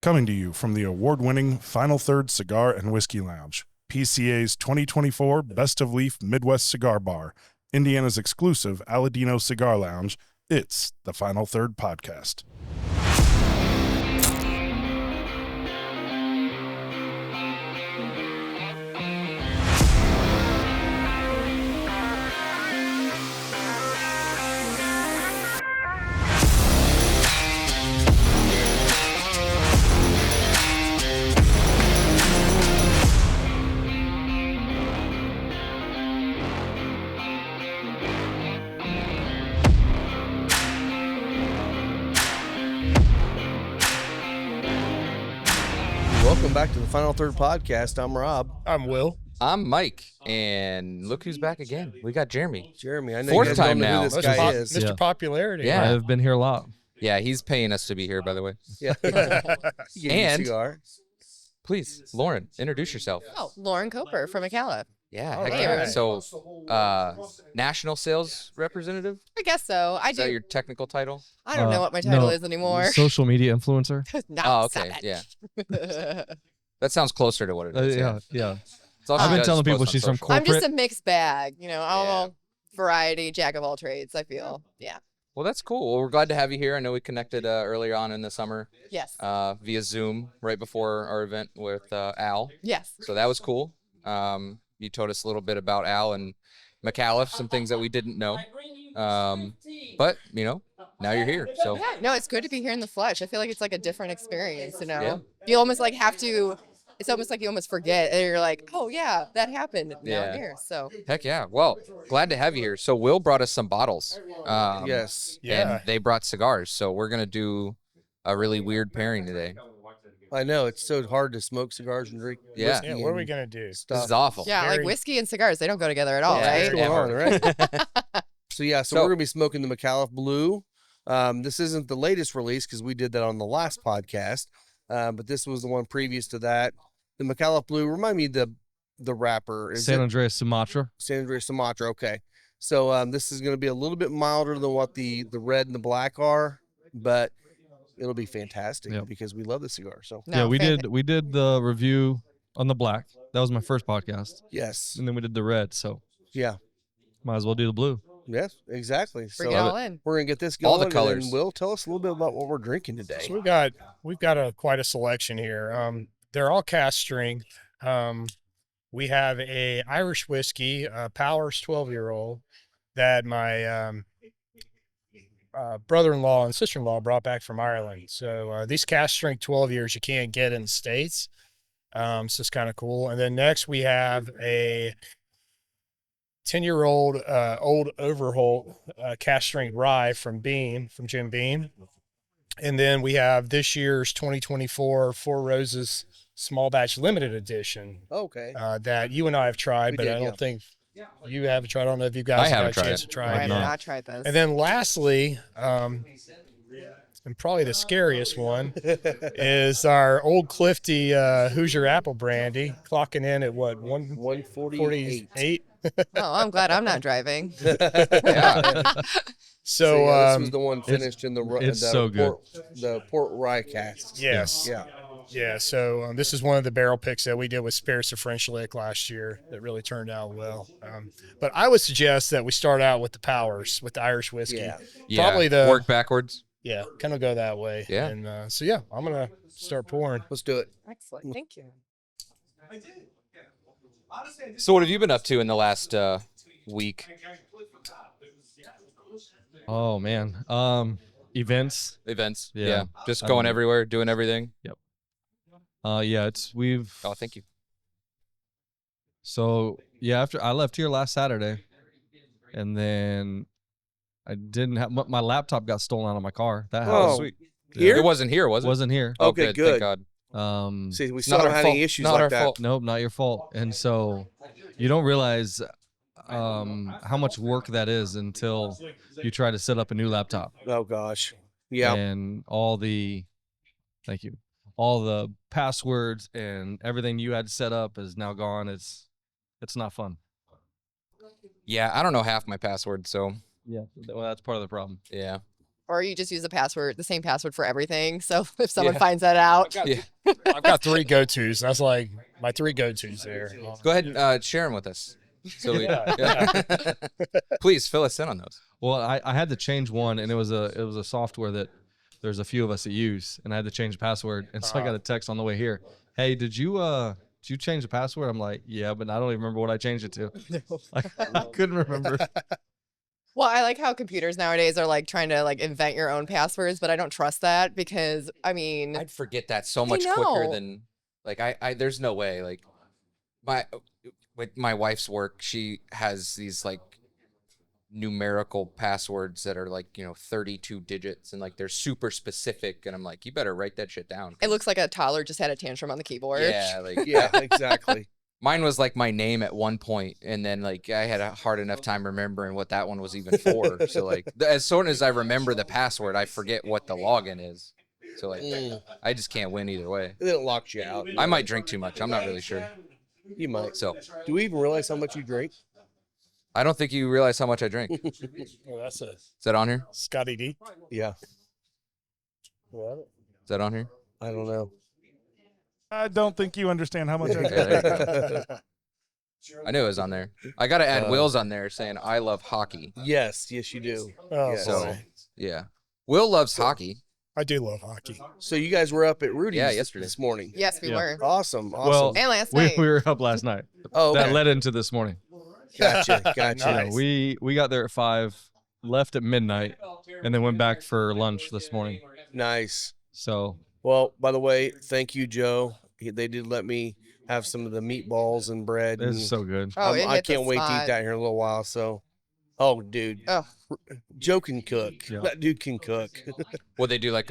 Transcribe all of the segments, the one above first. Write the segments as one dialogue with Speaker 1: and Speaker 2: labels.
Speaker 1: Coming to you from the award-winning Final Third Cigar and Whiskey Lounge, PCA's 2024 Best of Leaf Midwest Cigar Bar, Indiana's exclusive Aladino Cigar Lounge, it's the Final Third Podcast.
Speaker 2: Welcome back to the Final Third Podcast. I'm Rob.
Speaker 3: I'm Will.
Speaker 4: I'm Mike, and look who's back again. We got Jeremy.
Speaker 2: Jeremy, I know
Speaker 4: Fourth
Speaker 2: you guys
Speaker 4: time
Speaker 2: don't know
Speaker 4: now.
Speaker 2: who this guy is.
Speaker 3: Mr. Popularity.
Speaker 4: Yeah.
Speaker 5: I've been here a lot.
Speaker 4: Yeah, he's paying us to be here, by the way.
Speaker 2: Yeah.
Speaker 4: And-
Speaker 2: Cigar.
Speaker 4: Please, Lauren, introduce yourself.
Speaker 6: Oh, Lauren Koper from Micallef.
Speaker 4: Yeah,
Speaker 3: All
Speaker 4: heck
Speaker 3: right.
Speaker 4: yeah. So, national sales representative?
Speaker 6: I guess so. I
Speaker 4: Is that
Speaker 6: do.
Speaker 4: your technical title?
Speaker 6: I don't know what my title
Speaker 5: no,
Speaker 6: is anymore.
Speaker 5: Social media influencer.
Speaker 6: No,
Speaker 4: Oh,
Speaker 6: stop
Speaker 4: okay,
Speaker 6: it.
Speaker 4: yeah. That sounds closer to what it is.
Speaker 5: Yeah.
Speaker 4: It's all
Speaker 5: I've
Speaker 4: she
Speaker 5: been
Speaker 4: does
Speaker 5: telling
Speaker 4: is
Speaker 5: people
Speaker 4: post on
Speaker 5: she's from
Speaker 4: social.
Speaker 6: I'm just
Speaker 5: corporate.
Speaker 6: a mixed bag. I'm
Speaker 4: Yeah.
Speaker 6: a variety, jack of all trades, I feel. Yeah.
Speaker 4: Well, that's cool. Well, we're glad to have you here. I know we connected earlier on in the summer
Speaker 6: Yes.
Speaker 4: via Zoom right before our event with Al.
Speaker 6: Yes.
Speaker 4: So that was cool. You told us a little bit about Al and Micallef, some things that we didn't know. But, now you're here. So
Speaker 6: Yeah. No, it's good to be here in the flesh. I feel like it's like a different experience,
Speaker 4: Yeah.
Speaker 6: You almost like have to, it's almost like you almost forget and you're like, oh yeah, that happened. Now
Speaker 4: Yeah.
Speaker 6: I'm here. So
Speaker 4: heck yeah. Well, glad to have you here. So Will brought us some bottles.
Speaker 2: Yes.
Speaker 3: Yeah.
Speaker 4: And they brought cigars. So we're going to do a really weird pairing today.
Speaker 2: I know. It's so hard to smoke cigars and drink
Speaker 4: Yeah.
Speaker 2: whiskey
Speaker 3: Yeah, what are we
Speaker 2: and
Speaker 3: going to do?
Speaker 4: This
Speaker 2: stuff.
Speaker 4: is awful.
Speaker 6: yeah,
Speaker 3: Very-
Speaker 6: like whiskey and cigars, they don't go together at all,
Speaker 4: Yeah,
Speaker 2: What's
Speaker 6: right?
Speaker 2: going on, right? So
Speaker 4: So-
Speaker 2: we're going to be smoking the Micallef Blue. This isn't the latest release because we did that on the last podcast, but this was the one previous to that. The Micallef Blue, remind me the wrapper. Is
Speaker 5: San
Speaker 2: it
Speaker 5: Andreas Sumatra.
Speaker 2: San Andreas Sumatra? Okay. So this is going to be a little bit milder than what the red and the black are, but it'll be fantastic
Speaker 5: Yep.
Speaker 2: because we love the cigar. So
Speaker 5: Yeah, we
Speaker 6: fantastic.
Speaker 5: did the review on the black. That was my first podcast,
Speaker 2: yes,
Speaker 5: and then we did the red. So
Speaker 2: yeah,
Speaker 5: might as well do the blue.
Speaker 2: yes, exactly.
Speaker 6: Bring
Speaker 2: So
Speaker 6: it all in.
Speaker 2: we're gonna get this
Speaker 4: All
Speaker 2: going.
Speaker 4: the
Speaker 2: and
Speaker 4: colors.
Speaker 2: then Will, tell us a little bit about what we're drinking today.
Speaker 3: So we've got quite a selection here. They're all cast strength. We have a Irish whiskey, Powers 12-year-old, that my brother-in-law and sister-in-law brought back from Ireland. So these cast strength 12 years you can't get in the States. So it's kind of cool. And then next we have a 10-year-old old Overholt cast strength rye from Jim Beam. And then we have this year's 2024 Four Roses Small Batch Limited Edition
Speaker 2: Okay.
Speaker 3: that you and I have tried,
Speaker 2: We
Speaker 3: but
Speaker 2: did,
Speaker 3: I don't
Speaker 2: yeah.
Speaker 3: think you haven't tried. I don't know if you guys
Speaker 4: I
Speaker 3: have
Speaker 4: haven't
Speaker 3: had a
Speaker 4: tried
Speaker 3: chance
Speaker 4: it.
Speaker 3: to try
Speaker 6: I
Speaker 3: it.
Speaker 6: have
Speaker 5: not.
Speaker 6: not tried this.
Speaker 3: And then lastly, and probably the scariest one, is our Old Clifty Hoosier Apple Brandy, clocking in at what,
Speaker 2: 148.
Speaker 3: 148?
Speaker 6: Oh, I'm glad I'm not driving.
Speaker 4: Yeah.
Speaker 3: So,
Speaker 2: this was the one finished in the
Speaker 5: it's so good.
Speaker 2: The port rye cast.
Speaker 3: yes.
Speaker 2: Yeah.
Speaker 3: Yeah, so this is one of the barrel picks that we did with Spirits of French Lick last year that really turned out well. But I would suggest that we start out with the Powers, with the Irish whiskey.
Speaker 2: Yeah.
Speaker 3: Probably the
Speaker 4: work backwards.
Speaker 3: Yeah, kind of go that way.
Speaker 4: Yeah.
Speaker 3: And so yeah, I'm gonna start pouring.
Speaker 2: Let's do it.
Speaker 6: Excellent. Thank you.
Speaker 4: So what have you been up to in the last week?
Speaker 5: Oh man, events.
Speaker 4: Events.
Speaker 5: Yeah.
Speaker 4: Just going everywhere, doing everything.
Speaker 5: Yeah, we've.
Speaker 4: Oh, thank you.
Speaker 5: So yeah, after I left here last Saturday, and then I didn't have my laptop got stolen out of my car. That
Speaker 2: Oh,
Speaker 5: house
Speaker 4: Sweet.
Speaker 2: Here?
Speaker 4: It wasn't here, was it?
Speaker 5: wasn't here.
Speaker 4: Oh,
Speaker 2: Okay,
Speaker 4: Thank
Speaker 2: good.
Speaker 4: God.
Speaker 2: See, we
Speaker 4: Not
Speaker 2: still
Speaker 4: our
Speaker 2: don't have
Speaker 4: fault.
Speaker 2: any issues
Speaker 4: Not
Speaker 2: like
Speaker 4: our
Speaker 2: that.
Speaker 4: fault.
Speaker 5: Nope, not your fault. And so you don't realize how much work that is until you try to set up a new laptop.
Speaker 2: Oh gosh. Yeah.
Speaker 5: And all the passwords and everything you had set up is now gone. It's not fun.
Speaker 4: Yeah, I don't know half my password, so
Speaker 5: Yeah, well, that's part of the problem.
Speaker 4: yeah.
Speaker 6: Or you just use the same password for everything. So if someone finds that out,
Speaker 3: I've got 3 go-tos. That's like my 3 go-tos there.
Speaker 4: Go ahead and share them with us. So
Speaker 3: Yeah.
Speaker 4: Please fill us in on those.
Speaker 5: Well, I had to change one, and it was a software that there's a few of us that use, and I had to change the password, and so I got a text on the way here. Hey, did you change the password? I'm like, yeah, but I don't even remember what I changed it to. I couldn't remember.
Speaker 6: well, I like how computers nowadays are like trying to like invent your own passwords, but I don't trust that because I mean,
Speaker 4: I'd forget that so much quicker
Speaker 6: know.
Speaker 4: than like I there's no way like with my wife's work, she has these like numerical passwords that are like 32 digits and like they're super specific, and I'm like, you better write that shit down.
Speaker 6: it looks like a toddler just had a tantrum on the keyboard.
Speaker 4: Yeah, like
Speaker 2: Yeah, exactly.
Speaker 4: mine was like my name at one point, and then like I had a hard enough time remembering what that one was even for. So like as soon as I remember the password, I forget what the login is. So like I just can't win either way.
Speaker 2: Then it locks you out.
Speaker 4: I might drink too much. I'm not really sure.
Speaker 2: You might.
Speaker 4: So
Speaker 2: Do we even realize how much you drink?
Speaker 4: I don't think you realize how much I drink. Is
Speaker 3: Oh, that's a
Speaker 4: that on here?
Speaker 3: Scotty D.
Speaker 2: Yeah.
Speaker 3: What?
Speaker 4: Is that on here?
Speaker 2: I don't know.
Speaker 1: I don't think you understand how much I
Speaker 4: Yeah, there you go. I knew it was on there. I got to add Will's on there saying I love hockey.
Speaker 2: Yes, you do.
Speaker 3: Oh,
Speaker 2: Yes.
Speaker 4: So
Speaker 3: boy.
Speaker 4: yeah, Will loves hockey.
Speaker 3: I do love hockey.
Speaker 2: So you guys were up at Rudy's
Speaker 4: yesterday.
Speaker 2: this morning.
Speaker 6: Yes, we
Speaker 5: Yeah.
Speaker 6: were.
Speaker 2: Awesome.
Speaker 5: Well,
Speaker 6: And last
Speaker 5: we
Speaker 6: night.
Speaker 5: were up last night.
Speaker 2: Oh, okay.
Speaker 5: That led into this morning.
Speaker 2: Gotcha.
Speaker 5: You know,
Speaker 2: Nice.
Speaker 5: we got there at 5, left at midnight, and then went back for lunch this morning.
Speaker 2: Nice.
Speaker 5: So
Speaker 2: Well, by the way, thank you, Joe. They did let me have some of the meatballs and bread.
Speaker 5: this
Speaker 2: and
Speaker 5: is so good.
Speaker 6: Oh, it
Speaker 2: I
Speaker 6: hit the
Speaker 2: can't wait to eat
Speaker 6: spot.
Speaker 2: that here in a little while. So, oh, dude,
Speaker 6: Oh,
Speaker 2: Joe can cook.
Speaker 5: Yeah.
Speaker 2: That dude can cook.
Speaker 4: Would they do like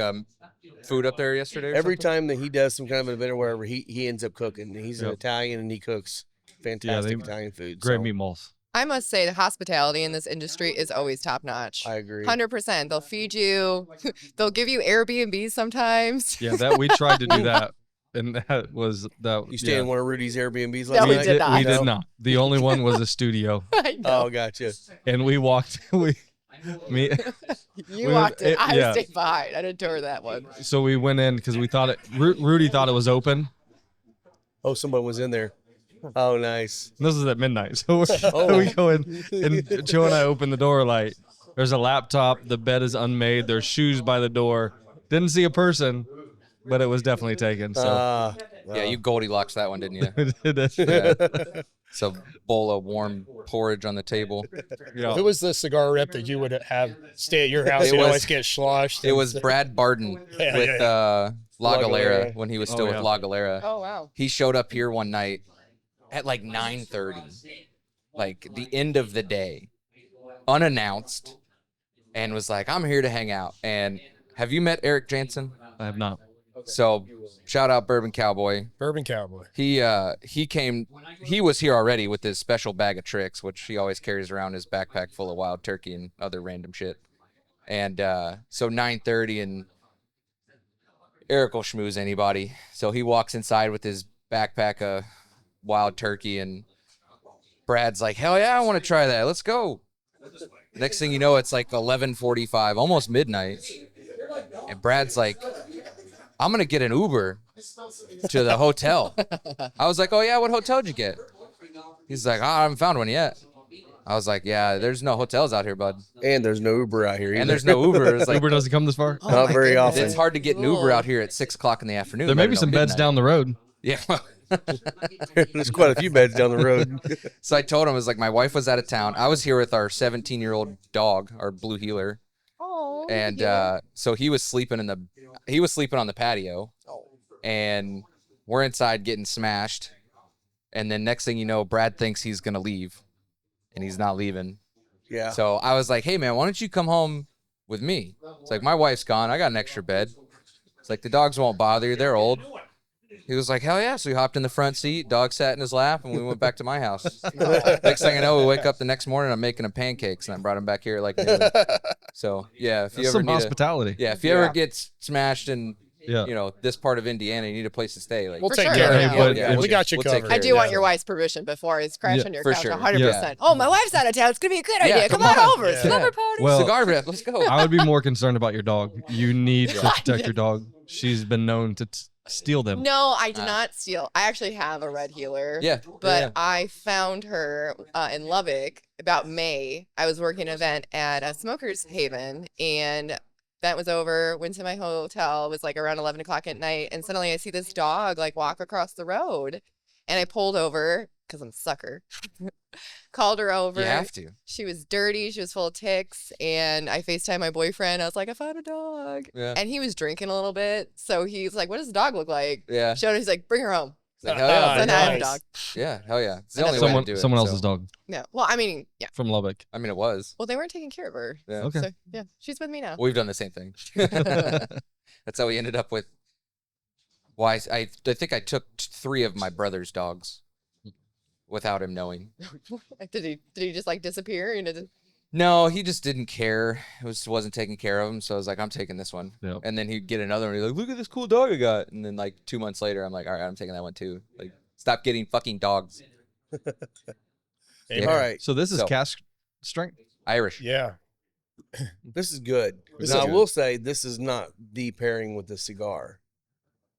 Speaker 4: food up there yesterday? Or
Speaker 2: Every
Speaker 4: something?
Speaker 2: time that he does some kind of an event or whatever, he ends up cooking. He's an
Speaker 5: Yep.
Speaker 2: Italian and he cooks fantastic
Speaker 5: they-
Speaker 2: Italian food.
Speaker 5: Great
Speaker 2: so
Speaker 5: meatballs.
Speaker 6: I must say the hospitality in this industry is always top notch.
Speaker 2: I agree.
Speaker 6: 100%. They'll feed you. They'll give you Airbnbs sometimes.
Speaker 5: Yeah, that we tried to do that, and that was that.
Speaker 2: You stay in one of Rudy's Airbnbs
Speaker 6: No,
Speaker 2: last
Speaker 6: we
Speaker 2: night?
Speaker 6: did not.
Speaker 5: We
Speaker 2: No?
Speaker 5: did not. The only one was a studio,
Speaker 6: I know.
Speaker 2: Oh, gotcha.
Speaker 5: and we walked. Me.
Speaker 6: You
Speaker 5: we
Speaker 6: walked
Speaker 5: went-
Speaker 6: it. I
Speaker 5: yeah.
Speaker 6: stayed behind. I didn't tour that one.
Speaker 5: So we went in because we thought it. Rudy thought it was open.
Speaker 2: Oh, someone was in there. Oh, nice.
Speaker 5: This is at midnight, so
Speaker 2: Oh.
Speaker 5: we go in, and Joe and I open the door. Like, there's a laptop. The bed is unmade. There's shoes by the door. Didn't see a person, but it was definitely taken. So
Speaker 4: Yeah, you Goldilocks that one, didn't you?
Speaker 5: yeah.
Speaker 4: So bowl of warm porridge on the table.
Speaker 3: Who was the cigar rep that you would have stay at your house?
Speaker 4: It
Speaker 3: You'd
Speaker 4: was-
Speaker 3: always get sloshed.
Speaker 4: It was Brad Barden
Speaker 3: Yeah,
Speaker 4: with La
Speaker 2: La
Speaker 4: Galera
Speaker 2: Galera.
Speaker 4: when he was
Speaker 5: Oh,
Speaker 4: still with
Speaker 5: yeah.
Speaker 4: La Galera.
Speaker 6: Oh, wow.
Speaker 4: He showed up here one night at like 9:30, like the end of the day, unannounced, and was like, I'm here to hang out. And have you met Eric Jansen?
Speaker 5: I have not.
Speaker 4: So shout out Bourbon Cowboy.
Speaker 3: Bourbon Cowboy.
Speaker 4: He came, he was here already with his special bag of tricks, which he always carries around his backpack full of wild turkey and other random shit. And so 9:30, and Eric will schmooze anybody. So he walks inside with his backpack of wild turkey, and Brad's like, hell yeah, I want to try that. Let's go. Next thing you know, it's like 11:45, almost midnight. And Brad's like, I'm going to get an Uber to the hotel. I was like, oh yeah, what hotel did you get? He's like, I haven't found one yet. I was like, yeah, there's no hotels out here, bud.
Speaker 2: And there's no Uber out here either.
Speaker 4: And there's no Uber. It's like,
Speaker 5: Uber doesn't come this far.
Speaker 6: Oh,
Speaker 2: Not
Speaker 6: my
Speaker 2: very
Speaker 6: goodness.
Speaker 2: often.
Speaker 4: it's hard to get an Uber out here at 6 o'clock in the afternoon.
Speaker 5: There may
Speaker 4: let
Speaker 5: be
Speaker 4: alone
Speaker 5: some beds
Speaker 4: midnight.
Speaker 5: down the road.
Speaker 4: Yeah.
Speaker 2: There's quite a few beds down the road.
Speaker 4: So I told him, I was like, my wife was out of town. I was here with our 17-year-old dog, our blue healer.
Speaker 6: Oh,
Speaker 4: And
Speaker 6: yeah.
Speaker 4: so he was sleeping on the patio, and we're inside getting smashed. And then next thing you know, Brad thinks he's going to leave, and he's not leaving.
Speaker 2: Yeah.
Speaker 4: So I was like, hey man, why don't you come home with me? It's like, my wife's gone. I got an extra bed. It's like, the dogs won't bother you. They're old. He was like, hell yeah. So he hopped in the front seat, dog sat in his lap, and we went back to my house. Next thing I know, we wake up the next morning, I'm making him pancakes, and I brought him back here at like noon. So yeah, if you
Speaker 5: That's
Speaker 4: ever
Speaker 5: some
Speaker 4: need
Speaker 5: hospitality.
Speaker 4: if you ever get smashed and
Speaker 5: Yeah.
Speaker 4: you know, this part of Indiana, you need a place to stay. Like,
Speaker 3: We'll
Speaker 6: For
Speaker 3: take
Speaker 6: sure,
Speaker 3: care of
Speaker 6: yeah.
Speaker 3: you.
Speaker 5: But
Speaker 3: Yeah, we
Speaker 5: if-
Speaker 3: got you
Speaker 4: we'll take
Speaker 3: covered.
Speaker 4: care
Speaker 6: I
Speaker 4: of
Speaker 6: do
Speaker 4: Yeah.
Speaker 6: want your wife's permission before I crash on your
Speaker 4: for
Speaker 6: couch.
Speaker 4: sure.
Speaker 6: 100%. Oh, my wife's out of town. It's gonna be a good
Speaker 4: Yeah,
Speaker 6: idea. Come
Speaker 4: come
Speaker 6: on
Speaker 4: on.
Speaker 6: over.
Speaker 3: Yeah.
Speaker 6: Slumber party.
Speaker 5: Well,
Speaker 4: cigar rep, let's go.
Speaker 5: I would be more concerned about your dog. You need to
Speaker 6: God.
Speaker 5: protect your dog. She's been known to steal them.
Speaker 6: No, I did not steal. I actually have a red healer.
Speaker 4: Yeah,
Speaker 6: But
Speaker 4: yeah.
Speaker 6: I found her in Lubbock about May. I was working an event at a Smoker's Haven, and event was over, went to my hotel. It was like around 11 o'clock at night, and suddenly I see this dog like walk across the road, and I pulled over because I'm a sucker. Called her over.
Speaker 4: You have to.
Speaker 6: She was dirty. She was full of ticks. And I FaceTimed my boyfriend. I was like, I found a dog.
Speaker 4: Yeah.
Speaker 6: And he was drinking a little bit. So he's like, what does the dog look like?
Speaker 4: Yeah.
Speaker 6: Showed him. He's like, bring her home.
Speaker 4: It's like, hell yeah.
Speaker 6: So
Speaker 3: nice.
Speaker 6: now I have a dog.
Speaker 4: Yeah, hell yeah. It's the
Speaker 6: And
Speaker 4: only
Speaker 6: that's
Speaker 4: way to do it.
Speaker 5: Someone
Speaker 4: so-
Speaker 5: else's dog
Speaker 6: No. Well, I mean, yeah.
Speaker 5: from Lubbock.
Speaker 4: I mean, it was.
Speaker 6: Well, they weren't taking care of her.
Speaker 4: Yeah.
Speaker 5: Okay.
Speaker 6: So, yeah. She's with me now.
Speaker 4: We've done the same thing. That's how we ended up with. Why I think I took 3 of my brother's dogs without him knowing.
Speaker 6: Did he just like disappear? You know,
Speaker 4: No, he just didn't care. It wasn't taking care of him. So I was like, I'm taking this one.
Speaker 5: Yep.
Speaker 4: And then he'd get another one. He's like, look at this cool dog I got. And then like 2 months later, I'm like, all right, I'm taking that one too. Like, stop getting fucking dogs.
Speaker 3: Amen.
Speaker 2: All right.
Speaker 5: So this is
Speaker 4: So-
Speaker 5: cask strength.
Speaker 4: Irish.
Speaker 3: Yeah.
Speaker 2: This is good.
Speaker 3: This
Speaker 2: Now,
Speaker 3: is
Speaker 2: I
Speaker 3: good.
Speaker 2: will say this is not the pairing with the cigar.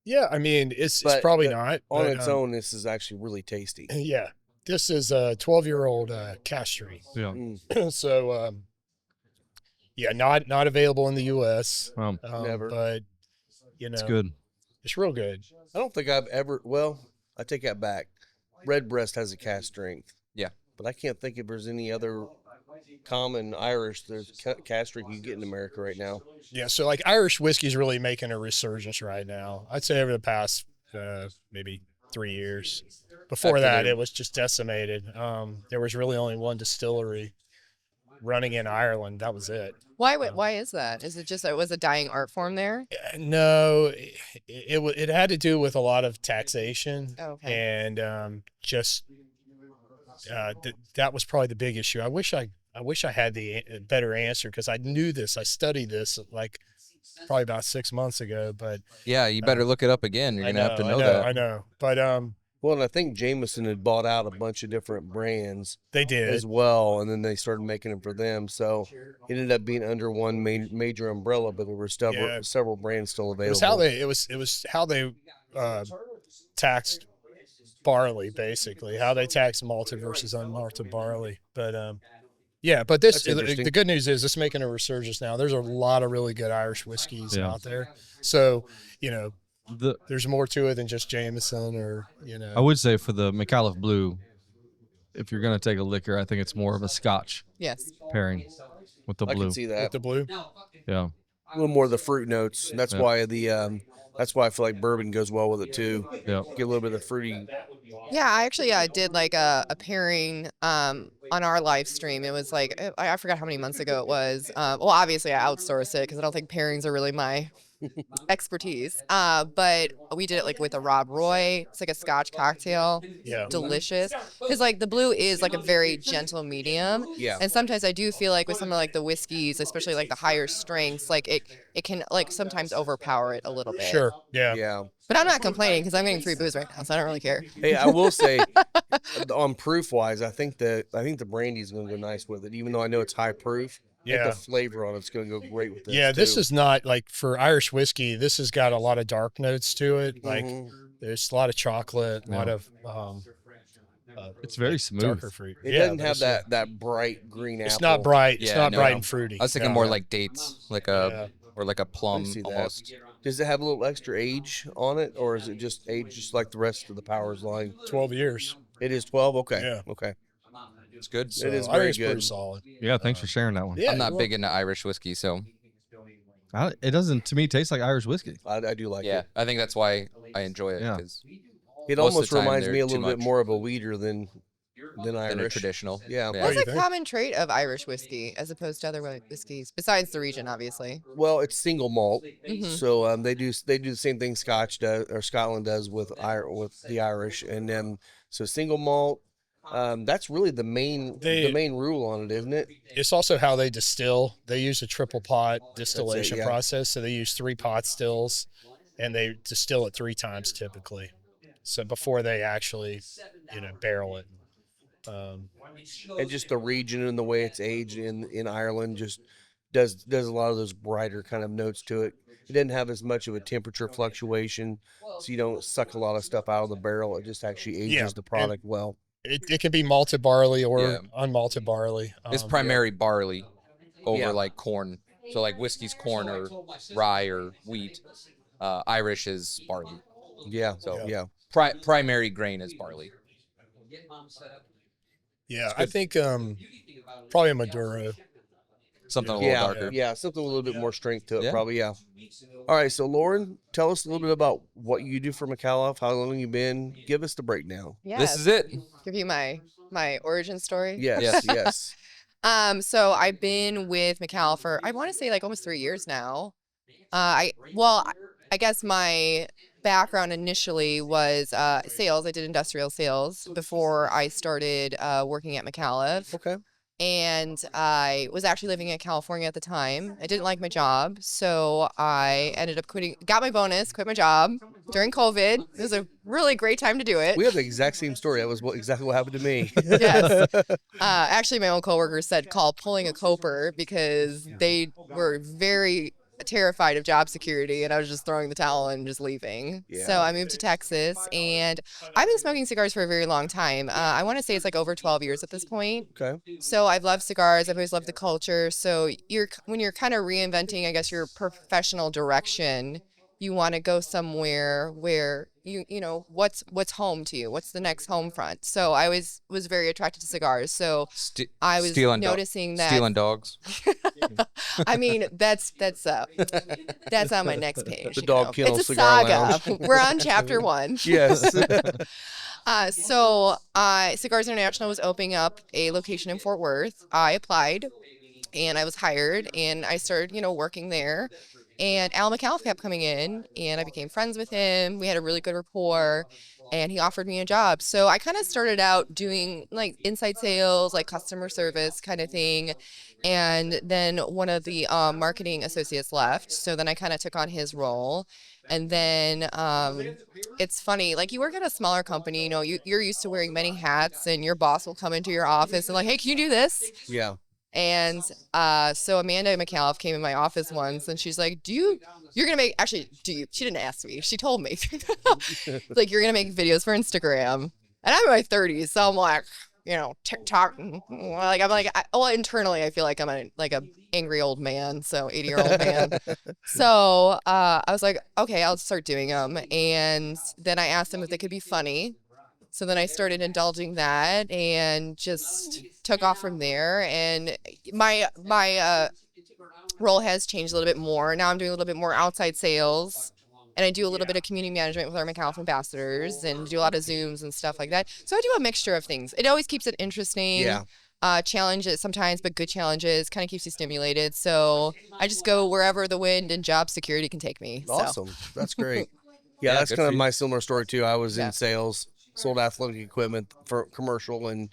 Speaker 3: Yeah. I mean, it's
Speaker 2: But-
Speaker 3: probably
Speaker 2: but
Speaker 3: not.
Speaker 2: On
Speaker 3: but,
Speaker 2: its own, this is actually really tasty.
Speaker 3: Yeah. This is a 12-year-old Castry.
Speaker 5: Yeah.
Speaker 2: Mm.
Speaker 3: So, yeah, not available in the U.S.
Speaker 2: Never.
Speaker 3: But, you know,
Speaker 5: It's good.
Speaker 3: It's real good.
Speaker 2: I don't think I've ever. Well, I take that back. Redbreast has a cast strength.
Speaker 4: Yeah.
Speaker 2: But I can't think if there's any other common Irish there's cast strength you get in America right now.
Speaker 3: Yeah, so like Irish whiskey's really making a resurgence right now. I'd say over the past maybe 3 years. Before
Speaker 4: After
Speaker 3: that,
Speaker 4: they-
Speaker 3: it was just decimated. There was really only one distillery running in Ireland. That was it.
Speaker 6: why is that? Is it just it was a dying art form there?
Speaker 3: No, it had to do with a lot of taxation,
Speaker 6: Okay.
Speaker 3: and just that was probably the big issue. I wish I had the better answer because I knew this. I studied this like probably about 6 months ago, but
Speaker 4: Yeah, you better look it up again. You're
Speaker 3: I
Speaker 4: going to have to know
Speaker 3: I
Speaker 4: that.
Speaker 3: I know, but
Speaker 2: Well, and I think Jameson had bought out a bunch of different brands
Speaker 3: they did.
Speaker 2: as well, and then they started making them for them. So it ended up being under one major umbrella, but there were
Speaker 3: Yeah.
Speaker 2: several brands still
Speaker 3: It
Speaker 2: available.
Speaker 3: was how they taxed barley, basically how they taxed malted versus unmalted barley. But yeah, but this
Speaker 2: That's interesting.
Speaker 3: the good news is it's making a resurgence now. There's a lot of really good Irish whiskeys
Speaker 5: Yeah.
Speaker 3: out there, so you know
Speaker 5: The
Speaker 3: there's more to it than just Jameson or
Speaker 5: I would say for the Micallef Blue, if you're gonna take a liquor, I think it's more of a Scotch
Speaker 6: Yes.
Speaker 5: pairing with the
Speaker 2: I
Speaker 5: blue.
Speaker 2: can see
Speaker 3: with
Speaker 2: that.
Speaker 3: the blue.
Speaker 5: Yeah.
Speaker 2: A little more of the fruit notes. And that's
Speaker 5: Yeah.
Speaker 2: why that's why I feel like bourbon goes well with it too.
Speaker 5: Yeah.
Speaker 2: Get a little bit of the fruity.
Speaker 6: Yeah, I actually did like a pairing on our live stream. It was like I forgot how many months ago it was. Well, obviously I outsourced it because I don't think pairings are really my expertise. But we did it like with a Rob Roy. It's like a Scotch cocktail.
Speaker 3: Yeah.
Speaker 6: Delicious. Because like the blue is like a very gentle medium.
Speaker 2: Yeah.
Speaker 6: And sometimes I do feel like with some of like the whiskeys, especially like the higher strengths, like it can like sometimes overpower it a little bit.
Speaker 3: Sure. Yeah.
Speaker 2: Yeah.
Speaker 6: But I'm not complaining because I'm getting free booze right now, so I don't really care.
Speaker 2: Hey, I will say, on proof wise, I think the brandy's going to go nice with it. Even though I know it's high proof, I think
Speaker 3: Yeah.
Speaker 2: the flavor on it's going to go great with this.
Speaker 3: Yeah, this
Speaker 2: too.
Speaker 3: is not like for Irish whiskey. This has got a lot of dark notes to it. Like
Speaker 2: Mhm.
Speaker 3: there's a lot of chocolate, a lot
Speaker 5: Yeah.
Speaker 3: of
Speaker 5: It's very smooth.
Speaker 3: darker fruit.
Speaker 2: It
Speaker 3: Yeah,
Speaker 2: doesn't
Speaker 3: but
Speaker 2: have
Speaker 3: it's-
Speaker 2: that bright green apple.
Speaker 3: It's not bright. It's
Speaker 4: Yeah,
Speaker 3: not
Speaker 4: no.
Speaker 3: bright and fruity.
Speaker 4: I was thinking
Speaker 3: No.
Speaker 4: more like dates, like a or like a
Speaker 2: I
Speaker 4: plum
Speaker 2: can see that.
Speaker 4: almost.
Speaker 2: Does it have a little extra age on it, or is it just age just like the rest of the Powers line?
Speaker 3: 12 years.
Speaker 2: It is 12. Okay.
Speaker 3: Yeah.
Speaker 2: Okay.
Speaker 4: It's good.
Speaker 3: So
Speaker 2: It is
Speaker 3: I
Speaker 2: very
Speaker 3: think it's pretty
Speaker 2: good.
Speaker 3: solid.
Speaker 5: Yeah. Thanks for sharing that one.
Speaker 3: Yeah,
Speaker 4: I'm not
Speaker 3: you're
Speaker 4: big into Irish whiskey, so
Speaker 5: It doesn't to me taste like Irish whiskey.
Speaker 2: I do like
Speaker 4: yeah,
Speaker 2: it.
Speaker 4: I think that's why I enjoy it
Speaker 5: Yeah.
Speaker 4: because
Speaker 2: It
Speaker 4: most of
Speaker 2: almost
Speaker 4: the time
Speaker 2: reminds me a
Speaker 4: they're too
Speaker 2: little bit
Speaker 4: much.
Speaker 2: more of a weeder than
Speaker 4: then a
Speaker 2: Irish.
Speaker 4: traditional.
Speaker 2: Yeah.
Speaker 3: Oh,
Speaker 6: What's
Speaker 3: you
Speaker 6: a
Speaker 3: think?
Speaker 6: common trait of Irish whiskey as opposed to other whiskeys, besides the region, obviously?
Speaker 2: Well, it's single malt,
Speaker 6: Mhm.
Speaker 2: so they do the same thing Scotland does with the Irish, and then so single malt. That's really the main rule on it, isn't it?
Speaker 3: It's also how they distill. They use a triple pot distillation
Speaker 2: yeah.
Speaker 3: process. So they use 3 pot stills. and they distill it 3 times typically. So before they actually, barrel it.
Speaker 2: And just the region and the way it's aged in Ireland just does a lot of those brighter kind of notes to it. It doesn't have as much of a temperature fluctuation, so you don't suck a lot of stuff out of the barrel. It just actually ages the product well.
Speaker 3: It can be malted barley or
Speaker 4: Yeah.
Speaker 3: unmalted barley.
Speaker 4: It's primary barley over like corn. So like whiskey's corn or rye or wheat. Irish is barley.
Speaker 2: Yeah.
Speaker 4: So
Speaker 2: yeah.
Speaker 4: Primary grain is barley.
Speaker 3: Yeah, I think probably a Maduro.
Speaker 4: Something a little
Speaker 2: Yeah,
Speaker 4: darker.
Speaker 2: yeah, something with a little bit more strength to it,
Speaker 4: Yeah.
Speaker 2: probably. Yeah. All right, so Lauren, tell us a little bit about what you do for Micallef, how long you've been. Give us the breakdown.
Speaker 6: Yeah.
Speaker 4: This is it.
Speaker 6: Give you my origin story.
Speaker 2: Yes,
Speaker 4: Yes.
Speaker 2: yes.
Speaker 6: So I've been with Micallef for, I want to say, like almost 3 years now. I guess my background initially was sales. I did industrial sales before I started working at Micallef.
Speaker 2: Okay.
Speaker 6: And I was actually living in California at the time. I didn't like my job, so I ended up got my bonus, quit my job during COVID. It was a really great time to do it.
Speaker 2: We have the exact same story. That was exactly what happened to me.
Speaker 6: Yes. Actually, my own coworkers said call pulling a Koper because they were very terrified of job security, and I was just throwing the towel and just leaving.
Speaker 2: Yeah.
Speaker 6: So I moved to Texas, and I've been smoking cigars for a very long time. I want to say it's like over 12 years at this point.
Speaker 2: Okay.
Speaker 6: So I've loved cigars. I've always loved the culture. So when you're kind of reinventing, I guess, your professional direction, you want to go somewhere where you know what's home to you. What's the next home front? So I was very attracted to cigars. So I was noticing that
Speaker 4: stealing dogs.
Speaker 6: I mean, that's on my next page.
Speaker 2: The dog kennel
Speaker 6: it's a
Speaker 2: cigar
Speaker 6: saga. We're on chapter 1.
Speaker 2: Yes.
Speaker 6: So Cigars International was opening up a location in Fort Worth. I applied, and I was hired, and I started, working there. And Al Micallef kept coming in, and I became friends with him. We had a really good rapport, and he offered me a job. So I kind of started out doing like inside sales, like customer service kind of thing. And then one of the marketing associates left. So then I kind of took on his role. And then it's funny, like you work at a smaller company, you're used to wearing many hats, and your boss will come into your office and like, hey, can you do this?
Speaker 2: Yeah.
Speaker 6: And so Amanda Micallef came in my office once, and she's like, she didn't ask me. She told me. Like, you're going to make videos for Instagram. And I'm in my 30s, so I'm like, TikTok. Internally, I feel like I'm a angry old man, so 80-year-old man. So I was like, okay, I'll start doing them. And then I asked them if they could be funny. So then I started indulging that and just took off from there. And my role has changed a little bit more. Now I'm doing a little bit more outside sales, and I do a little bit of community management with our Micallef ambassadors and do a lot of Zooms and stuff like that. So I do a mixture of things. It always keeps it interesting.
Speaker 2: Yeah.
Speaker 6: Challenges sometimes, but good challenges, kind of keeps you stimulated. So I just go wherever the wind and job security can take me.
Speaker 2: Awesome. That's great. Yeah, that's kind of my similar story too. I was in sales, sold athletic equipment for commercial and,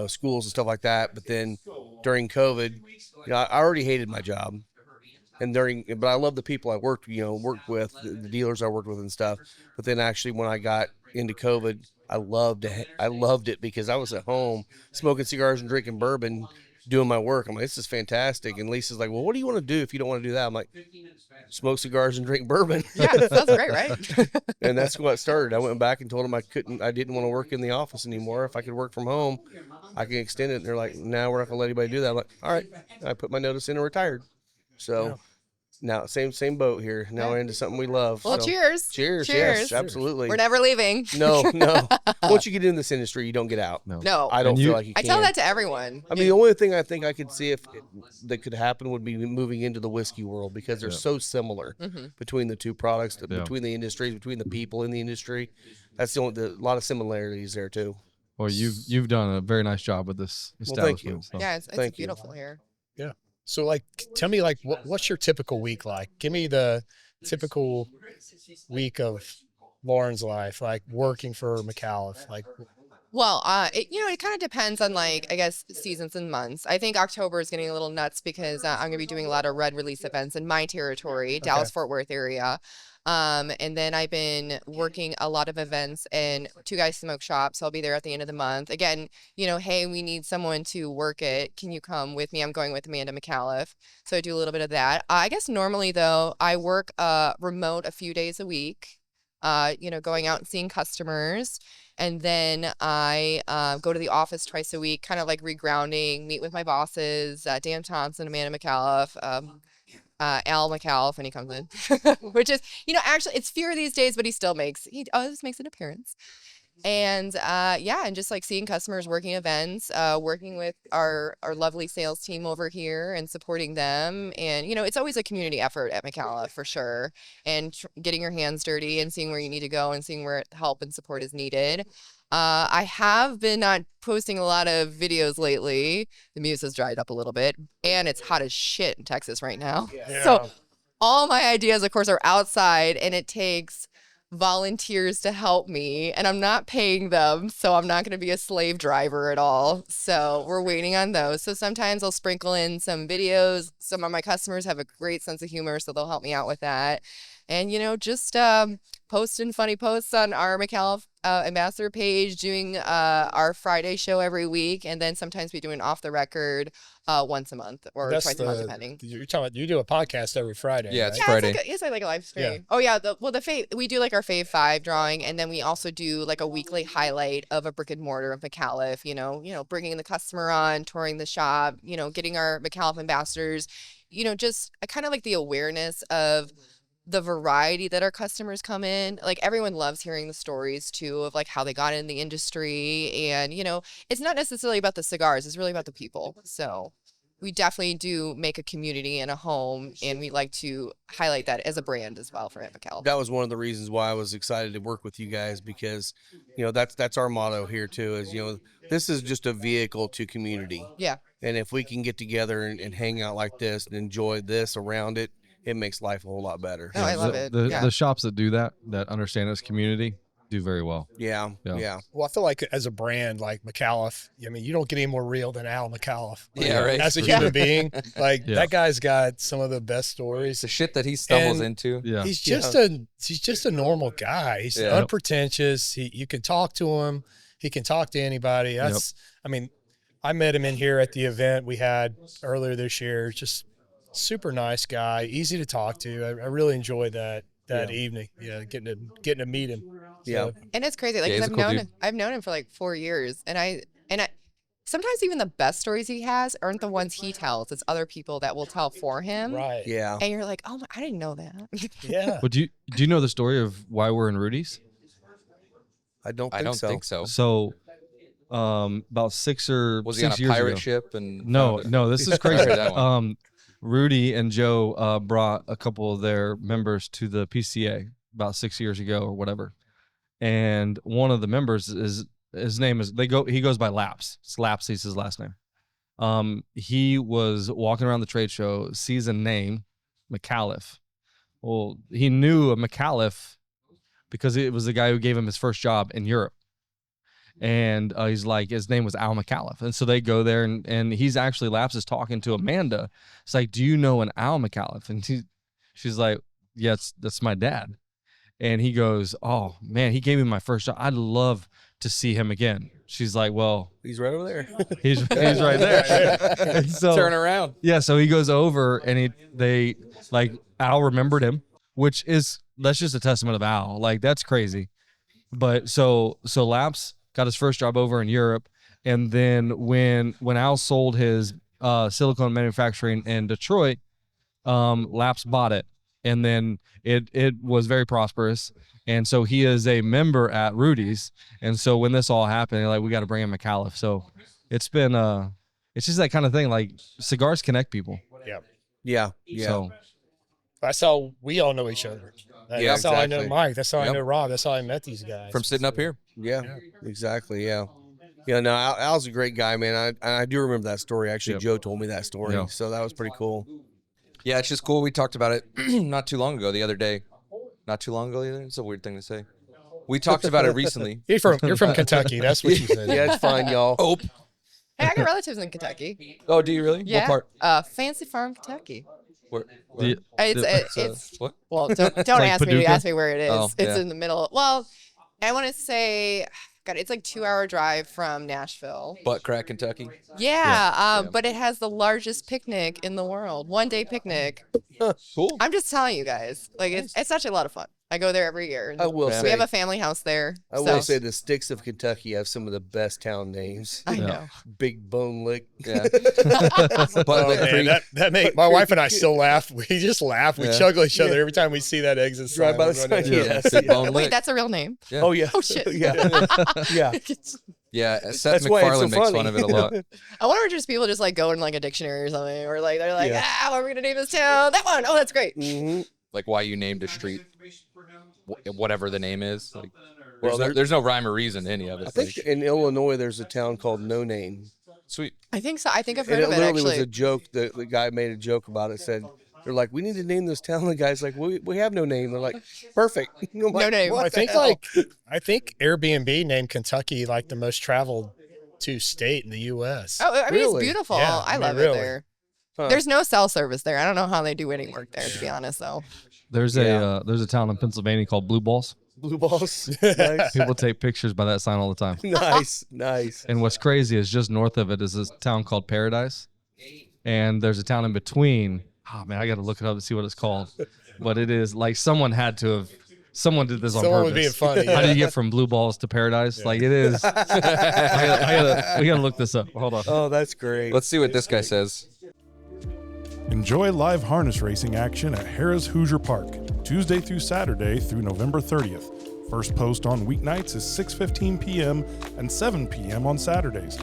Speaker 2: schools and stuff like that. But then during COVID, I already hated my job. But I love the people I worked with, the dealers I worked with and stuff. But then actually when I got into COVID, I loved it because I was at home smoking cigars and drinking bourbon, doing my work. I'm like, this is fantastic. And Lisa's like, well, what do you want to do if you don't want to do that? I'm like, smoke cigars and drink bourbon.
Speaker 6: Yeah, sounds great, right?
Speaker 2: And that's what started. I went back and told them I didn't want to work in the office anymore. If I could work from home, I can extend it. And they're like, no, we're not going to let anybody do that. I'm like, all right. I put my notice in and retired. So now same boat here. Now we're into something we love.
Speaker 6: Well,
Speaker 2: so.
Speaker 6: Cheers.
Speaker 2: Cheers. Yes, absolutely.
Speaker 6: We're never leaving.
Speaker 2: No. Once you get in this industry, you don't get out.
Speaker 6: No.
Speaker 2: I don't feel like you can.
Speaker 6: I tell that to everyone.
Speaker 2: I mean, the only thing I think I could see that could happen would be moving into the whiskey world because they're so similar between the two products, between the industries, between the people in the industry. That's a lot of similarities there too.
Speaker 5: Well, you've done a very nice job with this establishment.
Speaker 2: Thank you.
Speaker 6: Yeah, it's beautiful here.
Speaker 3: Yeah. So, tell me, what's your typical week like? Give me the typical week of Lauren's life, like working for Micallef.
Speaker 6: Well, it kind of depends on I guess seasons and months. I think October is getting a little nuts because I'm going to be doing a lot of red release events in my territory, Dallas-Fort Worth area. And then I've been working a lot of events and Two Guys Smoke Shop. So I'll be there at the end of the month. Again, hey, we need someone to work it. Can you come with me? I'm going with Amanda Micallef. So I do a little bit of that. I guess normally, though, I work remote a few days a week, going out and seeing customers. And then I go to the office twice a week, kind of like regrounding, meet with my bosses, Dan Thompson, Amanda Micallef, Al Micallef when he comes in, which is, actually it's fewer these days, but he always makes an appearance. And and just like seeing customers, working events, working with our lovely sales team over here and supporting them. And, it's always a community effort at Micallef for sure. And getting your hands dirty and seeing where you need to go and seeing where help and support is needed. I have been not posting a lot of videos lately. The muse has dried up a little bit and it's hot as shit in Texas right now.
Speaker 3: Yeah.
Speaker 6: So all my ideas, of course, are outside and it takes volunteers to help me and I'm not paying them, so I'm not going to be a slave driver at all. So we're waiting on those. So sometimes I'll sprinkle in some videos. Some of my customers have a great sense of humor, so they'll help me out with that. And just posting funny posts on our Micallef ambassador page, doing our Friday show every week, and then sometimes we do an off the record once a month or twice a month, depending.
Speaker 3: You're talking about, you do a podcast every Friday.
Speaker 4: Yeah,
Speaker 3: right?
Speaker 4: it's
Speaker 6: Yeah,
Speaker 4: Friday.
Speaker 6: it's like a live stream.
Speaker 3: Yeah.
Speaker 6: Oh yeah, the fave, we do like our Fave 5 drawing, and then we also do like a weekly highlight of a brick and mortar of Micallef. Bringing the customer on, touring the shop. Getting our Micallef ambassadors. Just I kind of like the awareness of the variety that our customers come in. Like everyone loves hearing the stories too of like how they got in the industry, and it's not necessarily about the cigars, it's really about the people. So we definitely do make a community and a home, and we like to highlight that as a brand as well for Micallef.
Speaker 2: That was one of the reasons why I was excited to work with you guys, because that's our motto here too, is this is just a vehicle to community.
Speaker 6: Yeah.
Speaker 2: And if we can get together and hang out like this and enjoy this around it, it makes life a whole lot better.
Speaker 6: Oh, I love it.
Speaker 5: The shops that do that understand this community, do very well.
Speaker 2: Yeah.
Speaker 3: Well, I feel like as a brand like Micallef, you don't get any more real than Al Micallef.
Speaker 4: Yeah, right.
Speaker 3: As a human being, that guy's got some of the best stories.
Speaker 4: The shit that he stumbles
Speaker 3: And
Speaker 4: into.
Speaker 5: Yeah.
Speaker 3: He's just a normal guy. He's unpretentious. You can talk to him. He can talk to anybody. I met him in here at the event we had earlier this year. Just super nice guy, easy to talk to. I really enjoyed that evening. Yeah, getting to meet him. So,
Speaker 6: And it's crazy. Like,
Speaker 4: Yeah,
Speaker 6: 'cause
Speaker 4: he's a cool dude.
Speaker 6: I've known him for like 4 years, and I sometimes even the best stories he has aren't the ones he tells. It's other people that will tell for him.
Speaker 3: right.
Speaker 2: Yeah.
Speaker 6: And you're like, oh my, I didn't know that.
Speaker 3: Yeah.
Speaker 5: But do you know the story of why we're in Rudy's?
Speaker 2: I don't
Speaker 4: I don't think so.
Speaker 5: So, about 6 or
Speaker 4: Was
Speaker 5: 6
Speaker 4: he on a
Speaker 5: years
Speaker 4: pirate
Speaker 5: ago.
Speaker 4: ship? And
Speaker 5: No, this is
Speaker 4: I
Speaker 5: crazy.
Speaker 4: heard that one.
Speaker 5: Rudy and Joe brought a couple of their members to the PCA about 6 years ago or whatever, and one of the members his name is he goes by Laps. It's Laps, he's his last name. He was walking around the trade show, sees a name, Micallef. Well, he knew a Micallef because it was the guy who gave him his first job in Europe. And he's like, his name was Al Micallef. And so they go there, and he's actually, Laps is talking to Amanda. It's like, do you know an Al Micallef? And she's like, yes, that's my dad. And he goes, oh, man, he gave me my first job. I'd love to see him again. She's like, well,
Speaker 2: He's right over there.
Speaker 5: he's right there. And so,
Speaker 4: Turn around.
Speaker 5: yeah, so he goes over, and Al remembered him, that's just a testament of Al. Like, that's crazy. But so Laps got his first job over in Europe, and then when Al sold his silicone manufacturing in Detroit, Laps bought it, and then it was very prosperous, and so he is a member at Rudy's. And so when this all happened, like, we got to bring in Micallef. So it's been it's just that kind of thing. Like, cigars connect people.
Speaker 2: Yeah.
Speaker 5: So
Speaker 3: That's how we all know each other.
Speaker 2: Yeah,
Speaker 3: That's how I know
Speaker 2: exactly.
Speaker 3: Mike. That's how I
Speaker 4: Yep.
Speaker 3: know Rob. That's how I met these guys.
Speaker 4: From sitting up here.
Speaker 2: Yeah, exactly. Yeah. Yeah, no, Al's a great guy, man. I do remember that story. Actually,
Speaker 5: Yep.
Speaker 2: Joe told me that story.
Speaker 5: Yeah.
Speaker 2: So that was pretty cool.
Speaker 4: Yeah, it's just cool. We talked about it not too long ago, the other day. Not too long ago either. It's a weird thing to say. We talked about it recently.
Speaker 3: You're from Kentucky. That's what you said.
Speaker 2: Yeah, it's fine, y'all.
Speaker 4: Oh,
Speaker 6: Hey, I got relatives in Kentucky.
Speaker 4: do you really?
Speaker 6: Yeah.
Speaker 4: What part?
Speaker 6: Fancy Farm, Kentucky.
Speaker 4: Where,
Speaker 5: The-
Speaker 6: It's
Speaker 4: what?
Speaker 6: well, don't
Speaker 5: like
Speaker 6: ask me.
Speaker 5: Paducah?
Speaker 6: Ask me where it is.
Speaker 4: Oh,
Speaker 6: It's
Speaker 4: yeah.
Speaker 6: in the middle. Well, I want to say, God, it's like 2-hour drive from Nashville.
Speaker 4: Butt Crack, Kentucky.
Speaker 6: Yeah,
Speaker 4: Yeah.
Speaker 6: but it has the largest picnic in the world. 1-day picnic.
Speaker 4: Cool.
Speaker 6: I'm just telling you guys, like it's such a lot of fun. I go there every year.
Speaker 2: I will
Speaker 4: Yeah.
Speaker 2: say,
Speaker 6: We have a family house there.
Speaker 2: I will say the Sticks of Kentucky have some of the best town names.
Speaker 6: I
Speaker 5: Yeah.
Speaker 6: know.
Speaker 2: Big Bone Lick.
Speaker 4: Yeah.
Speaker 3: Oh,
Speaker 4: Butt Lick
Speaker 3: man,
Speaker 4: Creek.
Speaker 3: that make my wife and I still laugh. We just laugh. We
Speaker 4: Yeah.
Speaker 3: chuckle each other
Speaker 2: Yeah.
Speaker 3: every time we see that exit sign.
Speaker 2: Drive by the
Speaker 3: We're running
Speaker 2: sign,
Speaker 3: in.
Speaker 2: yes.
Speaker 4: Big Bone
Speaker 6: Wait,
Speaker 4: Lick.
Speaker 6: that's a real name?
Speaker 4: Yeah.
Speaker 2: Oh yeah.
Speaker 6: Oh shit.
Speaker 2: Yeah. Yeah.
Speaker 4: Yeah, Seth
Speaker 2: That's why it's so
Speaker 4: MacFarlane makes
Speaker 2: funny.
Speaker 4: fun of it a lot.
Speaker 6: I wonder if just people just like go in like a dictionary or something, or like they're like,
Speaker 2: Yeah.
Speaker 6: what are we gonna name this town? That one. Oh, that's great.
Speaker 2: Mhm.
Speaker 4: Like why you named a street, whatever the name is. Like,
Speaker 2: Well,
Speaker 4: there's no rhyme or reason to any of it.
Speaker 2: I think in Illinois there's a town called No Name.
Speaker 4: Sweet.
Speaker 6: I think so. I think I've
Speaker 2: And
Speaker 6: heard
Speaker 2: it
Speaker 6: of it
Speaker 2: literally was
Speaker 6: actually.
Speaker 2: a joke. The guy made a joke about it. Said they're like, we need to name this town. The guy's like, we have no name. They're like, perfect. I'm like,
Speaker 6: No name.
Speaker 2: "What
Speaker 3: I
Speaker 2: the
Speaker 3: think
Speaker 2: hell?"
Speaker 3: I think Airbnb named Kentucky like the most traveled to state in the U.S.
Speaker 6: Oh, I mean,
Speaker 2: Really?
Speaker 6: it's beautiful.
Speaker 3: Yeah,
Speaker 6: I
Speaker 3: I mean,
Speaker 6: love it
Speaker 3: really.
Speaker 6: there.
Speaker 2: Huh.
Speaker 6: There's no cell service there. I don't know how they do any work there, to be honest, though.
Speaker 5: There's a town in Pennsylvania called Blue Balls.
Speaker 2: Blue balls. Nice.
Speaker 5: People take pictures by that sign all the time.
Speaker 2: Nice. Nice.
Speaker 5: And what's crazy is just north of it is this town called Paradise, and there's a town in between. Oh man, I got to look it up to see what it's called. But it is like someone did this on
Speaker 3: Someone
Speaker 5: purpose.
Speaker 3: was being funny.
Speaker 5: How do you get from Blue Balls to Paradise? Like it is. we gotta look this up. Hold on.
Speaker 2: Oh, that's great.
Speaker 4: Let's see what this guy says.
Speaker 1: Enjoy live harness racing action at Harrah's Hoosier Park, Tuesday through Saturday through November 30th. First post on weeknights is 6:15 p.m. and 7 p.m. on Saturdays.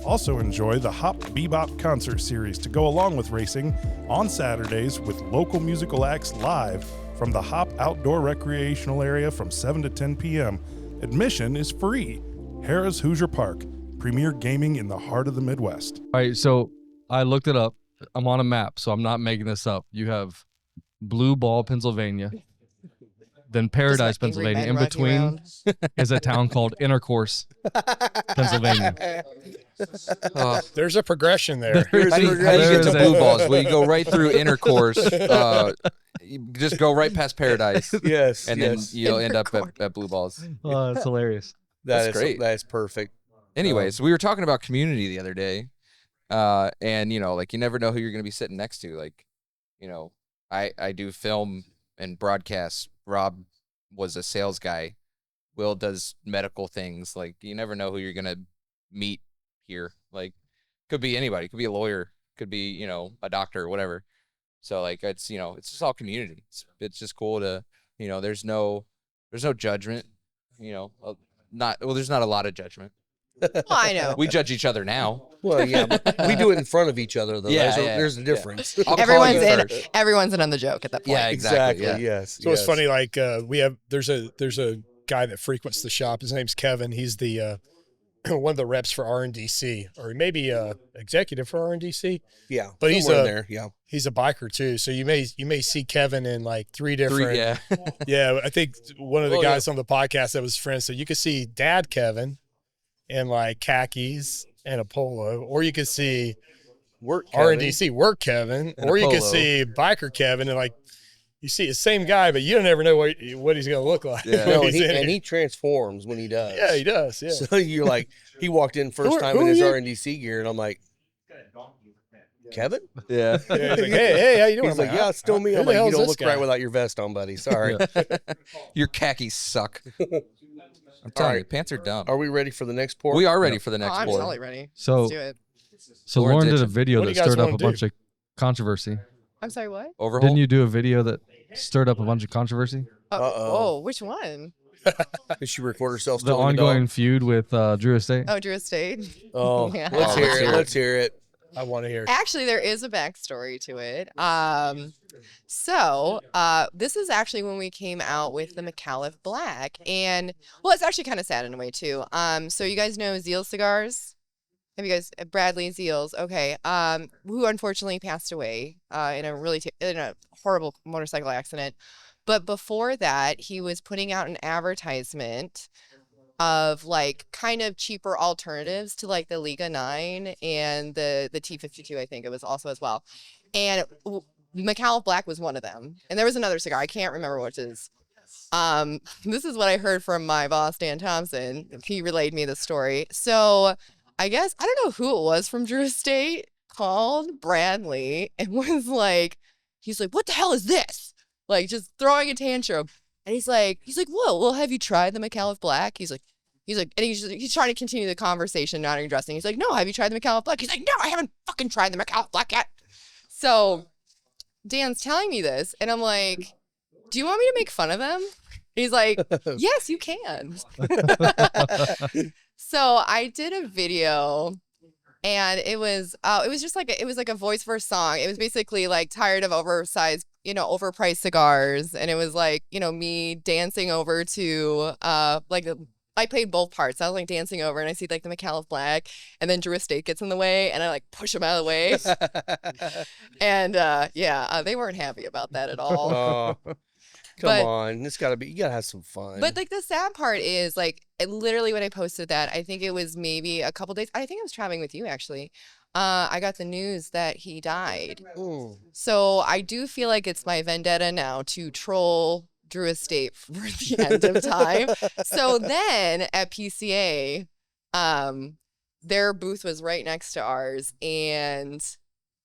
Speaker 1: Also enjoy the Hop Bebop concert series to go along with racing on Saturdays with local musical acts live from the Hop Outdoor Recreational Area from 7 to 10 p.m. Admission is free. Harrah's Hoosier Park, premier gaming in the heart of the Midwest.
Speaker 5: All right, so I looked it up. I'm on a map, so I'm not making this up. You have Blue Ball, Pennsylvania, then Paradise,
Speaker 6: Just like angry
Speaker 5: Pennsylvania.
Speaker 6: men
Speaker 5: In
Speaker 6: walking
Speaker 5: between
Speaker 6: around.
Speaker 5: is a town called Intercourse, Pennsylvania.
Speaker 4: Oh,
Speaker 3: There's a progression there.
Speaker 2: There's
Speaker 4: how do you
Speaker 2: a-
Speaker 4: get to
Speaker 5: there's a-
Speaker 4: Blue Balls? Well, you go right through Intercourse. You just go right past Paradise,
Speaker 2: Yes.
Speaker 4: and
Speaker 2: yes.
Speaker 4: then you'll end up at Blue Balls.
Speaker 5: Oh, that's hilarious.
Speaker 4: That's great.
Speaker 2: That is perfect.
Speaker 4: Anyways, we were talking about community the other day, and like you never know who you're going to be sitting next to. Like, I do film and broadcast. Rob was a sales guy. Will does medical things. Like, you never know who you're going to meet here. Like, could be anybody. Could be a lawyer. Could be a doctor or whatever. So like it's it's just all community. It's just cool to there's no judgment. There's not a lot of judgment.
Speaker 6: Well, I know.
Speaker 4: We judge each other now.
Speaker 2: Well, yeah, but we do it in front of each other, though.
Speaker 4: Yeah,
Speaker 2: There's a
Speaker 4: yeah.
Speaker 2: difference.
Speaker 4: I'll call
Speaker 6: Everyone's
Speaker 4: you
Speaker 6: in.
Speaker 4: first.
Speaker 6: Everyone's in on the joke at that point.
Speaker 4: Yeah, exactly. Yeah.
Speaker 2: Yes.
Speaker 3: So it's funny, like there's a guy that frequents the shop. His name's Kevin. He's the one of the reps for RNDC, or maybe executive for RNDC.
Speaker 2: Yeah,
Speaker 3: But he's
Speaker 2: somewhere in
Speaker 3: a-
Speaker 2: there. Yeah.
Speaker 3: He's a biker too, so you may see Kevin in like three different.
Speaker 4: Yeah.
Speaker 3: Yeah, I think one of the
Speaker 2: Oh,
Speaker 3: guys on the podcast that was friends said you could see Dad Kevin in like khakis and a polo, or you could see
Speaker 2: Work Kevin.
Speaker 3: RNDC work Kevin,
Speaker 4: And a
Speaker 3: or you could
Speaker 4: polo.
Speaker 3: see biker Kevin, and like you see the same guy, but you don't ever know what he's gonna look like.
Speaker 4: Yeah.
Speaker 3: when
Speaker 2: No,
Speaker 3: he's in
Speaker 2: and
Speaker 3: here.
Speaker 2: he transforms when he does.
Speaker 3: Yeah, he does. Yeah.
Speaker 2: So you're like, he walked in first
Speaker 3: Who-
Speaker 2: time
Speaker 3: who
Speaker 2: in his
Speaker 3: are you?
Speaker 2: RNDC gear, and I'm like, Kevin?
Speaker 4: Yeah.
Speaker 3: Yeah, he's like, hey, how you doing?
Speaker 2: He's
Speaker 3: I'm
Speaker 2: like, yeah, it's still me.
Speaker 3: who
Speaker 2: I'm
Speaker 3: the
Speaker 2: like,
Speaker 3: hell
Speaker 2: you
Speaker 3: is
Speaker 2: don't
Speaker 3: this
Speaker 2: look
Speaker 3: guy?
Speaker 2: right without your vest on, buddy. Sorry.
Speaker 4: Your khakis suck. I'm telling you,
Speaker 2: right.
Speaker 4: pants are dumb.
Speaker 2: Are we ready for the next pour?
Speaker 4: We are ready for the
Speaker 6: Oh,
Speaker 4: next
Speaker 6: I'm
Speaker 4: pour.
Speaker 6: totally ready.
Speaker 5: So
Speaker 6: Let's do it.
Speaker 5: so
Speaker 4: Lauren's
Speaker 5: Lauren did a
Speaker 4: itching.
Speaker 5: video
Speaker 3: What
Speaker 5: that
Speaker 3: do you guys
Speaker 5: stirred up
Speaker 3: wanna
Speaker 5: a
Speaker 3: do?
Speaker 5: bunch of controversy.
Speaker 6: I'm sorry, what?
Speaker 4: Overhaul.
Speaker 5: Didn't you do a video that stirred up a bunch of controversy?
Speaker 2: Uh-oh.
Speaker 6: Oh, which one?
Speaker 2: Did she record herself
Speaker 5: The
Speaker 2: stealing a
Speaker 5: ongoing
Speaker 2: dog?
Speaker 5: feud with Drew Estate.
Speaker 6: Oh, Drew Estate.
Speaker 2: Oh,
Speaker 6: Yeah.
Speaker 2: let's
Speaker 4: Oh,
Speaker 2: hear
Speaker 4: let's
Speaker 2: it.
Speaker 4: hear it.
Speaker 2: Let's hear it.
Speaker 3: I want to hear.
Speaker 6: Actually, there is a backstory to it. So this is actually when we came out with the Micallef Black, and well, it's actually kind of sad in a way too. So you guys know Zeal Cigars? Have you guys Bradley Zeals? Okay. Who unfortunately passed away in a horrible motorcycle accident. But before that, he was putting out an advertisement of like kind of cheaper alternatives to like the Liga 9 and the T52, I think it was also as well. And Micallef Black was one of them. And there was another cigar. I can't remember which is. This is what I heard from my boss, Dan Thompson. He relayed me the story. So I guess, I don't know who it was from Drew Estate, called Bradley and was like, he's like, what the hell is this? Like, just throwing a tantrum. And he's like, whoa, well, have you tried the Micallef Black? He's like, and he's trying to continue the conversation, not addressing. He's like, no, have you tried the Micallef Black? He's like, no, I haven't fucking tried the Micallef Black yet. So Dan's telling me this, and I'm like, do you want me to make fun of them? He's like, yes, you can. So I did a video, and it was just like it was like a voice for a song. It was basically like tired of oversized, overpriced cigars, and it was like, me dancing over to I played both parts. I was like dancing over, and I see like the Micallef Black, and then Drew Estate gets in the way, and I like push him out of the way. And they weren't happy about that at all.
Speaker 2: Oh, come on, you gotta have some fun.
Speaker 6: But like the sad part is like literally when I posted that, I think it was maybe a couple days. I think I was traveling with you actually. I got the news that he died.
Speaker 2: Ooh.
Speaker 6: So I do feel like it's my vendetta now to troll Drew Estate for the end of time. So then at PCA, their booth was right next to ours, and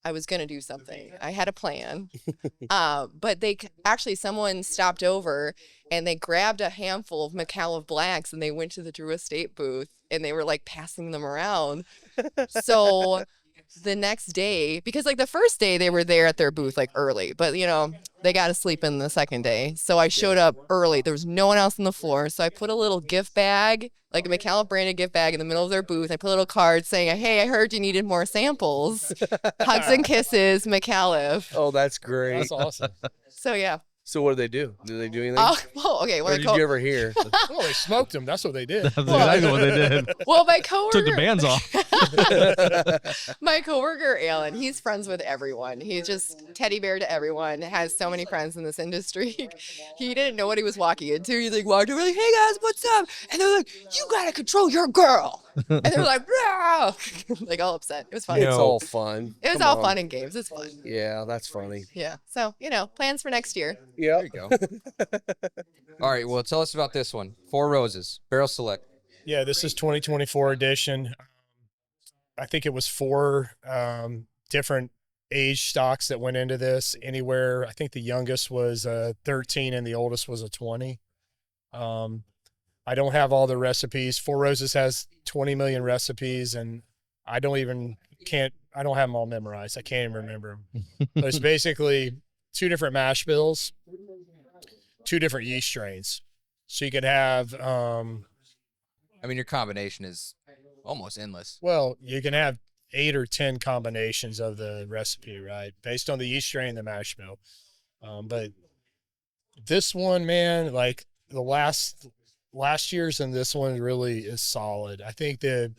Speaker 6: I was gonna do something. I had a plan, but someone stopped over and they grabbed a handful of Micallef Blacks and they went to the Drew Estate booth and they were like passing them around. So the next day, because like the first day they were there at their booth like early, but they got to sleep in the second day. So I showed up early. There was no one else on the floor. So I put a little gift bag, like a Micallef branded gift bag in the middle of their booth. I put a little card saying, hey, I heard you needed more samples. Hugs and kisses, Micallef.
Speaker 2: Oh, that's great.
Speaker 3: That's awesome.
Speaker 6: So yeah.
Speaker 2: So what did they do? Did they do anything?
Speaker 6: Okay.
Speaker 2: Or did you ever hear?
Speaker 3: Oh, they smoked him. That's what they did.
Speaker 5: That's exactly what they did.
Speaker 6: Well, my coworker
Speaker 5: Took the bands off.
Speaker 6: my coworker Alan, he's friends with everyone. He's just teddy bear to everyone. Has so many friends in this industry. He didn't know what he was walking into. He like walked over like, "Hey guys, what's up?" And they're like, "You gotta control your girl." And they're like, "Rah!" Like all upset. It was fun.
Speaker 2: It's all fun.
Speaker 6: It was all fun and games. It's fun.
Speaker 2: Yeah, that's funny.
Speaker 6: Yeah. So plans for next year.
Speaker 2: Yeah.
Speaker 4: There you go. All right. Well, tell us about this one. Four Roses Barrel Select.
Speaker 3: Yeah, this is 2024 edition. I think it was 4 different age stocks that went into this. Anywhere, I think the youngest was 13 and the oldest was a 20. I don't have all the recipes. Four Roses has 20 million recipes, and I don't have them all memorized. I can't even remember them. There's basically 2 different mash bills, 2 different yeast strains. So you could have,
Speaker 4: your combination is almost endless.
Speaker 3: well, you can have 8 or 10 combinations of the recipe, right? Based on the yeast strain and the mash bill. But this one, man, like the last year's and this one really is solid. I think that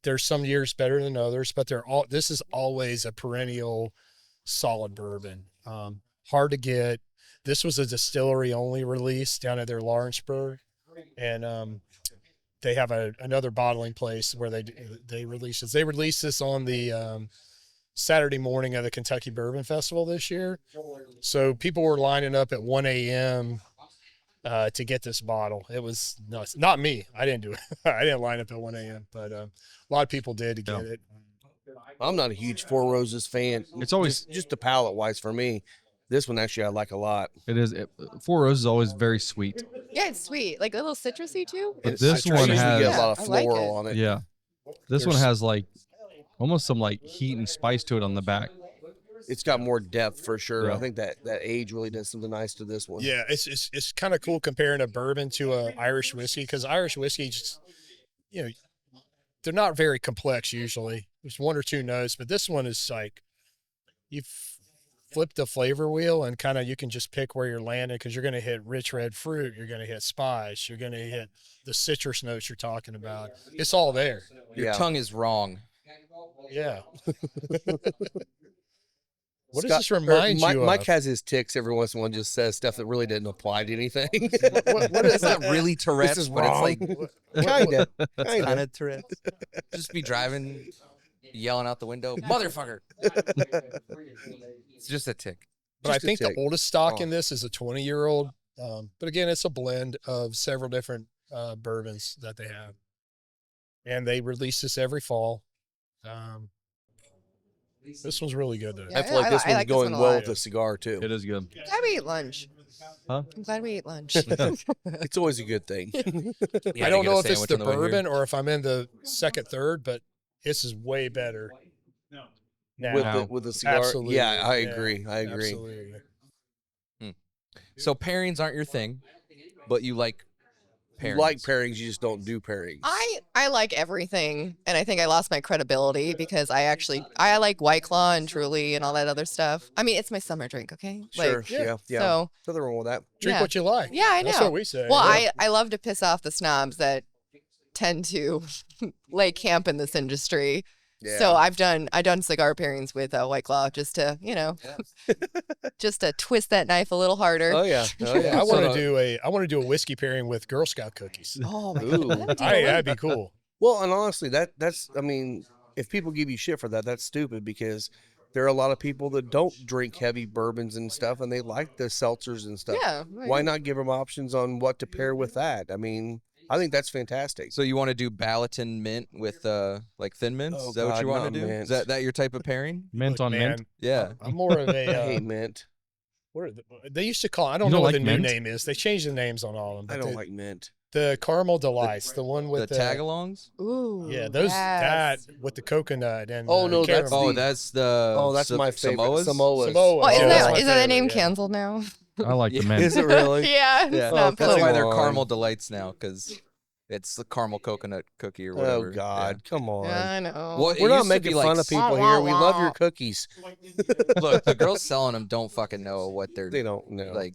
Speaker 3: there's some years better than others, but this is always a perennial solid bourbon. Hard to get. This was a distillery only release down at their Lawrenceburg, and they have another bottling place where they release this. They released this on the Saturday morning of the Kentucky Bourbon Festival this year. So people were lining up at 1 a.m. To get this bottle. It was nuts. Not me. I didn't do it. I didn't line up at 1 a.m., but a lot of people did to get it.
Speaker 2: I'm not a huge Four Roses fan.
Speaker 5: It's always
Speaker 2: just the palate wise for me. This one actually I like a lot.
Speaker 5: It is. Four Roses is always very sweet.
Speaker 6: Yeah, it's sweet. Like a little citrusy too.
Speaker 5: But this
Speaker 2: I
Speaker 5: one
Speaker 2: usually
Speaker 5: has
Speaker 2: get a lot of
Speaker 6: I like
Speaker 2: floral
Speaker 6: it.
Speaker 2: on it.
Speaker 5: Yeah. This one has like almost some like heat and spice to it on the back.
Speaker 2: It's got more depth for sure.
Speaker 5: Yeah.
Speaker 2: I think that age really does something nice to this one.
Speaker 3: Yeah, it's kind of cool comparing a bourbon to a Irish whiskey, because Irish whiskey just, they're not very complex usually. There's 1 or 2 notes, but this one is like you flip the flavor wheel and kind of you can just pick where you're landing, because you're going to hit rich red fruit, you're going to hit spice, you're going to hit the citrus notes you're talking about. It's all there.
Speaker 4: Your tongue is wrong.
Speaker 3: Yeah. What does this remind you of?
Speaker 2: Mike has his ticks every once in a while, just says stuff that really didn't apply to anything.
Speaker 4: What is that? Really Tourette's,
Speaker 2: This is
Speaker 4: but
Speaker 2: wrong.
Speaker 4: it's like
Speaker 2: Kind of.
Speaker 4: Tourette's. Just be driving yelling out the window, motherfucker. It's just a tick.
Speaker 3: But I
Speaker 2: Just a
Speaker 3: think the
Speaker 2: tick.
Speaker 3: oldest stock
Speaker 2: Oh.
Speaker 3: in this is a 20-year-old. But again, it's a blend of several different bourbons that they have. And they release this every fall. This one's really good, though.
Speaker 6: Yeah.
Speaker 2: I feel like this
Speaker 6: I
Speaker 2: one's
Speaker 6: like this
Speaker 2: going
Speaker 6: one a
Speaker 2: well
Speaker 6: lot.
Speaker 2: with the cigar too.
Speaker 5: It is good.
Speaker 6: I'm glad we ate lunch.
Speaker 5: Huh?
Speaker 6: I'm glad we ate lunch.
Speaker 2: It's always a good thing.
Speaker 4: Yeah,
Speaker 3: I
Speaker 4: to
Speaker 3: don't
Speaker 4: get a
Speaker 3: know if it's
Speaker 4: sandwich
Speaker 3: the
Speaker 4: on the way here.
Speaker 3: bourbon or if I'm in the second, third, but this is way better. Now.
Speaker 2: with the cigar.
Speaker 3: Absolutely.
Speaker 2: Yeah, I
Speaker 3: Yeah,
Speaker 2: agree. I agree.
Speaker 3: Absolutely.
Speaker 4: So pairings aren't your thing, but you like pairings.
Speaker 2: You like pairings, you just don't do pairings.
Speaker 6: I like everything, and I think I lost my credibility because I like White Claw and Truly and all that other stuff. I mean, it's my summer drink, okay?
Speaker 2: Sure.
Speaker 6: Like,
Speaker 2: Yeah.
Speaker 6: So
Speaker 2: Nothing wrong with that.
Speaker 3: Drink
Speaker 6: Yeah.
Speaker 3: what you like.
Speaker 6: yeah, I know.
Speaker 3: That's what we say.
Speaker 6: Well,
Speaker 3: yeah.
Speaker 6: I love to piss off the snobs that tend to lay camp in this industry.
Speaker 2: Yeah.
Speaker 6: So I've done cigar pairings with White Claw just to just to twist that knife a little harder.
Speaker 2: Oh yeah. Oh yeah.
Speaker 3: I want to do a whiskey pairing with Girl Scout cookies.
Speaker 6: Oh my
Speaker 2: Ooh.
Speaker 6: god,
Speaker 3: That'd be cool.
Speaker 2: Well, and honestly, that's. I mean, if people give you shit for that, that's stupid because there are a lot of people that don't drink heavy bourbons and stuff, and they like the seltzers and stuff.
Speaker 6: yeah.
Speaker 2: Why not give them options on what to pair with that? I mean, I think that's fantastic.
Speaker 4: So you want to do Ballatin mint with like thin mints?
Speaker 2: Oh,
Speaker 4: Is that what you
Speaker 2: God,
Speaker 4: want
Speaker 2: not
Speaker 4: to do?
Speaker 2: mint.
Speaker 4: Is that your type of pairing?
Speaker 5: Mint
Speaker 3: Look,
Speaker 5: on
Speaker 3: man,
Speaker 5: mint.
Speaker 4: Yeah.
Speaker 3: I'm more of
Speaker 2: I
Speaker 3: a.
Speaker 2: hate mint.
Speaker 3: What are they used to call? I don't
Speaker 5: You
Speaker 3: know
Speaker 5: don't
Speaker 3: what
Speaker 5: like
Speaker 3: the new
Speaker 5: mint?
Speaker 3: name is. They changed the names on all of them.
Speaker 2: I
Speaker 3: but
Speaker 2: don't like mint.
Speaker 3: the caramel delights, the one
Speaker 4: The
Speaker 3: with
Speaker 4: tagalongs?
Speaker 6: Ooh.
Speaker 3: Yeah, those
Speaker 6: yes.
Speaker 3: that with the coconut and
Speaker 2: Oh, no, that's
Speaker 3: caramel.
Speaker 4: Oh, that's the
Speaker 2: Oh, that's my favorite.
Speaker 4: Samoas?
Speaker 2: Samoas.
Speaker 3: Samoa.
Speaker 6: Well,
Speaker 3: Yeah,
Speaker 6: is
Speaker 3: that's my
Speaker 6: that
Speaker 3: favorite,
Speaker 6: name
Speaker 3: yeah.
Speaker 6: canceled now?
Speaker 5: I like the
Speaker 4: Yeah.
Speaker 5: mint.
Speaker 2: Is it really?
Speaker 6: yeah, it's
Speaker 4: Yeah.
Speaker 6: not
Speaker 4: That's
Speaker 2: come
Speaker 4: why
Speaker 6: put-
Speaker 4: they're
Speaker 2: on.
Speaker 4: caramel delights now, because it's the caramel coconut cookie or whatever.
Speaker 2: Oh God, come on.
Speaker 6: Yeah, I know.
Speaker 4: Well, it
Speaker 2: We're not
Speaker 4: used to
Speaker 2: making
Speaker 4: be like
Speaker 2: fun of people here. We love your cookies.
Speaker 4: Look, the girls selling them don't fucking know what they're
Speaker 2: They don't know.
Speaker 4: like.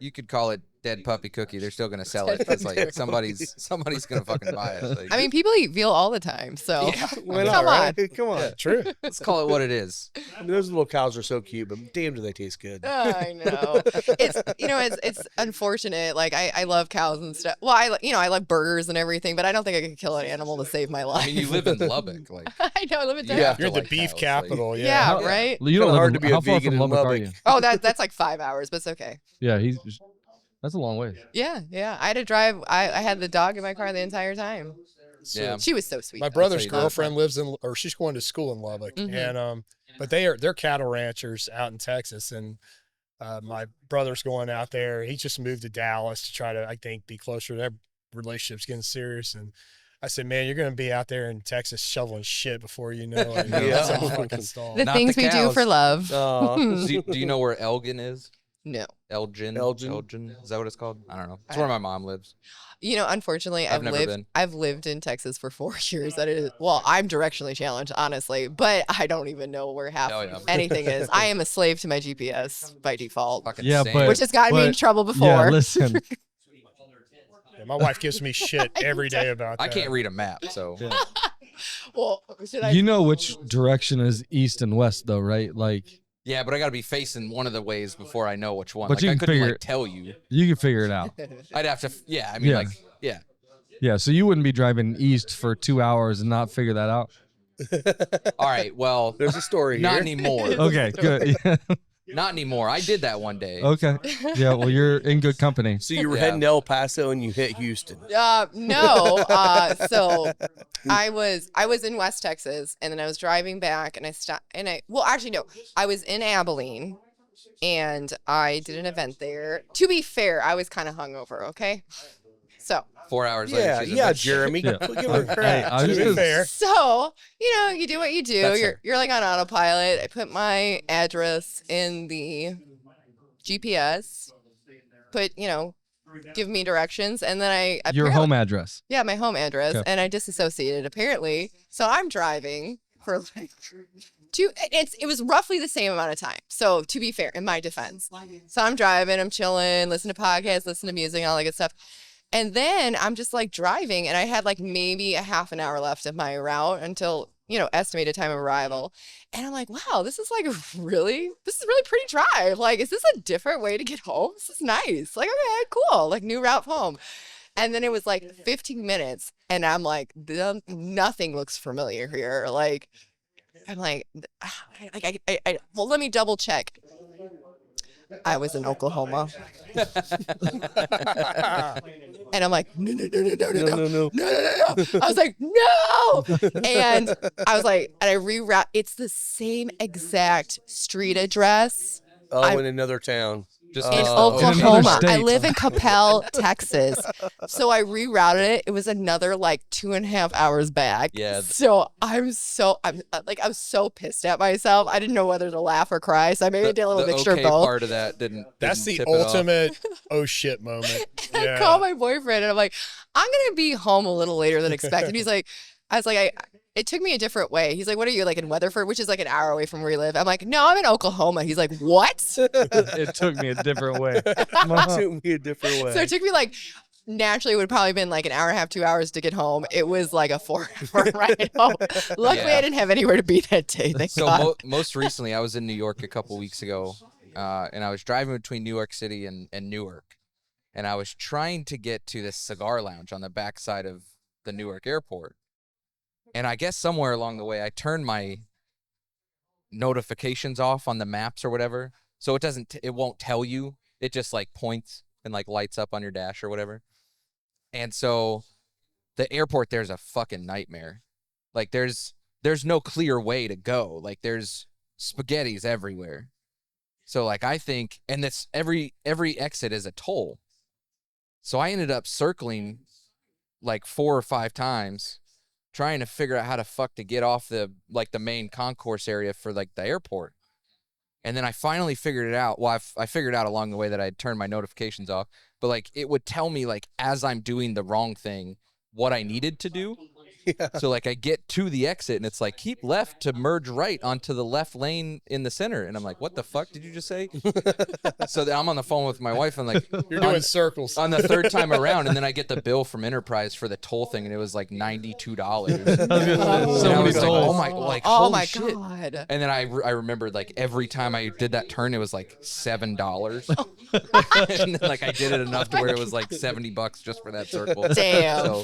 Speaker 4: You could call it dead puppy cookie. They're still gonna sell it. It's like somebody's gonna fucking buy it. Like,
Speaker 6: I mean, people eat veal all the time, so
Speaker 4: Yeah.
Speaker 2: Why not,
Speaker 6: come
Speaker 2: right?
Speaker 6: on.
Speaker 2: Come on.
Speaker 3: True.
Speaker 4: let's call it what it is.
Speaker 2: I mean, those little cows are so cute, but damn, do they taste good?
Speaker 6: I know. It's unfortunate. Like I love cows and stuff. Well, I like burgers and everything, but I don't think I could kill an animal to save my life.
Speaker 4: I mean, you live in Lubbock, like
Speaker 6: I know. I live in
Speaker 2: Yeah.
Speaker 6: Texas.
Speaker 3: You're the
Speaker 4: like
Speaker 3: beef
Speaker 4: cows, like-
Speaker 3: capital.
Speaker 6: Yeah,
Speaker 3: Yeah.
Speaker 5: How-
Speaker 6: right.
Speaker 5: You don't
Speaker 2: Kinda
Speaker 5: live
Speaker 2: hard
Speaker 5: in,
Speaker 2: to be a
Speaker 5: how far
Speaker 2: vegan
Speaker 5: from
Speaker 2: in
Speaker 5: Lubbock are
Speaker 2: Lubbock.
Speaker 5: you?
Speaker 6: Oh, that's like 5 hours, but it's okay.
Speaker 5: Yeah, that's a long way.
Speaker 6: Yeah. I had to drive. I had the dog in my car the entire time.
Speaker 4: Yeah.
Speaker 6: She was so sweet.
Speaker 3: My
Speaker 6: though.
Speaker 3: brother's
Speaker 4: you that.
Speaker 3: girlfriend lives in, or she's going to school in Lubbock,
Speaker 6: Mhm.
Speaker 3: and but they're cattle ranchers out in Texas, and my brother's going out there. He just moved to Dallas to try to, I think, be closer. Their relationship's getting serious, and I said, man, you're going to be out there in Texas shoveling shit before you know it.
Speaker 2: Yeah.
Speaker 3: That's a fucking stall.
Speaker 6: The
Speaker 4: Not
Speaker 6: things
Speaker 4: the
Speaker 6: we do
Speaker 4: cows.
Speaker 6: for love.
Speaker 4: Do you know where Elgin is?
Speaker 6: No.
Speaker 4: Elgin.
Speaker 2: Elgin?
Speaker 4: Is that what it's called? I don't know. It's where my mom lives.
Speaker 6: Unfortunately,
Speaker 4: I've never been.
Speaker 6: I've lived in Texas for 4 years. That is, well, I'm directionally challenged, honestly, but I don't even know where half
Speaker 4: Hell yeah.
Speaker 6: anything is. I am a slave to my GPS by default,
Speaker 4: Fucking
Speaker 5: Yeah,
Speaker 4: same.
Speaker 5: but-
Speaker 6: which has gotten me in
Speaker 5: but-
Speaker 6: trouble before.
Speaker 5: Yeah, listen.
Speaker 3: Yeah, my wife gives me shit every day about that.
Speaker 4: I can't read a map, so
Speaker 5: Yeah.
Speaker 6: Well, should I?
Speaker 5: You know which direction is east and west, though, right? Like,
Speaker 4: yeah. But I got to be facing one of the ways before I know which one.
Speaker 5: But
Speaker 4: Like,
Speaker 5: you
Speaker 4: I
Speaker 5: can
Speaker 4: couldn't
Speaker 5: figure
Speaker 4: like tell you.
Speaker 5: you can figure it out.
Speaker 4: I'd have to. Yeah. I mean,
Speaker 5: Yeah.
Speaker 4: like, yeah.
Speaker 5: Yeah, so you wouldn't be driving east for 2 hours and not figure that out.
Speaker 4: All right. Well,
Speaker 2: There's a story
Speaker 4: not
Speaker 2: here.
Speaker 4: anymore.
Speaker 5: Okay, good. Yeah.
Speaker 4: Not anymore. I did that one day.
Speaker 5: Okay. Yeah, well, you're in good company.
Speaker 2: So you were
Speaker 4: Yeah.
Speaker 2: heading to El Paso and you hit Houston.
Speaker 6: No. So I was in West Texas, and then I was driving back, and I stopped, and I was in Abilene, and I did an event there. To be fair, I was kind of hungover. Okay. So
Speaker 4: 4 hours later.
Speaker 2: Yeah,
Speaker 4: she's a
Speaker 2: yeah,
Speaker 4: bitch.
Speaker 2: Jeremy.
Speaker 5: Yeah.
Speaker 2: Give her
Speaker 5: Hey,
Speaker 2: credit.
Speaker 5: I was
Speaker 3: To be
Speaker 5: just-
Speaker 3: fair.
Speaker 6: So, you do what you do.
Speaker 4: That's
Speaker 6: You're
Speaker 4: fair.
Speaker 6: you're like on autopilot. I put my address in the GPS, give me directions, and then I
Speaker 5: Your
Speaker 6: apparently-
Speaker 5: home address.
Speaker 6: Yeah, my home address,
Speaker 5: Okay.
Speaker 6: and I disassociated apparently. So I'm driving for like it was roughly the same amount of time. So to be fair, in my defense. So I'm driving, I'm chilling, listen to podcasts, listen to music, all that good stuff. And then I'm just like driving, and I had like maybe a half an hour left of my route until, estimated time of arrival. And I'm like, wow, this is really pretty drive. Like, is this a different way to get home? This is nice. Like, okay, cool. Like, new route home. And then it was like 15 minutes, and I'm like, nothing looks familiar here. Like, I'm like, well, let me double check. I was in Oklahoma. And I'm like, no. I was like, no. And I was like, and I reroute. It's the same exact street address.
Speaker 2: In another town.
Speaker 4: Just
Speaker 6: In
Speaker 4: missed the
Speaker 6: Oklahoma.
Speaker 5: state.
Speaker 6: I live in Coppell, Texas. So I rerouted it. It was another like 2.5 hours back.
Speaker 4: Yeah.
Speaker 6: So I'm so pissed at myself. I didn't know whether to laugh or cry. So I maybe did a little mixture
Speaker 4: okay
Speaker 6: of both.
Speaker 4: part of that
Speaker 3: That's the
Speaker 4: tip it off.
Speaker 3: ultimate oh shit moment.
Speaker 6: I called my boyfriend and I'm like, I'm gonna be home a little later than expected. He's like, it took me a different way. He's like, what are you, like in Weatherford, which is like an hour away from where we live? I'm like, no, I'm in Oklahoma. He's like, what?
Speaker 5: It took me a different way.
Speaker 2: Took me a different way.
Speaker 6: So it took me like, naturally it would have probably been like an hour and a half, 2 hours to get home. It was like a 4-hour ride home. Luckily, I didn't have anywhere to be that day. Thank God.
Speaker 4: Most recently, I was in New York a couple weeks ago, and I was driving between New York City and Newark, and I was trying to get to this cigar lounge on the backside of the Newark airport. And I guess somewhere along the way, I turned my notifications off on the maps or whatever, so it won't tell you. It just like points and like lights up on your dash or whatever. And so the airport there's a fucking nightmare. Like there's no clear way to go. Like there's spaghettis everywhere. So like I think, and this every exit is a toll. So I ended up circling like 4 or 5 times, trying to figure out how to fuck to get off the main concourse area for like the airport. And then I finally figured it out. Well, I figured out along the way that I'd turned my notifications off, but like it would tell me like as I'm doing the wrong thing, what I needed to do. Yeah. So like I get to the exit and it's like keep left to merge right onto the left lane in the center. And I'm like, what the fuck did you just say? So then I'm on the phone with my wife and like
Speaker 3: You're doing circles
Speaker 4: on the 3rd time around, and then I get the bill from Enterprise for the toll thing, and it was like $92. And I was like,
Speaker 6: oh my
Speaker 4: shit.
Speaker 6: God.
Speaker 4: And then I remembered like every time I did that turn, it was like $7. And then like I did it enough to where it was like $70 just for that circle.
Speaker 6: Damn.
Speaker 4: So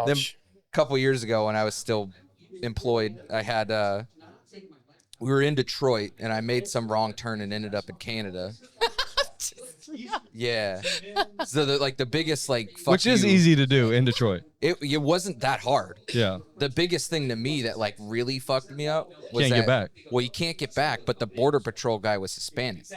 Speaker 4: then a couple years ago when I was still employed, I had we were in Detroit and I made some wrong turn and ended up in Canada. Yeah. So the biggest like fuck
Speaker 5: Which is
Speaker 4: you,
Speaker 5: easy to do in Detroit.
Speaker 4: It wasn't that hard.
Speaker 5: Yeah.
Speaker 4: The biggest thing to me that like really fucked me up was
Speaker 5: Can't get back.
Speaker 4: Well, you can't get back, but the border patrol guy was Hispanic.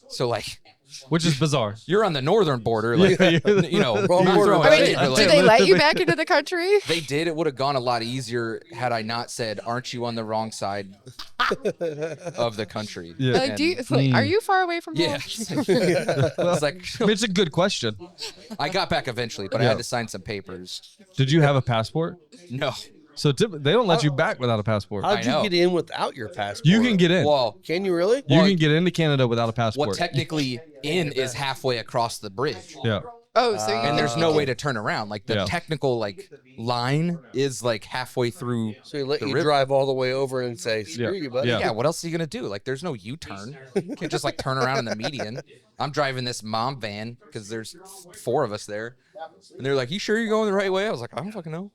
Speaker 4: So like,
Speaker 5: which is bizarre.
Speaker 4: you're on the northern border, like you know.
Speaker 2: Wrong
Speaker 4: not
Speaker 2: border.
Speaker 4: throwing
Speaker 6: I mean,
Speaker 4: shade, but,
Speaker 6: did
Speaker 4: like,
Speaker 6: they let you back into the country?
Speaker 4: they did. It would have gone a lot easier had I not said, "Aren't you on the wrong side of the country?"
Speaker 5: Yeah.
Speaker 6: Like, are you far away from home?
Speaker 4: Yeah. It's like
Speaker 5: I mean, it's a good question.
Speaker 4: I got back eventually, but I had to sign some papers.
Speaker 5: Did you have a passport?
Speaker 4: No.
Speaker 5: So they don't let you back without a passport.
Speaker 2: How'd you
Speaker 4: know.
Speaker 2: get in without your passport?
Speaker 5: You can get in.
Speaker 4: Well,
Speaker 2: Can you really?
Speaker 5: You can get into Canada without a passport.
Speaker 4: what technically in is halfway across the bridge.
Speaker 5: Yeah.
Speaker 6: Oh, so you
Speaker 4: And there's no way to turn around. Like the
Speaker 5: Yeah.
Speaker 4: technical like line is like halfway through.
Speaker 2: So you let
Speaker 4: the
Speaker 2: you
Speaker 4: river.
Speaker 2: drive all the way over and say, screw
Speaker 5: Yeah.
Speaker 2: you, buddy.
Speaker 5: Yeah.
Speaker 4: Yeah, what else are you gonna do? Like, there's no U-turn. You can't just like turn around in the median. I'm driving this mom van because there's 4 of us there, and they're like, "You sure you're going the right way?" I was like, "I don't fucking know.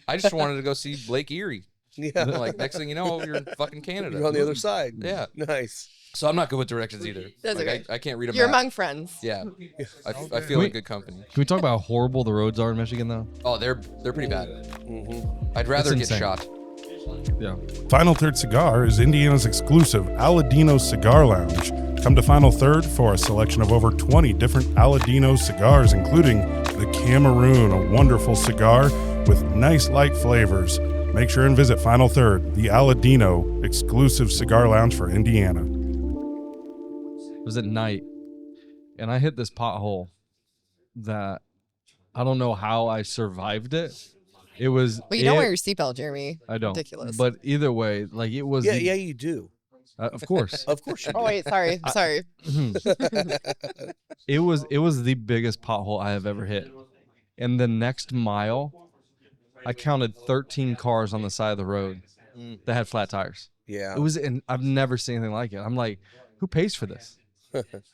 Speaker 4: I just wanted to go see Lake Erie."
Speaker 2: Yeah.
Speaker 4: And then, like next thing you know, you're in fucking Canada.
Speaker 2: You're on the other side.
Speaker 4: Yeah.
Speaker 2: Nice.
Speaker 4: So I'm not good with directions either.
Speaker 6: That's
Speaker 4: Like,
Speaker 6: okay.
Speaker 4: I can't read a
Speaker 6: You're
Speaker 4: map.
Speaker 6: among friends.
Speaker 4: Yeah, I feel in good company.
Speaker 5: Can we talk about how horrible the roads are in Michigan, though?
Speaker 4: Oh, they're pretty bad. I'd rather
Speaker 5: It's
Speaker 4: get
Speaker 5: insane.
Speaker 4: shot.
Speaker 5: Yeah.
Speaker 1: Final Third Cigar is Indiana's exclusive Aladino Cigar Lounge. Come to Final Third for a selection of over 20 different Aladino cigars, including the Cameroon, a wonderful cigar with nice light flavors. Make sure and visit Final Third, the Aladino exclusive cigar lounge for Indiana.
Speaker 5: It was at night, and I hit this pothole that I don't know how I survived it. It was.
Speaker 6: Well, you don't wear your seatbelt, Jeremy.
Speaker 5: I don't.
Speaker 6: Ridiculous.
Speaker 5: But either way, like it was.
Speaker 2: Yeah, you do.
Speaker 5: Of course.
Speaker 2: Of course you do.
Speaker 6: Oh wait, sorry.
Speaker 5: It was the biggest pothole I have ever hit. In the next mile, I counted 13 cars on the side of the road that had flat tires.
Speaker 2: Yeah.
Speaker 5: It was, and I've never seen anything like it. I'm like, who pays for this?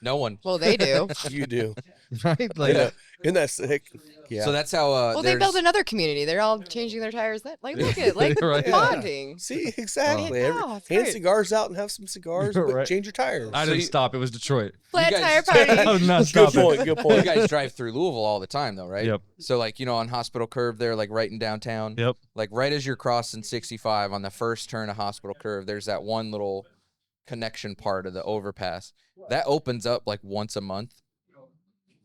Speaker 4: No one.
Speaker 6: Well, they do.
Speaker 2: You do.
Speaker 5: right? Like,
Speaker 2: Yeah. Isn't that sick? Yeah.
Speaker 4: So that's how.
Speaker 6: Well, they
Speaker 4: there's-
Speaker 6: build another community. They're all changing their tires. Like, look at like
Speaker 5: Right.
Speaker 6: bonding.
Speaker 2: See, exactly.
Speaker 6: Yeah, no, it's
Speaker 2: Hand
Speaker 6: great.
Speaker 2: cigars out and have some cigars, but
Speaker 5: Right.
Speaker 2: change your tires.
Speaker 5: I
Speaker 4: So
Speaker 5: didn't
Speaker 4: you-
Speaker 5: stop. It was Detroit.
Speaker 6: Flat
Speaker 4: guys-
Speaker 6: tire
Speaker 5: I
Speaker 6: party.
Speaker 5: was not
Speaker 2: Good
Speaker 5: stopping.
Speaker 2: point. Good
Speaker 4: You
Speaker 2: point.
Speaker 4: guys drive through Louisville all the time, though, right?
Speaker 5: Yep.
Speaker 4: So, like, on Hospital Curve there, like right in downtown.
Speaker 5: Yep.
Speaker 4: Like right as you're crossing 65 on the first turn of Hospital Curve, there's that one little connection part of the overpass that opens up like once a month.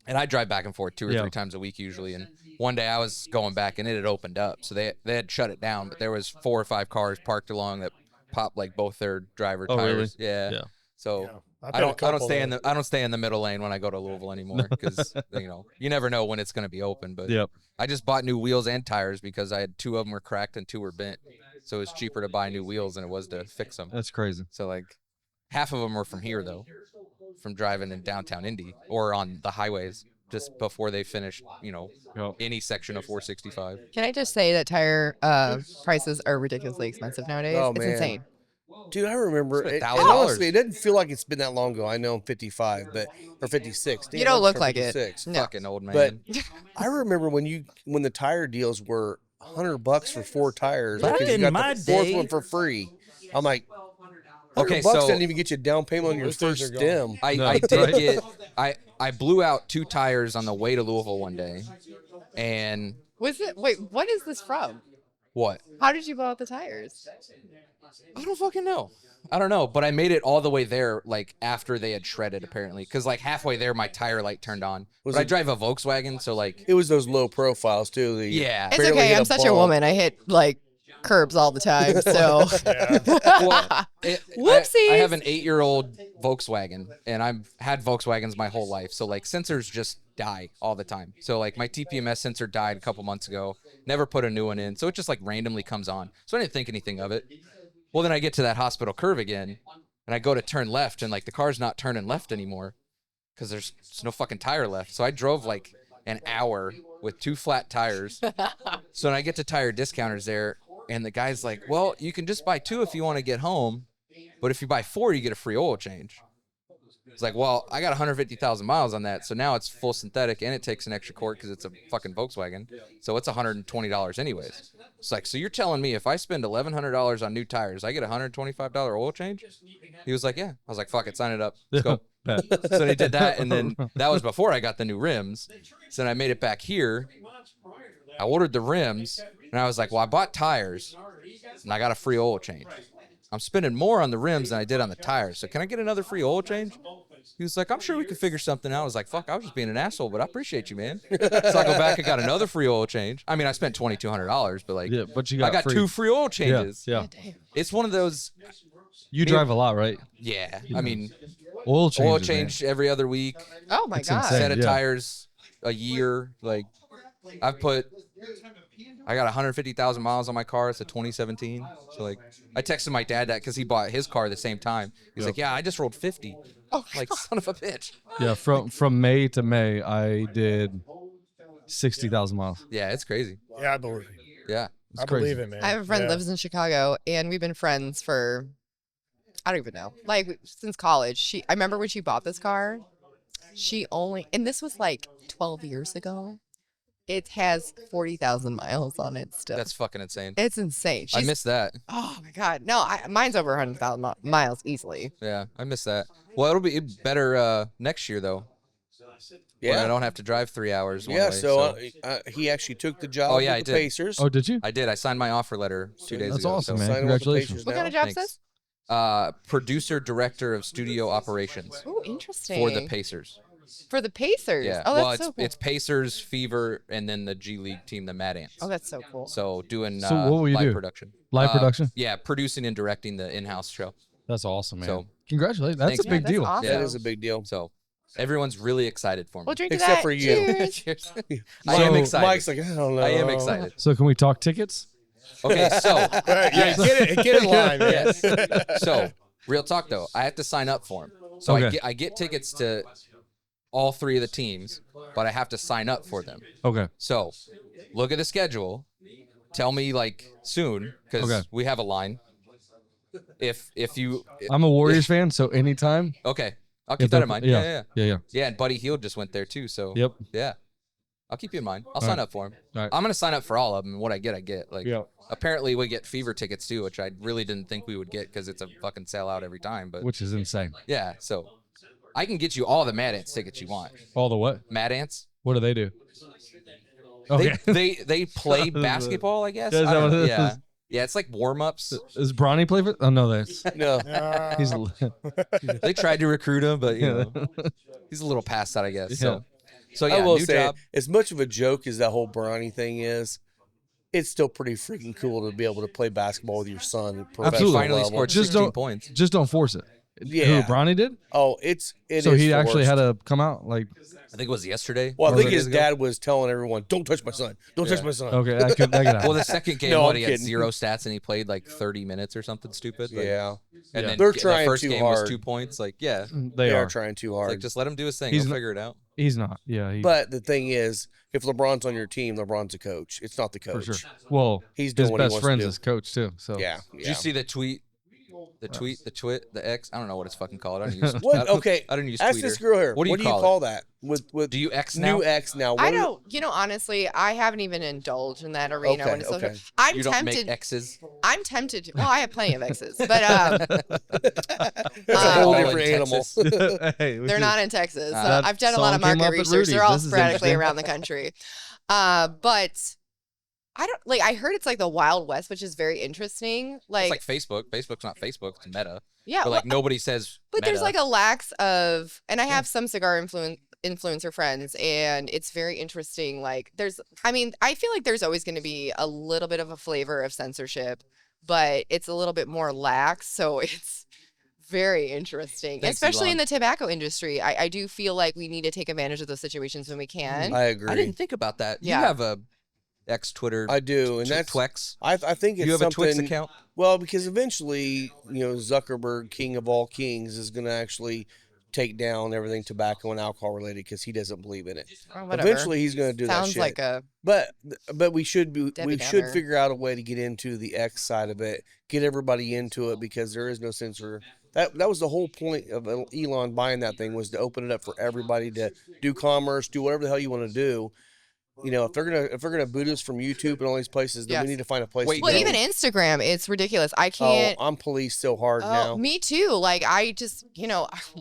Speaker 4: And I drive back and forth 2 or 3 times a week usually. And one day I was going back and it had opened up, so they had shut it down. But there was 4 or 5 cars parked along that popped like both their driver
Speaker 5: Oh, really?
Speaker 4: tires. Yeah.
Speaker 5: Yeah.
Speaker 4: So
Speaker 3: I've
Speaker 4: I
Speaker 3: had a
Speaker 4: don't
Speaker 3: couple
Speaker 4: stay
Speaker 3: of-
Speaker 4: I don't stay in the middle lane when I go to Louisville anymore because you never know when it's going to be open. But
Speaker 5: Yep.
Speaker 4: I just bought new wheels and tires because I had 2 of them were cracked and 2 were bent. So it was cheaper to buy new wheels than it was to fix them.
Speaker 5: That's crazy.
Speaker 4: So like half of them were from here though, from driving in downtown Indy or on the highways just before they finished,
Speaker 5: Yep.
Speaker 4: any section of 465.
Speaker 6: Can I just say that tire prices are ridiculously expensive nowadays?
Speaker 2: Oh,
Speaker 6: It's
Speaker 2: man.
Speaker 6: insane.
Speaker 2: Dude, I remember.
Speaker 4: It's
Speaker 2: And
Speaker 4: $1,000.
Speaker 2: honestly, it doesn't feel like it's been that long ago. I know I'm 55, or 56.
Speaker 6: You
Speaker 2: Damn,
Speaker 6: don't
Speaker 2: I'm
Speaker 6: look
Speaker 2: turning
Speaker 6: like it.
Speaker 2: 56.
Speaker 6: No.
Speaker 4: Fucking old man.
Speaker 2: But I remember when the tire deals were $100 for 4 tires
Speaker 7: Back
Speaker 2: because you
Speaker 7: in
Speaker 2: got
Speaker 7: my
Speaker 2: the 4th
Speaker 7: day-
Speaker 2: one for free. I'm like,
Speaker 4: Okay,
Speaker 2: $100
Speaker 4: so-
Speaker 2: doesn't even get you a down payment on your
Speaker 3: Those things
Speaker 2: first
Speaker 3: are
Speaker 2: stem.
Speaker 4: I
Speaker 5: No,
Speaker 4: did
Speaker 5: right?
Speaker 4: get I blew out 2 tires on the way to Louisville one day. And
Speaker 6: Wait, what is this from?
Speaker 4: what?
Speaker 6: How did you blow out the tires?
Speaker 4: I don't fucking know. I don't know, but I made it all the way there, like after they had shredded, apparently, because like halfway there, my tire light turned on.
Speaker 2: Was
Speaker 4: But I
Speaker 2: it-
Speaker 4: drive a Volkswagen, so like,
Speaker 2: It was those low profiles too. that you
Speaker 4: yeah.
Speaker 6: It's
Speaker 2: barely
Speaker 6: okay.
Speaker 2: hit
Speaker 6: I'm such a
Speaker 2: bump.
Speaker 6: woman. I hit like curbs all the time. So
Speaker 4: Well,
Speaker 6: Whoopsies.
Speaker 4: I have an 8-year-old Volkswagen, and I've had Volkswagens my whole life. So like sensors just die all the time. So like my TPMS sensor died a couple months ago. Never put a new one in, so it just like randomly comes on. So I didn't think anything of it. Well, then I get to that Hospital Curve again, and I go to turn left, and like the car's not turning left anymore because there's no fucking tire left. So I drove like an hour with 2 flat tires. So when I get to Tire Discounters there, and the guy's like, well, you can just buy 2 if you want to get home, but if you buy 4, you get a free oil change. It's like, well, I got 150,000 miles on that, so now it's full synthetic, and it takes an extra quart because it's a fucking Volkswagen, so it's $120 anyways. It's like, so you're telling me if I spend $1,100 on new tires, I get a $125 oil change? He was like, yeah. I was like, fuck it, sign it up. Let's go.
Speaker 5: Bet.
Speaker 4: So then he did that, and then that was before I got the new rims. So then I made it back here. I ordered the rims, and I was like, well, I bought tires, and I got a free oil change. I'm spending more on the rims than I did on the tires, so can I get another free oil change? He was like, I'm sure we could figure something out. I was like, fuck, I was just being an asshole, but I appreciate you, man. So I go back and got another free oil change. I mean, I spent $2,200, but like,
Speaker 5: Yeah, but you
Speaker 4: I
Speaker 5: got
Speaker 4: got
Speaker 5: free.
Speaker 4: 2 free oil changes.
Speaker 5: Yeah.
Speaker 4: It's one of those,
Speaker 5: You drive a lot, right?
Speaker 4: yeah. I mean,
Speaker 5: Oil changes.
Speaker 4: oil
Speaker 5: man.
Speaker 4: change every other week,
Speaker 6: oh my
Speaker 5: It's
Speaker 6: god.
Speaker 5: insane.
Speaker 4: set of
Speaker 5: yeah.
Speaker 4: tires a year. Like, I got 150,000 miles on my car. It's a 2017. So like, I texted my dad that because he bought his car the same time. He's like, yeah, I just rolled 50.
Speaker 6: Oh,
Speaker 4: I'm like, son of a bitch.
Speaker 5: Yeah, from May to May, I did 60,000 miles.
Speaker 4: Yeah, it's crazy.
Speaker 3: Yeah, I believe it.
Speaker 4: Yeah.
Speaker 5: It's
Speaker 3: I
Speaker 5: crazy.
Speaker 3: believe it, man.
Speaker 6: I have a friend
Speaker 3: Yeah.
Speaker 6: that lives in Chicago, and we've been friends for I don't even know, like since college. I remember when she bought this car. And this was like 12 years ago. It has 40,000 miles on it still.
Speaker 4: That's fucking insane.
Speaker 6: It's insane.
Speaker 4: I miss that.
Speaker 6: Oh my god, no, mine's over 100,000 miles easily.
Speaker 4: Yeah, I miss that. Well, it'll be better next year though. When I
Speaker 2: Yeah.
Speaker 4: don't have to drive 3 hours. One
Speaker 2: Yeah.
Speaker 4: way,
Speaker 2: So he actually took the job
Speaker 4: Oh, yeah, I
Speaker 2: with the
Speaker 4: did.
Speaker 2: Pacers.
Speaker 5: Oh, did you?
Speaker 4: I did. I signed my offer letter 2 days
Speaker 5: That's
Speaker 4: ago.
Speaker 5: awesome,
Speaker 4: so.
Speaker 5: man.
Speaker 2: Signing with the
Speaker 5: Congratulations.
Speaker 2: Pacers
Speaker 6: What
Speaker 2: now.
Speaker 6: kind of job is
Speaker 4: Thanks.
Speaker 6: this?
Speaker 4: Producer director of studio operations
Speaker 6: Oh, interesting.
Speaker 4: for the Pacers.
Speaker 6: For the Pacers.
Speaker 4: Yeah.
Speaker 6: Oh, that's
Speaker 4: well,
Speaker 6: so cool.
Speaker 4: it's Pacers, Fever, and then the G League team, the Mad Ants.
Speaker 6: Oh, that's so cool.
Speaker 4: So doing
Speaker 5: So what will you
Speaker 4: live
Speaker 5: do?
Speaker 4: production.
Speaker 5: Live production?
Speaker 4: Yeah, producing and directing the in-house show.
Speaker 5: That's awesome, man.
Speaker 4: So-
Speaker 5: Congratulations. That's
Speaker 4: Thanks,
Speaker 5: a big
Speaker 6: man.
Speaker 5: deal.
Speaker 6: That's awesome.
Speaker 2: That is a big deal.
Speaker 4: So everyone's really excited for me.
Speaker 6: We'll drink to
Speaker 2: Except
Speaker 6: that.
Speaker 2: for you.
Speaker 6: Cheers.
Speaker 4: Cheers. I
Speaker 5: So-
Speaker 4: am excited.
Speaker 2: Mike's like, I don't know.
Speaker 4: I am excited.
Speaker 5: So can we talk tickets?
Speaker 4: Okay, so
Speaker 3: Right, yeah, get in line, man.
Speaker 4: yes. So real talk though, I have to sign up for them. So
Speaker 5: Okay.
Speaker 4: I get tickets to all 3 of the teams, but I have to sign up for them.
Speaker 5: Okay.
Speaker 4: So look at the schedule. Tell me like soon because
Speaker 5: Okay.
Speaker 4: we have a line. If you
Speaker 5: I'm a Warriors fan, so anytime.
Speaker 4: okay, I'll keep that in mind.
Speaker 5: Yeah.
Speaker 4: Yeah, and Buddy Hield just went there too. So
Speaker 5: Yep.
Speaker 4: yeah, I'll keep you in mind. I'll
Speaker 5: All
Speaker 4: sign
Speaker 5: right.
Speaker 4: up for him.
Speaker 5: All right.
Speaker 4: I'm gonna sign up for all of them. And what I get, I get. Like,
Speaker 5: Yeah.
Speaker 4: apparently we get Fever tickets too, which I really didn't think we would get because it's a fucking sellout every time. But
Speaker 5: Which is insane.
Speaker 4: yeah, so I can get you all the Mad Ants tickets you want.
Speaker 5: All the what?
Speaker 4: Mad Ants.
Speaker 5: What do they do? Okay.
Speaker 4: They play basketball, I guess.
Speaker 5: Yeah, is
Speaker 4: I
Speaker 5: that
Speaker 4: don't
Speaker 5: what
Speaker 4: know.
Speaker 5: it
Speaker 4: Yeah.
Speaker 5: is?
Speaker 4: Yeah, it's like warm-ups.
Speaker 5: Is Bronny play for? Oh no, that's
Speaker 2: No.
Speaker 5: he's.
Speaker 4: They tried to recruit him, but you know, he's a little past that, I guess. So yeah,
Speaker 2: I will
Speaker 4: new
Speaker 2: say,
Speaker 4: job.
Speaker 2: as much of a joke as that whole Bronny thing is, it's still pretty freaking cool to be able to play basketball with your son at professional
Speaker 5: Absolutely.
Speaker 4: Finally
Speaker 2: level.
Speaker 4: scored
Speaker 5: Just
Speaker 4: 16
Speaker 5: don't-
Speaker 4: points.
Speaker 5: Just don't force it.
Speaker 2: Yeah.
Speaker 5: Who, Bronny did?
Speaker 2: Oh, it
Speaker 5: So
Speaker 2: is
Speaker 5: he actually
Speaker 2: forced.
Speaker 5: had to come out like.
Speaker 4: I think it was yesterday.
Speaker 2: Well, I
Speaker 4: or
Speaker 2: think
Speaker 4: 2
Speaker 2: his
Speaker 4: days ago.
Speaker 2: dad was telling everyone, "Don't touch my son. Don't touch my son."
Speaker 5: Okay, that could happen.
Speaker 4: Well, the second game,
Speaker 2: No,
Speaker 4: what
Speaker 2: I'm
Speaker 4: he had
Speaker 2: kidding.
Speaker 4: 0 stats and he played like 30 minutes or something stupid. Like,
Speaker 2: Yeah,
Speaker 4: and then
Speaker 2: They're
Speaker 4: the
Speaker 2: trying
Speaker 4: first
Speaker 2: too
Speaker 4: game was
Speaker 2: hard.
Speaker 4: 2 points. Like, yeah,
Speaker 2: they are trying too
Speaker 4: it's
Speaker 2: hard.
Speaker 4: like just let him do his thing.
Speaker 5: He's
Speaker 4: He'll
Speaker 5: not-
Speaker 4: figure it out.
Speaker 5: He's not. Yeah.
Speaker 2: But the thing is, if LeBron's on your team, LeBron's a coach. It's not the coach.
Speaker 5: For sure. Well,
Speaker 2: He's doing
Speaker 5: his
Speaker 2: what he
Speaker 5: best
Speaker 2: wants to
Speaker 5: friend's
Speaker 2: do.
Speaker 5: his coach too. So
Speaker 2: Yeah.
Speaker 4: Did you see the tweet? The X? I don't know what it's fucking called. I don't use.
Speaker 2: What? Okay.
Speaker 4: I don't use
Speaker 2: Ask
Speaker 4: Tweeter.
Speaker 2: this girl here.
Speaker 4: What do you call
Speaker 2: call that? With
Speaker 4: Do you X now?
Speaker 2: new X now?
Speaker 6: I don't, honestly, I haven't even indulged in that arena.
Speaker 2: Okay,
Speaker 6: when it's social-
Speaker 2: okay.
Speaker 6: I'm
Speaker 4: You don't
Speaker 6: tempted.
Speaker 4: make X's.
Speaker 6: I'm tempted. Well, I have plenty of X's, but
Speaker 2: It's a whole
Speaker 4: all in
Speaker 2: different animal.
Speaker 4: Texas.
Speaker 5: hey,
Speaker 6: they're not in Texas. So
Speaker 5: That
Speaker 6: I've done a lot of
Speaker 5: song came
Speaker 6: market
Speaker 5: up at
Speaker 6: research.
Speaker 5: Rudy's.
Speaker 6: They're all
Speaker 5: This is
Speaker 6: sporadically
Speaker 5: interesting.
Speaker 6: around the country. But I don't like. I heard it's like the Wild West, which is very interesting.
Speaker 4: It's
Speaker 6: Like,
Speaker 4: like Facebook. Facebook's not Facebook. It's Meta.
Speaker 6: yeah,
Speaker 4: But like nobody says.
Speaker 6: but there's
Speaker 4: Meta.
Speaker 6: like a lack of, and I have some cigar influencer friends, and it's very interesting. Like, I feel like there's always going to be a little bit of a flavor of censorship, but it's a little bit more lax. So it's very interesting,
Speaker 4: Thanks,
Speaker 6: especially
Speaker 4: Elon.
Speaker 6: in the tobacco industry. I do feel like we need to take advantage of those situations when we can.
Speaker 2: I agree.
Speaker 4: I didn't think about that.
Speaker 6: Yeah.
Speaker 4: You have a X Twitter.
Speaker 2: I do, and that's
Speaker 4: Twex.
Speaker 2: I think it's
Speaker 4: You have a Twix
Speaker 2: something.
Speaker 4: account.
Speaker 2: Well, because eventually, Zuckerberg, king of all kings, is going to actually take down everything tobacco and alcohol related because he doesn't believe in it.
Speaker 6: Or whatever.
Speaker 2: Eventually, he's going to do that
Speaker 6: Sounds
Speaker 2: shit.
Speaker 6: like a
Speaker 2: But we should
Speaker 6: Debbie
Speaker 2: should
Speaker 6: Downer.
Speaker 2: figure out a way to get into the X side of it, get everybody into it because there is no censor. That was the whole point of Elon buying that thing, was to open it up for everybody to do commerce, do whatever the hell you want to do. If they're gonna boot us from YouTube and all these places, then
Speaker 6: Yes.
Speaker 2: we need to find a place.
Speaker 4: Wait,
Speaker 2: to
Speaker 6: well,
Speaker 2: go.
Speaker 6: even Instagram, it's ridiculous. I can't.
Speaker 2: I'm policed so hard now.
Speaker 6: Me too. Like, I just,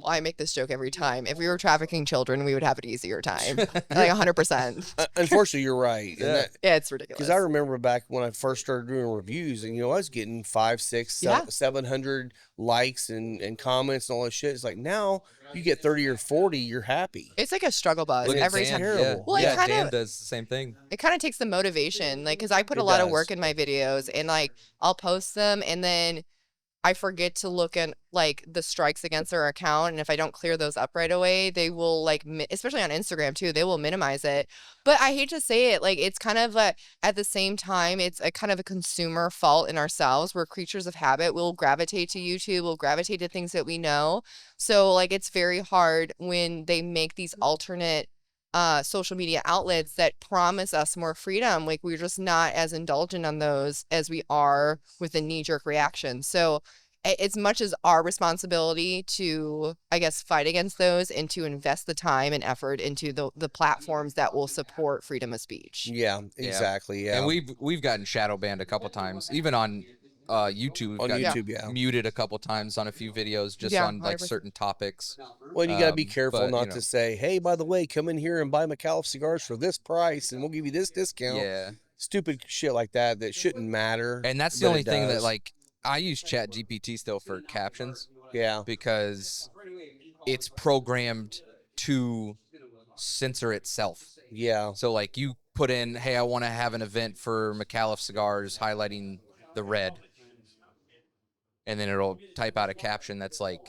Speaker 6: I make this joke every time. If we were trafficking children, we would have an easier time. Like 100%.
Speaker 2: Unfortunately, you're right.
Speaker 4: Yeah.
Speaker 6: Yeah, it's ridiculous.
Speaker 2: Because I remember back when I first started doing reviews, and I was getting 500, 600,
Speaker 6: Yeah.
Speaker 2: 700 likes and comments and all this shit. It's like now you get 30 or 40, you're happy.
Speaker 6: It's like a struggle bus
Speaker 4: Look at
Speaker 6: every
Speaker 4: Dan.
Speaker 6: time.
Speaker 2: Terrible.
Speaker 4: Yeah,
Speaker 6: Well, it
Speaker 4: yeah,
Speaker 6: kinda-
Speaker 4: Dan does the same thing.
Speaker 6: It kind of takes the motivation, like, because I put a
Speaker 2: It
Speaker 6: lot of
Speaker 2: does.
Speaker 6: work in my videos, and like I'll post them, and then I forget to look at like the strikes against their account, and if I don't clear those up right away, they will like, especially on Instagram too, they will minimize it. But I hate to say it, like, it's kind of at the same time, it's a kind of a consumer fault in ourselves. We're creatures of habit. We'll gravitate to YouTube. We'll gravitate to things that we know. So like, it's very hard when they make these alternate social media outlets that promise us more freedom. Like, we're just not as indulgent on those as we are with a knee-jerk reaction. So as much as our responsibility to, I guess, fight against those and to invest the time and effort into the platforms that will support freedom of speech.
Speaker 2: Yeah, exactly. Yeah.
Speaker 4: And we've gotten shadow banned a couple times, even on YouTube. We've
Speaker 2: on
Speaker 4: gotten
Speaker 2: YouTube, yeah.
Speaker 4: muted a couple times on a few videos just
Speaker 6: Yeah,
Speaker 4: on like
Speaker 6: 100%.
Speaker 4: certain topics.
Speaker 2: Well, you got to be careful
Speaker 4: but,
Speaker 2: not to say, hey, by the way, come in here and buy Micallef cigars for this price and we'll give you this discount.
Speaker 4: Yeah,
Speaker 2: Stupid shit like that shouldn't matter.
Speaker 4: and that's the
Speaker 2: but
Speaker 4: only
Speaker 2: it
Speaker 4: thing that,
Speaker 2: does.
Speaker 4: like, I use Chat GPT still for captions
Speaker 2: Yeah.
Speaker 4: because it's programmed to censor itself.
Speaker 2: Yeah.
Speaker 4: So like, you put in, hey, I want to have an event for Micallef cigars highlighting the red, and then it'll type out a caption that's like,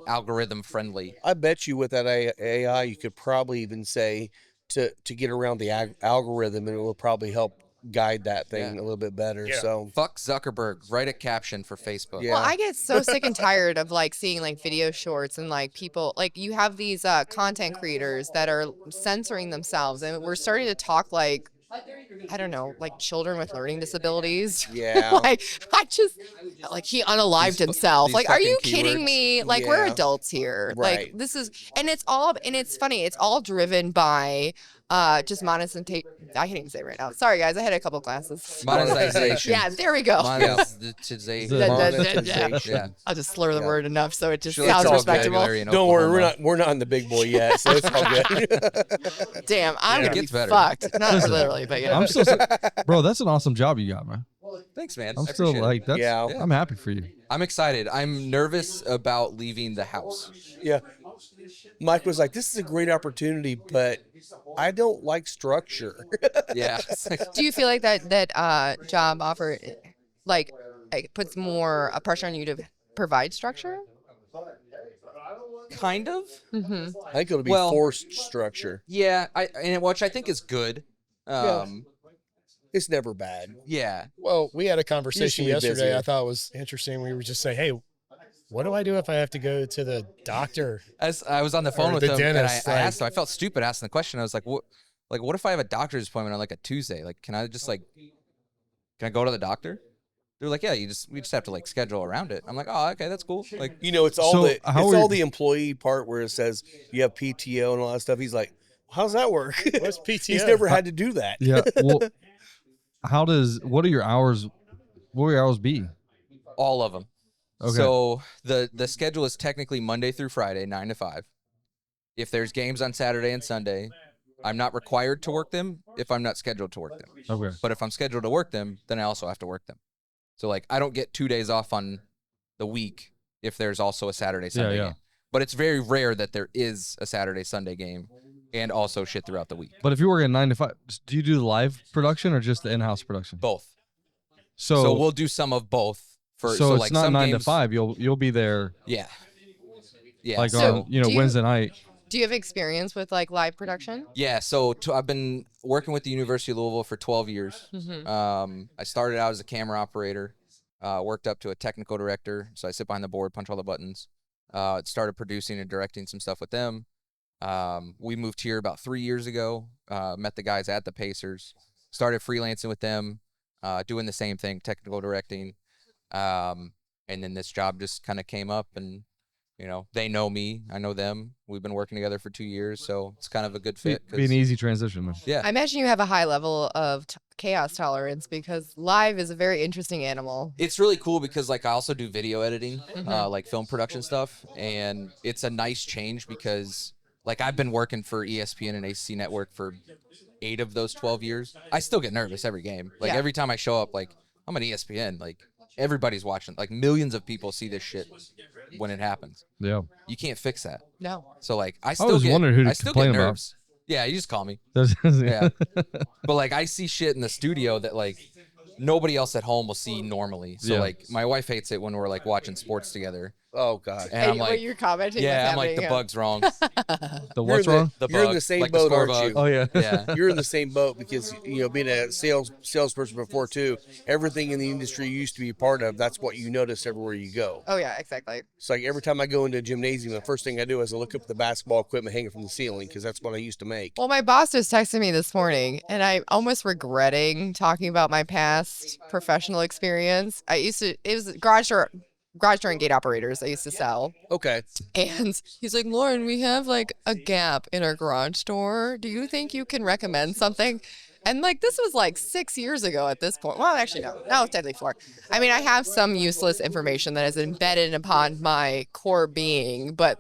Speaker 4: algorithm friendly.
Speaker 2: I bet you with that AI, you could probably even say to get around the algorithm, and it will probably help guide that thing
Speaker 4: Yeah.
Speaker 2: a little bit better.
Speaker 3: Yeah.
Speaker 2: So
Speaker 4: Fuck Zuckerberg. Write a caption for Facebook.
Speaker 2: Yeah.
Speaker 6: Well, I get so sick and tired of like seeing like video shorts and like people, like, you have these content creators that are censoring themselves, and we're starting to talk like I don't know, like children with learning disabilities.
Speaker 2: Yeah.
Speaker 6: Like he unalived himself.
Speaker 4: these
Speaker 6: Like, are you
Speaker 4: fucking
Speaker 6: kidding
Speaker 4: keywords.
Speaker 6: me? Like, we're
Speaker 2: Yeah.
Speaker 6: adults here.
Speaker 2: Right.
Speaker 6: Like, this is, and it's funny. It's all driven by just monetization. I can't even say it right now. Sorry, guys. I had a couple glasses.
Speaker 4: Monetization.
Speaker 6: Yeah, there we go.
Speaker 4: Monetization. Yeah.
Speaker 6: I'll just slur the
Speaker 2: Yeah.
Speaker 6: word enough so it just
Speaker 4: She likes
Speaker 6: sounds
Speaker 2: all
Speaker 6: respectable.
Speaker 4: vocabulary in
Speaker 2: Don't worry,
Speaker 4: Oklahoma.
Speaker 2: we're not in the big boy yet, so it's all good.
Speaker 6: Damn, I'm
Speaker 4: It
Speaker 6: gonna be
Speaker 4: gets better.
Speaker 6: fucked. Not literally, but yeah.
Speaker 5: I'm still, bro. That's an awesome job you got, man.
Speaker 4: Thanks, man.
Speaker 5: I'm
Speaker 4: I
Speaker 5: still
Speaker 4: appreciate it.
Speaker 5: like that's.
Speaker 2: Yeah.
Speaker 5: I'm happy for you.
Speaker 4: I'm excited. I'm nervous about leaving the house.
Speaker 2: Yeah. Mike was like, "This is a great opportunity, but I don't like structure."
Speaker 4: Yeah.
Speaker 6: Do you feel like that job offer like puts more pressure on you to provide structure?
Speaker 4: Kind of.
Speaker 6: Mm-hmm.
Speaker 2: I think it'll be
Speaker 4: Well-
Speaker 2: forced structure.
Speaker 4: Yeah. Which I think is good.
Speaker 2: It's never bad.
Speaker 4: Yeah.
Speaker 3: Well, we had a conversation
Speaker 2: be
Speaker 3: yesterday.
Speaker 2: busier.
Speaker 3: I thought was interesting. We were just saying, hey, what do I do if I have to go to the doctor?
Speaker 4: As I was on the phone
Speaker 3: Or
Speaker 4: with
Speaker 3: the
Speaker 4: him,
Speaker 3: dentist,
Speaker 4: and I
Speaker 3: like-
Speaker 4: asked him. I felt stupid asking the question. I was like, "What? Like, what if I have a doctor's appointment on like a Tuesday? Like, can I just can I go to the doctor?" They're like, "Yeah, we just have to like schedule around it." I'm like, "Oh, okay, that's cool." Like,
Speaker 2: You know, it's all
Speaker 5: So, how are you-
Speaker 2: the employee part where it says you have PTO and all that stuff. He's like, "How's that work?"
Speaker 3: What's PTO?
Speaker 2: He's never had to do that.
Speaker 5: Yeah. Well, what are your hours? What will your hours be?
Speaker 4: all of them.
Speaker 5: Okay.
Speaker 4: So the schedule is technically Monday through Friday, 9 to 5. If there's games on Saturday and Sunday, I'm not required to work them if I'm not scheduled to work them.
Speaker 5: Okay.
Speaker 4: But if I'm scheduled to work them, then I also have to work them. So like I don't get 2 days off on the week if there's also a Saturday Sunday
Speaker 5: yeah.
Speaker 4: game. But it's very rare that there is a Saturday Sunday game and also shit throughout the week.
Speaker 5: But if you work at 9 to 5, do you do the live production or just the in-house production?
Speaker 4: Both.
Speaker 5: So,
Speaker 4: So we'll do some of both.
Speaker 5: so it's
Speaker 4: like
Speaker 5: not
Speaker 4: some
Speaker 5: 9
Speaker 4: games,
Speaker 5: to 5. You'll be there
Speaker 4: Yeah. Yeah.
Speaker 5: like
Speaker 6: So,
Speaker 5: on
Speaker 6: do you-
Speaker 5: Wednesday night.
Speaker 6: Do you have experience with like live production?
Speaker 4: Yeah, so I've been working with the University of Louisville for 12 years.
Speaker 6: Mm-hmm.
Speaker 4: I started out as a camera operator, worked up to a technical director, so I sit behind the board, punch all the buttons. Started producing and directing some stuff with them. We moved here about 3 years ago, met the guys at the Pacers, started freelancing with them, doing the same thing, technical directing. And then this job just kind of came up and, they know me, I know them. We've been working together for 2 years, so it's kind of a good fit.
Speaker 5: Be an easy transition, man.
Speaker 4: Yeah.
Speaker 6: I imagine you have a high level of chaos tolerance because live is a very interesting animal.
Speaker 4: It's really cool because I also do video editing,
Speaker 6: Mhm.
Speaker 4: like film production stuff, and it's a nice change because I've been working for ESPN and ACC Network for 8 of those 12 years. I still get nervous every game.
Speaker 6: Yeah.
Speaker 4: Every time I show up, I'm at ESPN, everybody's watching. Millions of people see this shit when it happens.
Speaker 5: Yeah.
Speaker 4: You can't fix that.
Speaker 6: No.
Speaker 4: So I still
Speaker 5: always
Speaker 4: get,
Speaker 5: wondered who to
Speaker 4: I still
Speaker 5: complain
Speaker 4: get
Speaker 5: about.
Speaker 4: nerves. Yeah, you just call me.
Speaker 5: yeah.
Speaker 4: But I see shit in the studio that nobody else at home will see normally. So
Speaker 5: Yeah.
Speaker 4: my wife hates it when we're watching sports together.
Speaker 2: Oh God.
Speaker 4: And I'm
Speaker 6: what you're commenting?
Speaker 4: yeah, I'm
Speaker 6: what's
Speaker 4: like, the
Speaker 6: happening,
Speaker 4: bug's wrong.
Speaker 5: The what's wrong?
Speaker 4: The
Speaker 2: You're in
Speaker 4: bug,
Speaker 2: the same
Speaker 4: the
Speaker 2: boat,
Speaker 4: score
Speaker 2: aren't
Speaker 4: bug.
Speaker 2: you?
Speaker 5: Oh yeah.
Speaker 4: Yeah.
Speaker 2: You're in the same boat because being a salesperson before too. Everything in the industry you used to be a part of. That's what you notice everywhere you go.
Speaker 6: Oh yeah, exactly.
Speaker 2: It's every time I go into a gymnasium, the first thing I do is I look up the basketball equipment hanging from the ceiling because that's what I used to make.
Speaker 6: Well, my boss just texted me this morning, and I'm almost regretting talking about my past professional experience. It was garage door and gate operators I used to sell.
Speaker 2: Okay.
Speaker 6: And he's like, Lauren, we have a gap in our garage door. Do you think you can recommend something? And this was 6 years ago at this point. Well, actually, no. Now it's definitely 4. I mean, I have some useless information that is embedded upon my core being, but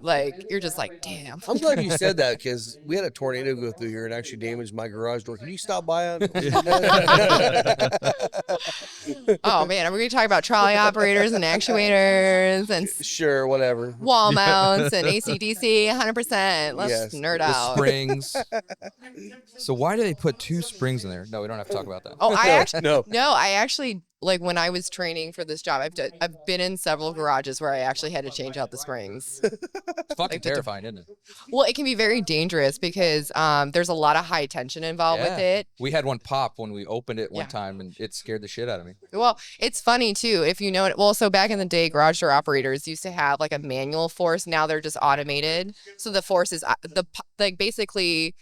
Speaker 6: you're just damn.
Speaker 2: I'm glad you said that because we had a tornado go through here and actually damaged my garage door. Can you stop by on?
Speaker 6: Oh man, are we going to talk about trolley operators and actuators and
Speaker 2: Sure, whatever.
Speaker 6: wall mounts and AC/DC? 100%. Let's
Speaker 2: Yes.
Speaker 6: nerd
Speaker 4: The
Speaker 6: out.
Speaker 4: springs. So why do they put 2 springs in there? No, we don't have to talk about that.
Speaker 6: Oh, I actually
Speaker 2: No.
Speaker 6: I actually when I was training for this job, I've been in several garages where I actually had to change out the springs.
Speaker 4: It's fucking terrifying, isn't it?
Speaker 6: Well, it can be very dangerous because there's a lot of high tension involved with
Speaker 4: Yeah.
Speaker 6: it.
Speaker 4: We had one pop when we opened it one
Speaker 6: Yeah.
Speaker 4: time, and it scared the shit out of me.
Speaker 6: Well, it's funny too if you know it. Well, so back in the day, garage door operators used to have a manual force. Now they're just automated. So the force is basically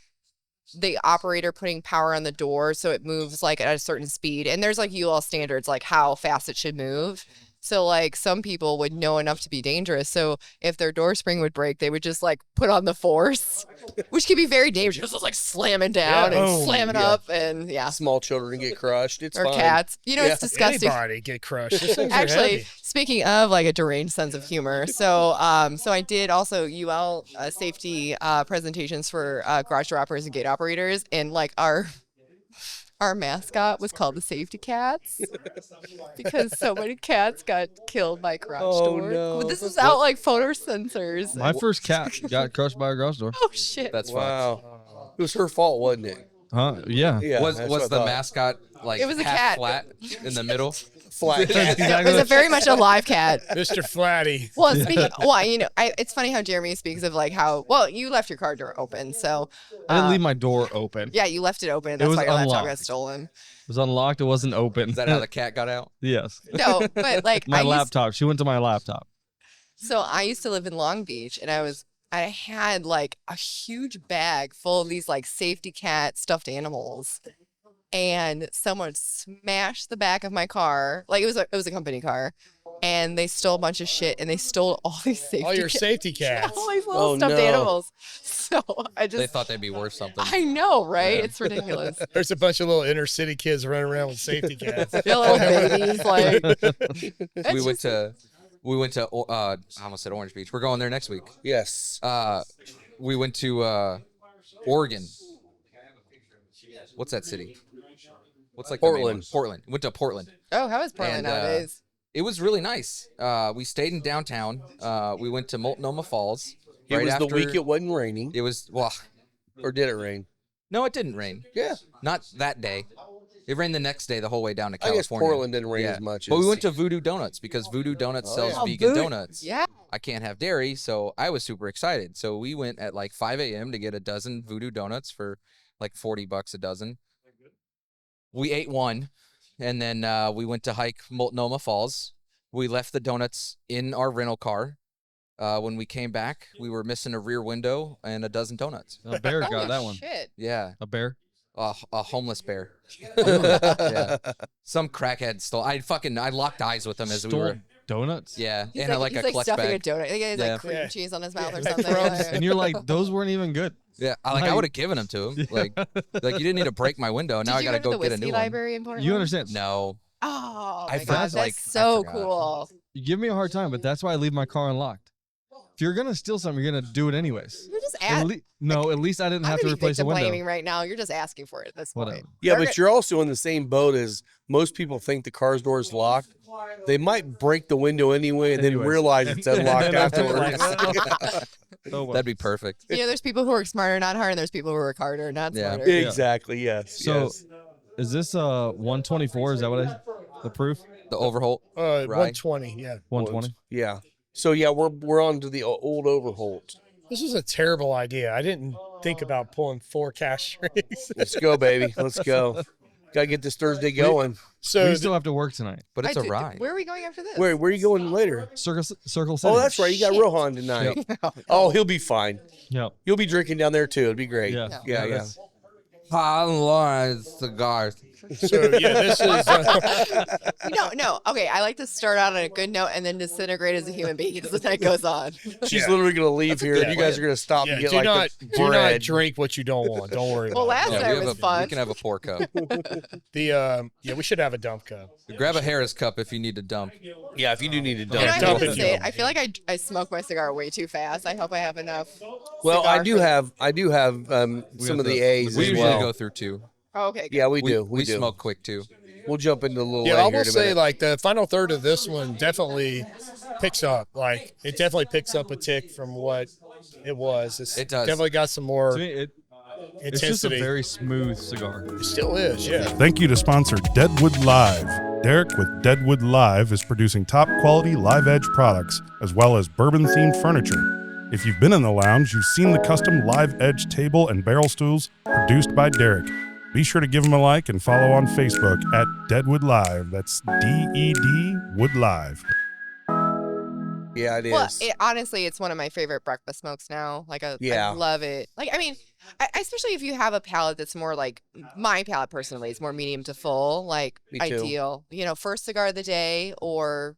Speaker 6: the operator putting power on the door so it moves like at a certain speed. And there's like UL standards, like how fast it should move. So like some people would know enough to be dangerous. So if their door spring would break, they would just like put on the force, which can be very dangerous. It's like slamming down and slamming up and
Speaker 2: Small children get crushed. It's
Speaker 6: or
Speaker 2: fine.
Speaker 6: cats. You know, it's disgusting.
Speaker 3: Anybody get crushed. These things are
Speaker 6: Actually,
Speaker 3: heavy.
Speaker 6: speaking of like a deranged sense of humor, so I did also UL safety presentations for garage door operators and gate operators, and like our mascot was called the Safety Cats because so many cats got killed by garage door.
Speaker 2: No.
Speaker 6: But this is out like photo sensors.
Speaker 5: My first cat got crushed by a garage door.
Speaker 6: Oh shit!
Speaker 4: That's fun.
Speaker 2: Wow. It was her fault, wasn't it?
Speaker 5: Huh? Yeah.
Speaker 2: Yeah.
Speaker 4: Was
Speaker 2: that's what I
Speaker 4: the
Speaker 2: thought.
Speaker 4: mascot like
Speaker 6: It was a
Speaker 4: half
Speaker 6: cat.
Speaker 4: flat in the middle?
Speaker 2: Flat cat?
Speaker 6: It was a very much a live cat.
Speaker 3: Mr. Flatty.
Speaker 6: Well, speaking, you know, it's funny how Jeremy speaks of like how you left your car door open, so
Speaker 5: I didn't leave my door open.
Speaker 6: yeah, you left it open. That's
Speaker 5: was
Speaker 6: why your laptop got
Speaker 5: unlocked.
Speaker 6: stolen.
Speaker 5: It was unlocked. It wasn't open.
Speaker 4: Is that how the cat got out?
Speaker 5: Yes.
Speaker 6: No, but like
Speaker 5: My laptop. She went to my laptop.
Speaker 6: So I used to live in Long Beach, and I had like a huge bag full of these like safety cat stuffed animals, and someone smashed the back of my car. Like it was a company car, and they stole a bunch of shit, and they stole all these safety
Speaker 3: All your
Speaker 6: cats.
Speaker 3: safety cats.
Speaker 6: All these little
Speaker 2: Oh,
Speaker 6: stuffed
Speaker 2: no.
Speaker 6: animals. So I
Speaker 4: They
Speaker 6: just
Speaker 4: thought they'd be worth something.
Speaker 6: I know, right? It's ridiculous.
Speaker 3: There's a bunch of little inner city kids running around with safety cats.
Speaker 6: They're little babies, like
Speaker 4: we went to I almost said Orange Beach. We're going there next week.
Speaker 2: Yes.
Speaker 4: We went to Oregon. What's that city? What's like
Speaker 2: Portland.
Speaker 4: the main one? Portland. Went to Portland.
Speaker 6: Oh, how is Portland
Speaker 4: And,
Speaker 6: nowadays?
Speaker 4: It was really nice. We stayed in downtown. We went to Multnomah Falls.
Speaker 2: It
Speaker 4: right
Speaker 2: was the
Speaker 4: after-
Speaker 2: week it wasn't raining.
Speaker 4: It was
Speaker 2: Or did it rain?
Speaker 4: no, it didn't rain.
Speaker 2: Yeah.
Speaker 4: Not that day. It rained the next day, the whole way down to
Speaker 2: I
Speaker 4: California.
Speaker 2: guess Portland didn't rain
Speaker 4: Yeah.
Speaker 2: as much.
Speaker 4: But we
Speaker 2: as-
Speaker 4: went to Voodoo Donuts because Voodoo Donuts sells
Speaker 2: yeah.
Speaker 4: vegan
Speaker 6: Voodoo-
Speaker 4: donuts.
Speaker 6: Yeah.
Speaker 4: I can't have dairy, so I was super excited. So we went at like 5 a.m. to get a dozen Voodoo Donuts for like $40 a dozen. We ate one, and then we went to hike Multnomah Falls. We left the donuts in our rental car. When we came back, we were missing a rear window and a dozen donuts.
Speaker 5: A bear got
Speaker 6: Holy
Speaker 5: that one.
Speaker 6: Shit.
Speaker 4: Yeah,
Speaker 5: A bear.
Speaker 4: a homeless bear. Yeah. Some crackhead stole. I locked eyes with him as we
Speaker 5: Stole
Speaker 4: were.
Speaker 5: donuts.
Speaker 4: Yeah,
Speaker 6: He's
Speaker 4: and
Speaker 6: like,
Speaker 4: a
Speaker 6: he's
Speaker 4: clutch
Speaker 6: stuffing
Speaker 4: bag.
Speaker 6: a donut. I think he has
Speaker 4: Yeah.
Speaker 6: like cream
Speaker 3: Yeah.
Speaker 6: cheese on his mouth or
Speaker 3: Yeah.
Speaker 6: something.
Speaker 3: Crumbs.
Speaker 5: And you're like, those weren't even good.
Speaker 4: Yeah, I
Speaker 5: Like-
Speaker 4: would have given them to him. Like you didn't need to break my window. Now I
Speaker 6: Did you
Speaker 4: gotta
Speaker 6: go to
Speaker 4: go
Speaker 6: the
Speaker 4: get a
Speaker 6: whiskey
Speaker 4: new one.
Speaker 6: library in Portland?
Speaker 5: You understand?
Speaker 4: No,
Speaker 6: Oh,
Speaker 4: I
Speaker 6: my God,
Speaker 4: forgot,
Speaker 6: that's
Speaker 4: like, I
Speaker 6: so
Speaker 4: forgot.
Speaker 6: cool.
Speaker 5: You give me a hard time, but that's why I leave my car unlocked. If you're gonna steal something, you're gonna do it anyways.
Speaker 6: You're just
Speaker 5: At
Speaker 6: asking.
Speaker 5: at least I didn't
Speaker 6: I'm
Speaker 5: have to
Speaker 6: gonna be
Speaker 5: replace a
Speaker 6: victim
Speaker 5: window.
Speaker 6: blaming right now. You're just asking for it at this
Speaker 5: Whatever.
Speaker 6: point.
Speaker 2: Yeah,
Speaker 6: They're
Speaker 2: but you're also in the same boat as most people think the car's door is locked. They might break the window anyway and then
Speaker 5: Anyways.
Speaker 2: realize it's unlocked
Speaker 5: And then
Speaker 2: afterwards.
Speaker 5: Oh, well.
Speaker 4: that'd be perfect.
Speaker 6: You know, there's people who work smarter, not harder, and there's people who work harder, not
Speaker 4: Yeah.
Speaker 6: smarter.
Speaker 2: Exactly. Yes.
Speaker 5: So,
Speaker 2: yes.
Speaker 5: is this 124? Is that what the proof?
Speaker 4: The Overholt. Rye.
Speaker 3: 120, yeah.
Speaker 5: 120.
Speaker 2: Yeah. So yeah, we're on to the old Overholt.
Speaker 3: This was a terrible idea. I didn't think about pulling 4 cash strings.
Speaker 2: Let's go, baby. Let's go. Gotta get this Thursday going.
Speaker 3: So
Speaker 5: We still have to work tonight.
Speaker 4: But it's a
Speaker 6: I do-
Speaker 4: rye.
Speaker 6: Where are we going after this?
Speaker 2: Where are you going later?
Speaker 5: Circle City.
Speaker 2: Oh, that's right. You got
Speaker 6: Shit.
Speaker 2: Rohan tonight. Oh, he'll be fine.
Speaker 5: Yep.
Speaker 2: You'll be drinking down there too. It'd be great.
Speaker 5: Yeah.
Speaker 2: Yeah.
Speaker 5: that's-
Speaker 4: Lauren Cigars.
Speaker 3: So yeah, this is
Speaker 6: No. Okay, I like to start out on a good note and then disintegrate as a human being as the night goes on.
Speaker 2: She's
Speaker 3: Yeah.
Speaker 2: literally gonna leave here,
Speaker 3: good
Speaker 2: and you guys
Speaker 3: plan.
Speaker 2: are gonna stop
Speaker 3: yeah,
Speaker 2: and get
Speaker 3: do
Speaker 2: like
Speaker 3: not
Speaker 2: the
Speaker 3: do not
Speaker 2: bread.
Speaker 3: drink what you don't want. Don't worry
Speaker 6: Well,
Speaker 3: about
Speaker 6: last
Speaker 3: it.
Speaker 6: night was fun.
Speaker 4: We can have a pour cup.
Speaker 3: The yeah, we should have a dump cup.
Speaker 4: Grab a Harris cup if you need to dump.
Speaker 2: Yeah, if you do need to
Speaker 6: You know,
Speaker 2: dump.
Speaker 6: I
Speaker 3: dump
Speaker 6: hate to
Speaker 3: it,
Speaker 6: say it.
Speaker 3: Joe.
Speaker 6: I feel like I smoke my cigar way too fast. I hope I have enough.
Speaker 2: Well,
Speaker 6: cigar
Speaker 2: I do have some of the A's
Speaker 4: We
Speaker 2: as
Speaker 4: usually
Speaker 2: well.
Speaker 4: go through 2.
Speaker 6: Oh, okay. Good.
Speaker 2: Yeah, we do.
Speaker 4: We
Speaker 2: do.
Speaker 4: smoke quick too.
Speaker 2: We'll jump into a little.
Speaker 3: Yeah,
Speaker 2: later
Speaker 3: I
Speaker 2: here
Speaker 3: will
Speaker 2: in a
Speaker 3: say
Speaker 2: minute.
Speaker 3: like the final third of this one definitely picks up. Like it definitely picks up a tick from what it was.
Speaker 4: It does.
Speaker 3: Definitely got some more
Speaker 5: To me, it's just a
Speaker 3: intensity.
Speaker 5: very smooth cigar.
Speaker 3: It still is, yeah.
Speaker 1: Thank you to sponsor Deadwood Live. Derek with Deadwood Live is producing top quality live edge products as well as bourbon themed furniture. If you've been in the lounge, you've seen the custom live edge table and barrel stools produced by Derek. Be sure to give him a like and follow on Facebook at Deadwood Live. That's DED Wood Live.
Speaker 2: Yeah, it is.
Speaker 6: Well, honestly, it's one of my favorite breakfast smokes now. Like, I
Speaker 2: Yeah.
Speaker 6: love it. Like, I mean, Especially if you have a palate that's more like my palate personally is more medium to full, like
Speaker 2: Me too.
Speaker 6: ideal. First cigar of the day, or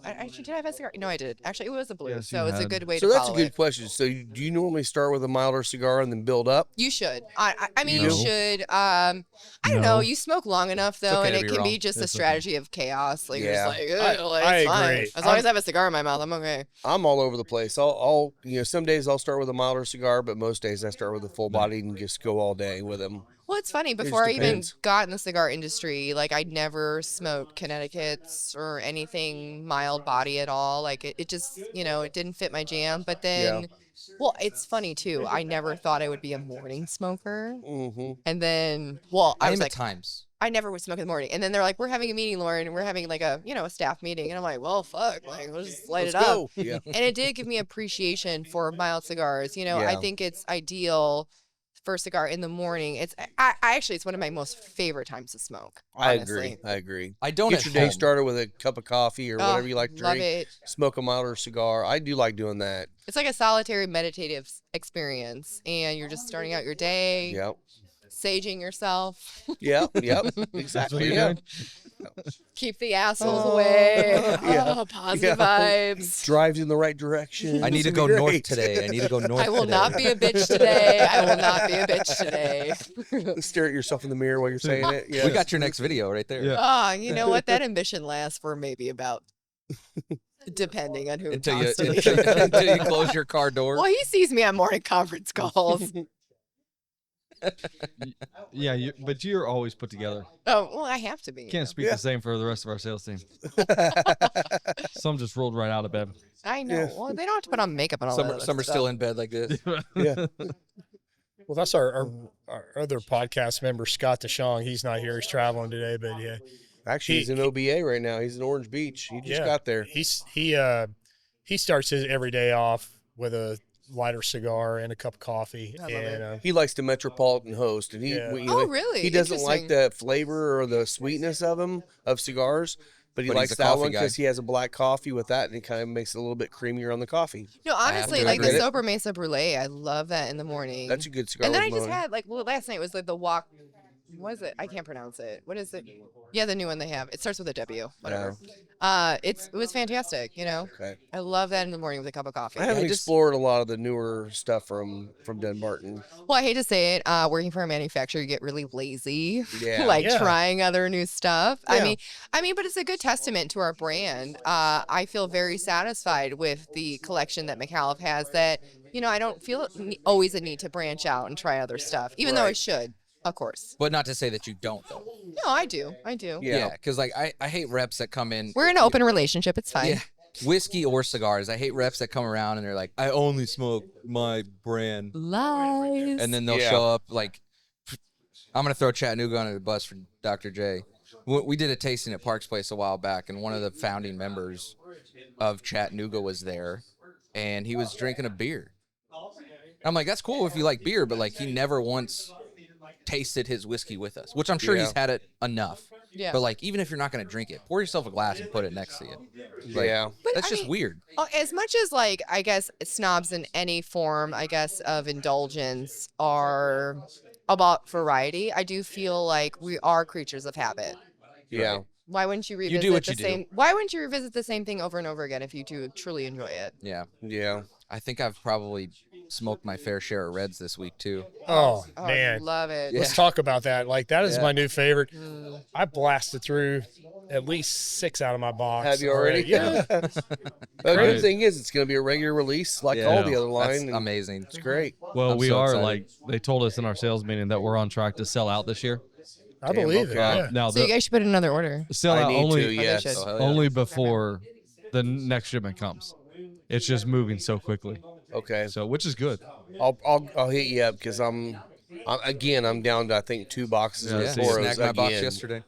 Speaker 6: actually, did I have a cigar? No, I did. Actually, it was a blue,
Speaker 5: Yes,
Speaker 6: so
Speaker 5: you
Speaker 6: it's a
Speaker 5: had.
Speaker 6: good way
Speaker 2: So
Speaker 6: to
Speaker 2: that's a
Speaker 6: follow
Speaker 2: good
Speaker 6: it.
Speaker 2: question. So do you normally start with a milder cigar and then build up?
Speaker 6: You should. I mean,
Speaker 2: You
Speaker 6: you
Speaker 2: do?
Speaker 6: should. I don't know.
Speaker 5: No.
Speaker 6: You smoke long enough though,
Speaker 4: okay
Speaker 6: and
Speaker 4: to
Speaker 6: it
Speaker 4: be
Speaker 6: can be
Speaker 4: wrong.
Speaker 6: just a
Speaker 5: It's okay.
Speaker 6: strategy of chaos. Like you're just
Speaker 2: Yeah.
Speaker 6: like,
Speaker 3: I
Speaker 6: it's fine.
Speaker 3: agree.
Speaker 6: As long as I have a cigar in my mouth, I'm okay.
Speaker 2: I'm all over the place. I'll some days I'll start with a milder cigar, but most days I start with a full bodied and just go all day with them.
Speaker 6: Well, it's funny.
Speaker 2: just
Speaker 6: Before I even
Speaker 2: depends.
Speaker 6: got in the cigar industry, like I never smoked Connecticut's or anything mild body at all. Like it just, it didn't fit my jam. But then, well, it's funny too. I never thought I would be a morning smoker.
Speaker 2: Mm-hmm.
Speaker 6: And then, well, I
Speaker 4: I
Speaker 6: was
Speaker 4: am
Speaker 6: like,
Speaker 4: at times.
Speaker 6: I never would smoke in the morning. And then they're like, we're having a meeting, Lauren, and we're having like a staff meeting. And I'm like, well, fuck, like let's just light
Speaker 2: Let's
Speaker 6: it up.
Speaker 2: go. Yeah.
Speaker 6: And it did give me appreciation for mild cigars. I
Speaker 2: Yeah.
Speaker 6: think it's ideal for a cigar in the morning. I actually, it's one of my most favorite times to smoke. Honestly.
Speaker 2: I agree.
Speaker 4: I don't
Speaker 2: Get
Speaker 4: at
Speaker 2: your day
Speaker 4: home.
Speaker 2: started with a cup of coffee or whatever you like to
Speaker 6: Love
Speaker 2: drink.
Speaker 6: it.
Speaker 2: Smoke a milder cigar. I do like doing that.
Speaker 6: It's like a solitary meditative experience, and you're just starting out your day,
Speaker 2: Yep.
Speaker 6: saging yourself.
Speaker 2: Yep.
Speaker 5: That's what
Speaker 2: Exactly.
Speaker 5: you're
Speaker 2: Yeah.
Speaker 5: doing?
Speaker 6: Keep the assholes away.
Speaker 2: Yeah.
Speaker 6: Positive
Speaker 2: Yeah. Drives
Speaker 6: vibes.
Speaker 2: in the right direction.
Speaker 4: I need
Speaker 2: It's
Speaker 4: to
Speaker 2: gonna
Speaker 4: go
Speaker 2: be
Speaker 4: north
Speaker 2: great.
Speaker 4: today. I need to go north.
Speaker 6: I will
Speaker 4: today.
Speaker 6: not be a bitch today. I will not be a bitch today.
Speaker 2: Stare at yourself in the mirror while you're saying it. Yeah.
Speaker 4: We got your next video right there.
Speaker 5: Yeah.
Speaker 6: You know what? That ambition lasts for maybe about, depending on who
Speaker 4: Until you
Speaker 6: talks to me.
Speaker 4: until you close your car door.
Speaker 6: Well, he sees me on morning conference calls.
Speaker 5: Yeah, but you're always put together.
Speaker 6: Oh, well, I have to be.
Speaker 5: Can't speak
Speaker 2: Yeah.
Speaker 5: the same for the rest of our sales team. Some just rolled right out of bed.
Speaker 6: I know.
Speaker 2: Yeah.
Speaker 6: Well, they don't have to put on makeup and all
Speaker 4: Some,
Speaker 6: that.
Speaker 4: some are still in bed like this.
Speaker 2: Yeah.
Speaker 3: Well, that's our other podcast member, Scott DeShong. He's not here. He's traveling today, but yeah.
Speaker 2: Actually, he's in OBA right now. He's in Orange Beach. He just got there.
Speaker 3: He starts his every day off with a lighter cigar and a cup of coffee.
Speaker 6: I love it.
Speaker 2: He likes the Metropolitan Host, and
Speaker 3: Yeah.
Speaker 2: know,
Speaker 6: Oh, really?
Speaker 2: he doesn't like
Speaker 6: Interesting.
Speaker 2: the flavor or the sweetness of cigars, but he
Speaker 4: But he's
Speaker 2: likes
Speaker 4: a
Speaker 2: that
Speaker 4: coffee
Speaker 2: one
Speaker 4: guy.
Speaker 2: because he has a black coffee with that, and it kind of makes it a little bit creamier on the coffee.
Speaker 6: No, honestly,
Speaker 4: to
Speaker 6: like
Speaker 2: agree.
Speaker 6: the Sober Mesa Brulee, I love that in the morning.
Speaker 2: That's a good cigar.
Speaker 6: And then
Speaker 2: with
Speaker 6: I just
Speaker 2: Moe.
Speaker 6: had last night was like the walk. What is it? I can't pronounce it. What is it? Yeah, the new one they have. It starts with a W. Whatever. It was fantastic.
Speaker 2: Okay.
Speaker 6: I love that in the morning with a cup of coffee.
Speaker 2: I haven't explored a lot of the newer stuff from Dunbarton.
Speaker 6: Well, I hate to say it, working for a manufacturer, you get really lazy,
Speaker 2: Yeah.
Speaker 3: Yeah.
Speaker 6: trying other new stuff.
Speaker 2: Yeah.
Speaker 6: I mean, but it's a good testament to our brand. I feel very satisfied with the collection that Micallef has. That I don't feel always a need to branch out and try other stuff, even though I
Speaker 2: Right.
Speaker 6: should, of course.
Speaker 4: But not to say that you don't, though.
Speaker 6: No, I do.
Speaker 2: Yeah.
Speaker 4: Yeah, because I hate reps that come in.
Speaker 6: We're in an open relationship. It's fine.
Speaker 4: Yeah, whiskey or cigars. I hate reps that come around and they're like, I only smoke my brand.
Speaker 6: Lies.
Speaker 4: And then they'll
Speaker 2: Yeah.
Speaker 4: show up like, I'm going to throw Chattanooga under the bus for Dr. J. We did a tasting at Parks Place a while back, and one of the founding members of Chattanooga was there, and he was drinking a beer. I'm like, that's cool if you like beer, but like he never once tasted his whiskey with us, which I'm sure he's had it enough.
Speaker 6: Yeah.
Speaker 4: But like, even if you're not going to drink it, pour yourself a glass and put it next to you. Like,
Speaker 2: Yeah.
Speaker 6: But
Speaker 4: that's
Speaker 6: I
Speaker 4: just
Speaker 6: mean,
Speaker 4: weird.
Speaker 6: As much as I guess snobs in any form, I guess, of indulgence are about variety, I do feel like we are creatures of habit.
Speaker 2: Yeah.
Speaker 6: Why wouldn't you revisit
Speaker 4: do what
Speaker 6: the
Speaker 4: you do.
Speaker 6: same? Why wouldn't you revisit the same thing over and over again if you do truly enjoy it?
Speaker 4: Yeah.
Speaker 2: Yeah.
Speaker 4: I think I've probably smoked my fair share of reds this week too.
Speaker 3: Oh,
Speaker 6: Oh,
Speaker 3: man.
Speaker 6: love it.
Speaker 4: Yeah.
Speaker 3: Let's talk about that. Like, that is
Speaker 4: Yeah.
Speaker 3: my new favorite.
Speaker 6: Mm.
Speaker 3: I blasted through at least 6 out of my box.
Speaker 2: Have you already?
Speaker 3: Yeah.
Speaker 2: The good thing is it's going to be a regular release like all the other
Speaker 4: That's
Speaker 2: line. and
Speaker 4: amazing.
Speaker 2: It's great.
Speaker 5: Well,
Speaker 4: I'm
Speaker 5: we
Speaker 4: so
Speaker 5: are
Speaker 4: excited.
Speaker 5: like they told us in our sales meeting that we're on track to sell out this year.
Speaker 3: I believe it.
Speaker 2: okay.
Speaker 3: Yeah.
Speaker 5: Now
Speaker 6: So you guys should put in another order.
Speaker 5: sell
Speaker 2: I
Speaker 5: out
Speaker 2: need
Speaker 5: only
Speaker 2: to, yes.
Speaker 6: should.
Speaker 4: Oh, hell yeah.
Speaker 5: only before the next shipment comes. It's just moving so quickly.
Speaker 2: Okay.
Speaker 5: So, which is good.
Speaker 2: I'll hit you up because I'm down to I think 2 boxes
Speaker 5: Yeah,
Speaker 2: of
Speaker 5: I see.
Speaker 2: Toros
Speaker 4: Snagged my box
Speaker 2: again.
Speaker 4: yesterday.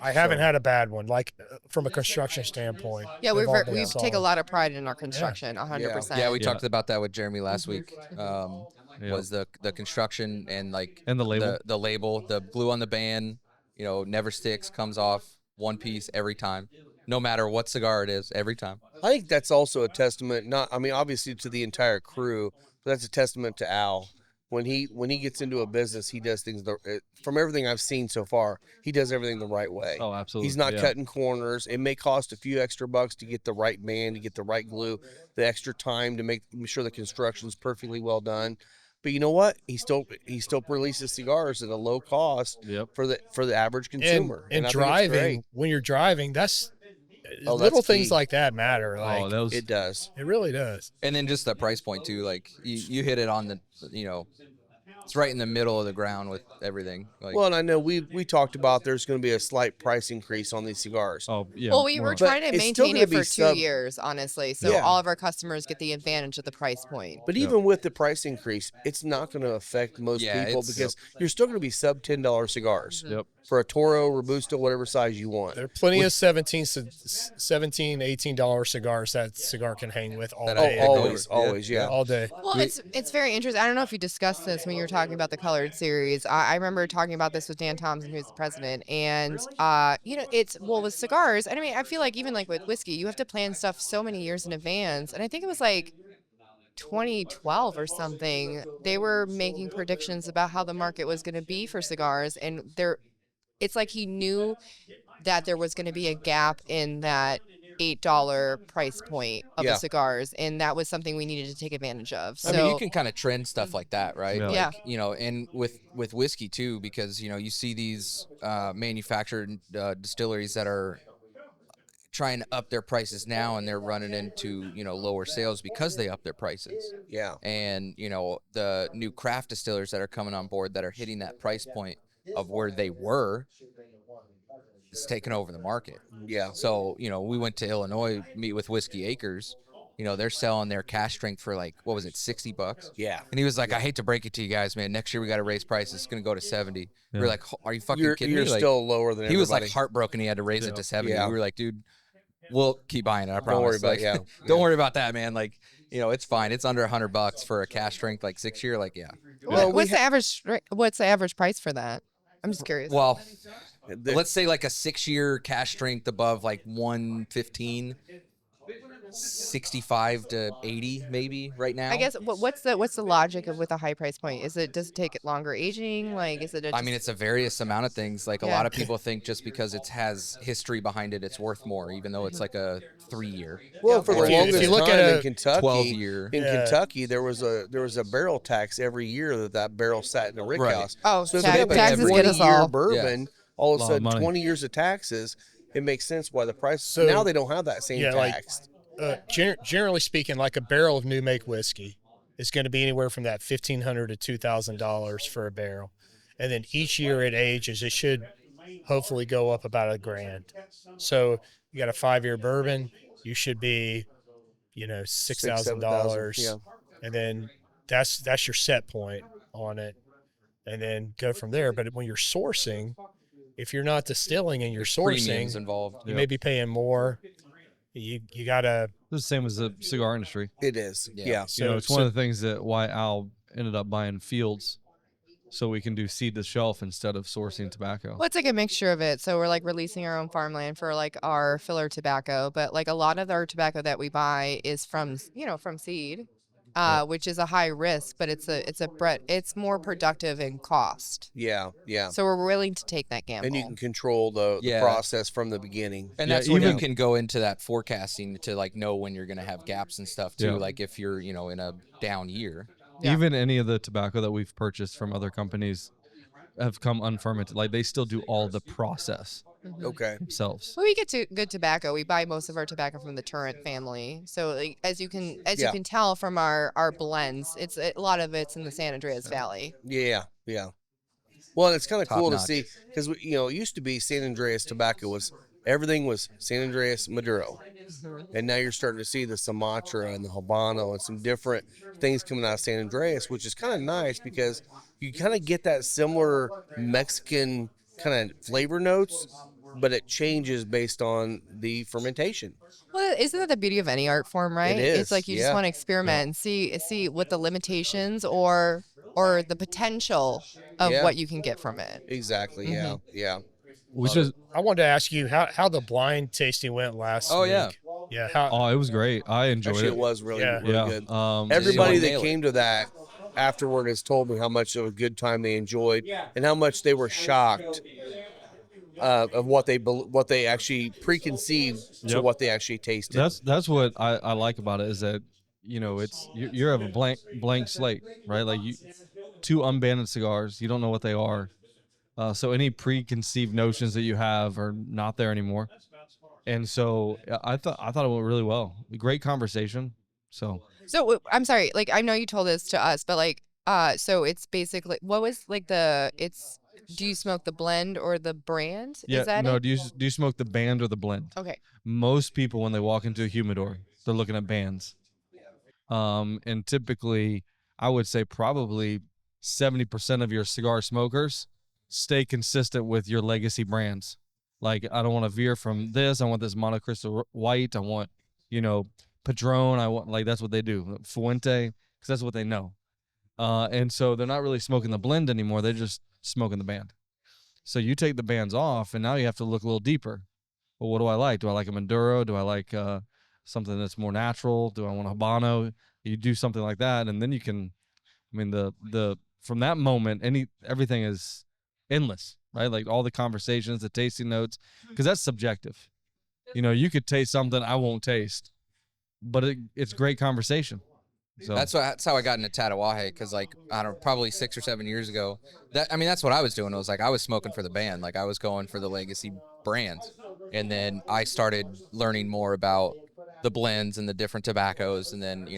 Speaker 3: I haven't had a bad one, like from a construction standpoint.
Speaker 6: Yeah,
Speaker 3: They've all been
Speaker 6: we take a
Speaker 3: solid.
Speaker 6: lot of pride in our construction, 100%.
Speaker 4: Yeah, we
Speaker 5: Yeah.
Speaker 4: talked about that with Jeremy last week.
Speaker 5: Yeah.
Speaker 4: Was the construction and like
Speaker 5: And the label.
Speaker 4: the label, the glue on the band, never sticks, comes off one piece every time, no matter what cigar it is, every time.
Speaker 2: I think that's also a testament, obviously to the entire crew, but that's a testament to Al when he gets into a business, he does things from everything I've seen so far. He does everything the right way.
Speaker 5: Oh, absolutely.
Speaker 2: He's not
Speaker 5: yeah.
Speaker 2: cutting corners. It may cost a few extra bucks to get the right man, to get the right glue, the extra time to make sure the construction's perfectly well done. But you know what? He still releases cigars at a low cost
Speaker 5: Yep.
Speaker 2: for the average consumer.
Speaker 3: And
Speaker 2: I think it's great.
Speaker 3: driving, when you're driving, that's
Speaker 2: Oh,
Speaker 3: little
Speaker 2: that's
Speaker 3: things
Speaker 2: key.
Speaker 3: like that matter. Like
Speaker 5: that was
Speaker 2: It does.
Speaker 3: it really does.
Speaker 4: And then just the price point too. Like you hit it on the, it's right in the middle of the ground with everything. Like,
Speaker 2: Well, and I know we talked about there's going to be a slight price increase on these cigars.
Speaker 5: oh yeah.
Speaker 6: Well, we
Speaker 5: more
Speaker 6: were
Speaker 5: on-
Speaker 6: trying to
Speaker 2: it's still
Speaker 6: maintain
Speaker 2: gonna
Speaker 6: it
Speaker 2: be
Speaker 6: for 2
Speaker 2: sub-
Speaker 6: years, honestly. So
Speaker 2: Yeah.
Speaker 6: all of our customers get the advantage of the price point.
Speaker 2: But even with the price increase, it's not going to affect most
Speaker 4: Yeah,
Speaker 2: people
Speaker 4: it's-
Speaker 2: because you're still going to be sub $10 cigars
Speaker 5: Yep.
Speaker 2: for a Toro, Robusto, whatever size you want.
Speaker 3: There are plenty of $18 cigars that cigar can hang with all
Speaker 4: That
Speaker 3: day.
Speaker 4: I-
Speaker 2: Always, yeah.
Speaker 3: all day.
Speaker 6: Well, it's very interesting. I don't know if you discussed this when you were talking about the colored series. I remember talking about this with Dan Thompson, who's the president, and it's with cigars. And I mean, I feel like even like with whiskey, you have to plan stuff so many years in advance. And I think it was like 2012 or something. They were making predictions about how the market was going to be for cigars, and it's like he knew that there was going to be a gap in that $8 price point of
Speaker 2: Yeah.
Speaker 6: the cigars, and that was something we needed to take advantage of. So
Speaker 4: I mean, you can kind of trend stuff like that, right?
Speaker 5: Yeah.
Speaker 4: Like, and with whiskey too, because you see these manufactured distilleries that are trying to up their prices now, and they're running into lower sales because they up their prices.
Speaker 2: Yeah.
Speaker 4: And the new craft distillers that are coming on board that are hitting that price point of where they were, it's taking over the market.
Speaker 2: Yeah.
Speaker 4: So, we went to Illinois, meet with Whiskey Acres. They're selling their cash strength for like, what was it, $60?
Speaker 2: Yeah.
Speaker 4: And he was like, I hate to break it to you guys, man. Next year we got to raise prices. It's going to go to 70. We were like, are you fucking
Speaker 2: You're
Speaker 4: kidding me? Like,
Speaker 2: still lower than
Speaker 4: he was like
Speaker 2: everybody.
Speaker 4: heartbroken he had to raise it to 70.
Speaker 2: Yeah.
Speaker 4: We were like, dude, we'll keep buying it. I promise.
Speaker 2: Don't worry about
Speaker 4: Like,
Speaker 2: it. Yeah.
Speaker 4: Don't worry about that, man. Like, it's fine. It's under $100 for a cash strength, like 6 year. Like, yeah.
Speaker 2: Well,
Speaker 6: what's the average price for that? I'm just curious.
Speaker 4: Well,
Speaker 2: The-
Speaker 4: let's say like a 6 year cash strength above like 115, 65 to 80 maybe right now.
Speaker 6: I guess what's the logic of with a high price point? Does it take it longer aging? Like, is it?
Speaker 4: I mean, it's a various amount of things. Like a
Speaker 6: Yeah.
Speaker 4: lot of people think just because it has history behind it, it's worth more, even though it's like a 3 year,
Speaker 2: Well, for the
Speaker 3: If you
Speaker 2: longest
Speaker 3: look
Speaker 2: time
Speaker 3: at
Speaker 2: in
Speaker 3: a
Speaker 2: Kentucky,
Speaker 4: 12 year.
Speaker 2: in
Speaker 3: Yeah.
Speaker 2: Kentucky, there was a barrel tax every year that barrel sat in a rick
Speaker 4: Right.
Speaker 2: house.
Speaker 6: Oh,
Speaker 2: So if
Speaker 6: tax-
Speaker 2: you have a
Speaker 6: taxes get us
Speaker 2: 20-year
Speaker 6: all.
Speaker 2: bourbon, all of a
Speaker 5: Lot of
Speaker 2: sudden
Speaker 5: money.
Speaker 2: 20 years of taxes, it makes sense why the price.
Speaker 3: So-
Speaker 2: now they don't have that same
Speaker 3: Yeah, like-
Speaker 2: tax.
Speaker 3: Generally speaking, like a barrel of new make whiskey is going to be anywhere from that $1,500 to $2,000 for a barrel, and then each year it ages, it should hopefully go up about $1,000. So you got a 5-year bourbon, you should be, $6,000,
Speaker 2: Yeah.
Speaker 3: and then that's your set point on it, and then go from there. But when you're sourcing, if you're not distilling and you're
Speaker 4: Premiums
Speaker 3: sourcing,
Speaker 4: involved.
Speaker 3: you may be paying more. You gotta.
Speaker 5: It's the same as the cigar industry.
Speaker 2: It is.
Speaker 4: Yeah.
Speaker 2: Yeah.
Speaker 3: So
Speaker 5: It's one of the things that why Al ended up buying Fields, so we can do seed to shelf instead of sourcing tobacco.
Speaker 6: Well, it's like a mixture of it. So we're like releasing our own farmland for like our filler tobacco, but like a lot of our tobacco that we buy is from seed, which is a high risk, but it's more productive in cost.
Speaker 2: Yeah. Yeah.
Speaker 6: So we're willing to take that gamble.
Speaker 2: And you can control the
Speaker 4: Yeah.
Speaker 2: process from the beginning.
Speaker 4: And
Speaker 5: Yeah,
Speaker 4: that's when you
Speaker 5: even-
Speaker 4: can go into that forecasting to like know when you're going to have gaps and stuff too.
Speaker 5: Yeah.
Speaker 4: Like if you're, in a down year.
Speaker 6: Yeah.
Speaker 5: Even any of the tobacco that we've purchased from other companies have come unfermented. Like they still do all the process
Speaker 2: Okay.
Speaker 5: themselves.
Speaker 6: Well, we get to good tobacco. We buy most of our tobacco from the Turrent family. So, like, as you can tell from our blends, it's a lot of it's in the San Andreas Valley.
Speaker 2: Yeah. Yeah. Well, and it's kind of
Speaker 4: Top
Speaker 2: cool to
Speaker 4: notch.
Speaker 2: see because it used to be San Andreas tobacco everything was San Andreas Maduro, and now you're starting to see the Sumatra and the Habano and some different things coming out of San Andreas, which is kind of nice because you kind of get that similar Mexican kind of flavor notes, but it changes based on the fermentation.
Speaker 6: Well, isn't that the beauty of any art form, right?
Speaker 2: is,
Speaker 6: It's like you
Speaker 2: yeah.
Speaker 6: just want to experiment and see what the limitations or the potential of
Speaker 2: Yeah.
Speaker 6: what you can get from it.
Speaker 2: Exactly. Yeah. Yeah.
Speaker 5: Which is
Speaker 3: I wanted to ask you how the blind tasting went last
Speaker 4: Oh,
Speaker 3: week.
Speaker 4: yeah.
Speaker 3: Yeah. How
Speaker 5: it was great. I enjoyed
Speaker 2: Actually,
Speaker 5: it.
Speaker 2: it was really,
Speaker 3: Yeah.
Speaker 2: really good.
Speaker 5: Yeah.
Speaker 2: Everybody
Speaker 4: wanna
Speaker 2: that
Speaker 4: nail it.
Speaker 2: came to that afterward has told me how much of a good time they enjoyed and how much they were shocked of what they actually preconceived to
Speaker 5: Yep.
Speaker 2: what they actually tasted.
Speaker 5: That's what I like about it is that it's you have a blank slate, right? Like two unbanded cigars, you don't know what they are, so any preconceived notions that you have are not there anymore. And so I thought it went really well. Great conversation. So
Speaker 6: I'm sorry, like I know you told this to us, but like so it's basically what was like do you smoke the blend or the brand?
Speaker 5: yeah,
Speaker 6: Is that
Speaker 5: no.
Speaker 6: it?
Speaker 5: Do you smoke the band or the blend?
Speaker 6: Okay.
Speaker 5: Most people when they walk into a humidor, they're looking at bands. And typically, I would say probably 70% of your cigar smokers stay consistent with your legacy brands. Like, I don't want to veer from this. I want this monocrystal white. I want, Padron. I want, like, that's what they do. Fuente, because that's what they know. And so they're not really smoking the blend anymore. They're just smoking the band. So you take the bands off, and now you have to look a little deeper. Well, what do I like? Do I like a Maduro? Do I like something that's more natural? Do I want a Habano? You do something like that, and then you can. I mean, the from that moment, everything is endless, right? Like all the conversations, the tasting notes, because that's subjective. You could taste something I won't taste, but it's great conversation. So
Speaker 4: That's how I got into Tatawahe, because like I don't know, probably 6 or 7 years ago. That's what I was doing. It was like I was smoking for the band, like I was going for the legacy brands, and then I started learning more about the blends and the different tobaccos, and then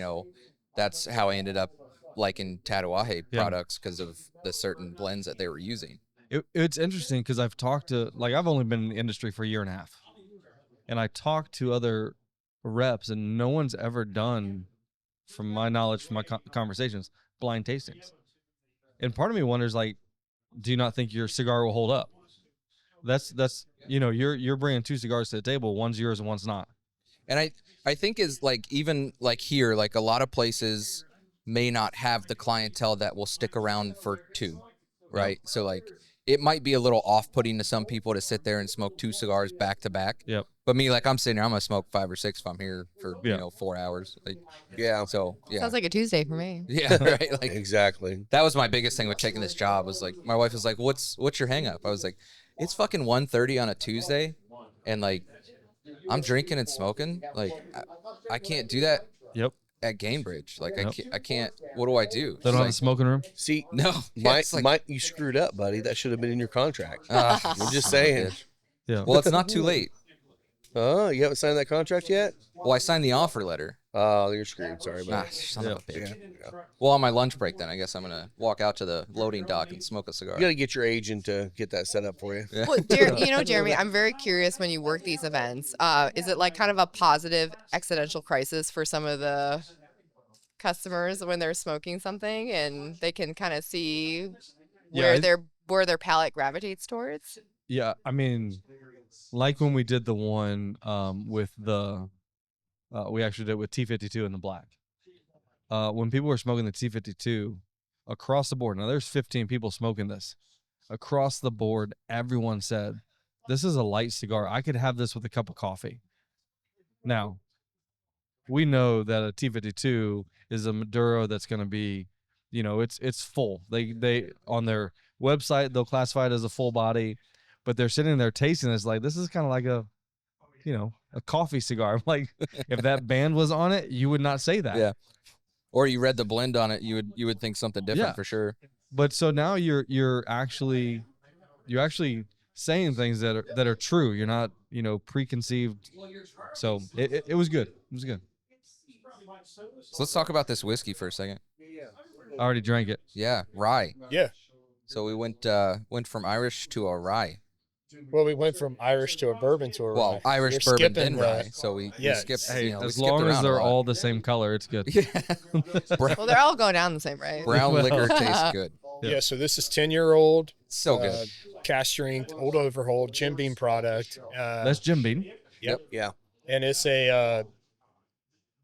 Speaker 4: that's how I ended up liking Tatawahe products because of the certain blends that they were using.
Speaker 5: It's interesting because I've talked to I've only been in the industry for a year and a half, and I talked to other reps, and no one's ever done, from my knowledge, from my conversations, blind tastings. And part of me wonders, like, do you not think your cigar will hold up? That's you're bringing two cigars to the table. One's yours and one's not.
Speaker 4: And I think is like, even like here, like a lot of places may not have the clientele that will stick around for two, right? So like it might be a little off-putting to some people to sit there and smoke two cigars back to back.
Speaker 5: Yep.
Speaker 4: But me, like, I'm sitting there, I'm gonna smoke 5 or 6 if I'm here for 4 hours. Like, So
Speaker 6: Sounds like a Tuesday for me.
Speaker 4: Yeah, right. Like
Speaker 2: Exactly.
Speaker 4: that was my biggest thing with taking this job. Was like, my wife was like, "What's your hang up?" I was like, "It's fucking 1:30 on a Tuesday, and like, I'm drinking and smoking. Like, I can't do that
Speaker 5: Yep.
Speaker 4: at Gamebridge. Like, I can't. What do I do?"
Speaker 5: They don't have a smoking room.
Speaker 2: See,
Speaker 4: No.
Speaker 2: you screwed up, buddy. That should have been in your contract.
Speaker 4: I'm
Speaker 2: I'm just saying.
Speaker 5: Yeah.
Speaker 4: Well, it's not too late.
Speaker 2: Oh, you haven't signed that contract yet?
Speaker 4: Well, I signed the offer letter.
Speaker 2: Oh, you're screwed. Sorry, buddy.
Speaker 4: Son of a bitch.
Speaker 2: Yeah.
Speaker 4: Well, on my lunch break, then I guess I'm gonna walk out to the loading dock and smoke a cigar.
Speaker 2: You got to get your agent to get that set up for you.
Speaker 4: Yeah.
Speaker 6: Well, Jeremy, I'm very curious when you work these events. Is it like kind of a positive existential crisis for some of the customers when they're smoking something and they can kind of see where their palate gravitates towards?
Speaker 5: Yeah, I mean, like when we did the one with we actually did it with T52 in the black. When people were smoking the T52 across the board, now there's 15 people smoking this. Across the board, everyone said, "This is a light cigar. I could have this with a cup of coffee." Now, we know that a T52 is a Maduro that's going to be, it's full. They on their website, they'll classify it as a full body, but they're sitting there tasting this like, this is kind of like a coffee cigar. Like, if that band was on it, you would not say that.
Speaker 4: Yeah. Or you read the blend on it, you would think something different for sure.
Speaker 5: But so now you're actually saying things that are true. You're not, preconceived. So it was good. It was good.
Speaker 4: So let's talk about this whiskey for a second.
Speaker 5: I already drank it.
Speaker 4: Yeah, rye.
Speaker 3: Yeah.
Speaker 4: So we went from Irish to a rye.
Speaker 3: Well, we went from Irish to a bourbon to a rye.
Speaker 4: Well, Irish
Speaker 3: We're
Speaker 4: bourbon
Speaker 3: skipping
Speaker 4: then rye. So we skipped.
Speaker 5: Hey,
Speaker 4: we
Speaker 5: as
Speaker 4: skipped
Speaker 5: long as
Speaker 4: around a
Speaker 5: they're
Speaker 4: lot.
Speaker 5: all the same color, it's good.
Speaker 4: Yeah.
Speaker 6: Well, they're all going down the same, right?
Speaker 4: Brown liquor tastes good.
Speaker 3: Yeah, so this is 10-year-old.
Speaker 4: So good.
Speaker 3: Cask strength, old overhaul, Jim Beam product.
Speaker 5: That's Jim Beam.
Speaker 3: Yep.
Speaker 2: Yeah.
Speaker 3: And it's a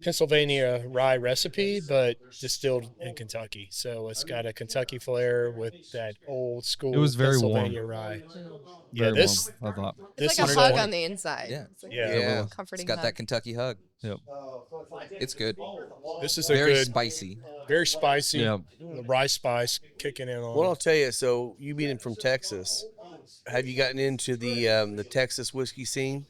Speaker 3: Pennsylvania rye recipe, but distilled in Kentucky. So it's got a Kentucky flair with that old school
Speaker 5: It was very warm.
Speaker 3: Pennsylvania rye. Yeah,
Speaker 5: Very
Speaker 3: this
Speaker 5: warm, I thought.
Speaker 6: It's
Speaker 3: this
Speaker 6: like a
Speaker 3: is
Speaker 6: hug
Speaker 3: 20
Speaker 6: on the inside.
Speaker 4: Yeah.
Speaker 6: It's like
Speaker 3: Yeah.
Speaker 6: a
Speaker 2: Yeah.
Speaker 4: It's
Speaker 6: comforting
Speaker 4: got
Speaker 6: hug.
Speaker 4: that Kentucky hug.
Speaker 5: Yep.
Speaker 4: It's good.
Speaker 3: This is a
Speaker 4: Very
Speaker 3: good,
Speaker 4: spicy.
Speaker 3: very spicy.
Speaker 5: Yeah.
Speaker 3: The rye spice kicking in on.
Speaker 2: Well, I'll
Speaker 3: it.
Speaker 2: tell you. So you being from Texas, have you gotten into the Texas whiskey scene?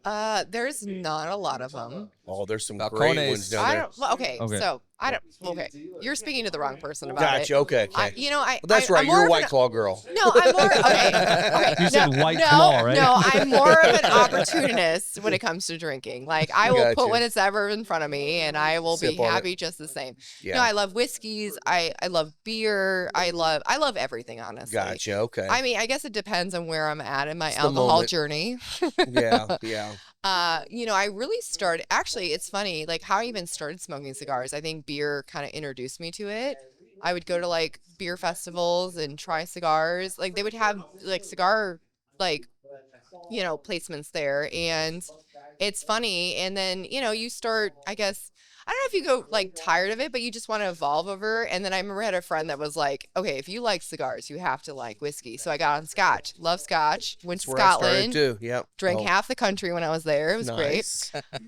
Speaker 6: There's not a lot of them.
Speaker 2: Oh, there's some
Speaker 4: Balcones.
Speaker 2: great ones down
Speaker 6: I
Speaker 2: there.
Speaker 6: don't. Well, okay,
Speaker 5: Okay.
Speaker 6: so I don't. Okay, you're speaking to the wrong person about
Speaker 2: Gotcha.
Speaker 6: it.
Speaker 2: Okay. Okay.
Speaker 6: I.
Speaker 2: Well, that's
Speaker 6: I,
Speaker 2: right.
Speaker 6: I'm
Speaker 2: You're
Speaker 6: more
Speaker 2: a
Speaker 6: of
Speaker 2: White
Speaker 6: an-
Speaker 2: Claw girl.
Speaker 6: No, I'm more. Okay.
Speaker 5: You said White
Speaker 6: no,
Speaker 5: Claw, right?
Speaker 6: No, I'm more of an opportunist when it comes to drinking. Like I will
Speaker 2: Gotcha.
Speaker 6: put when it's ever in front of me, and I will
Speaker 2: Sip
Speaker 6: be
Speaker 2: on it.
Speaker 6: happy just the same.
Speaker 2: Yeah.
Speaker 6: No, I love whiskeys. I love beer. I love everything. Honestly.
Speaker 2: Gotcha. Okay.
Speaker 6: I mean, I guess it depends on where I'm at in my
Speaker 2: It's the
Speaker 6: alcohol
Speaker 2: moment.
Speaker 6: journey.
Speaker 2: yeah. Yeah.
Speaker 6: I really started. Actually, it's funny, like how I even started smoking cigars. I think beer kind of introduced me to it. I would go to like beer festivals and try cigars. Like they would have like cigar, like placements there, and it's funny. And then you start. I guess I don't know if you go like tired of it, but you just want to evolve over. And then I remember I had a friend that was like, "Okay, if you like cigars, you have to like whiskey." So I got on Scotch. Love Scotch. Went to
Speaker 2: That's where I started
Speaker 6: Scotland.
Speaker 2: too. Yep.
Speaker 6: Drank
Speaker 2: Oh,
Speaker 6: half the country when I was there. It was great.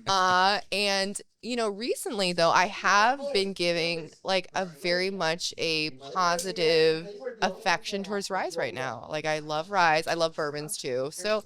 Speaker 2: nice.
Speaker 6: And recently though, I have been giving like a very much a positive affection towards ryes right now. Like I love ryes. I love bourbons too. So,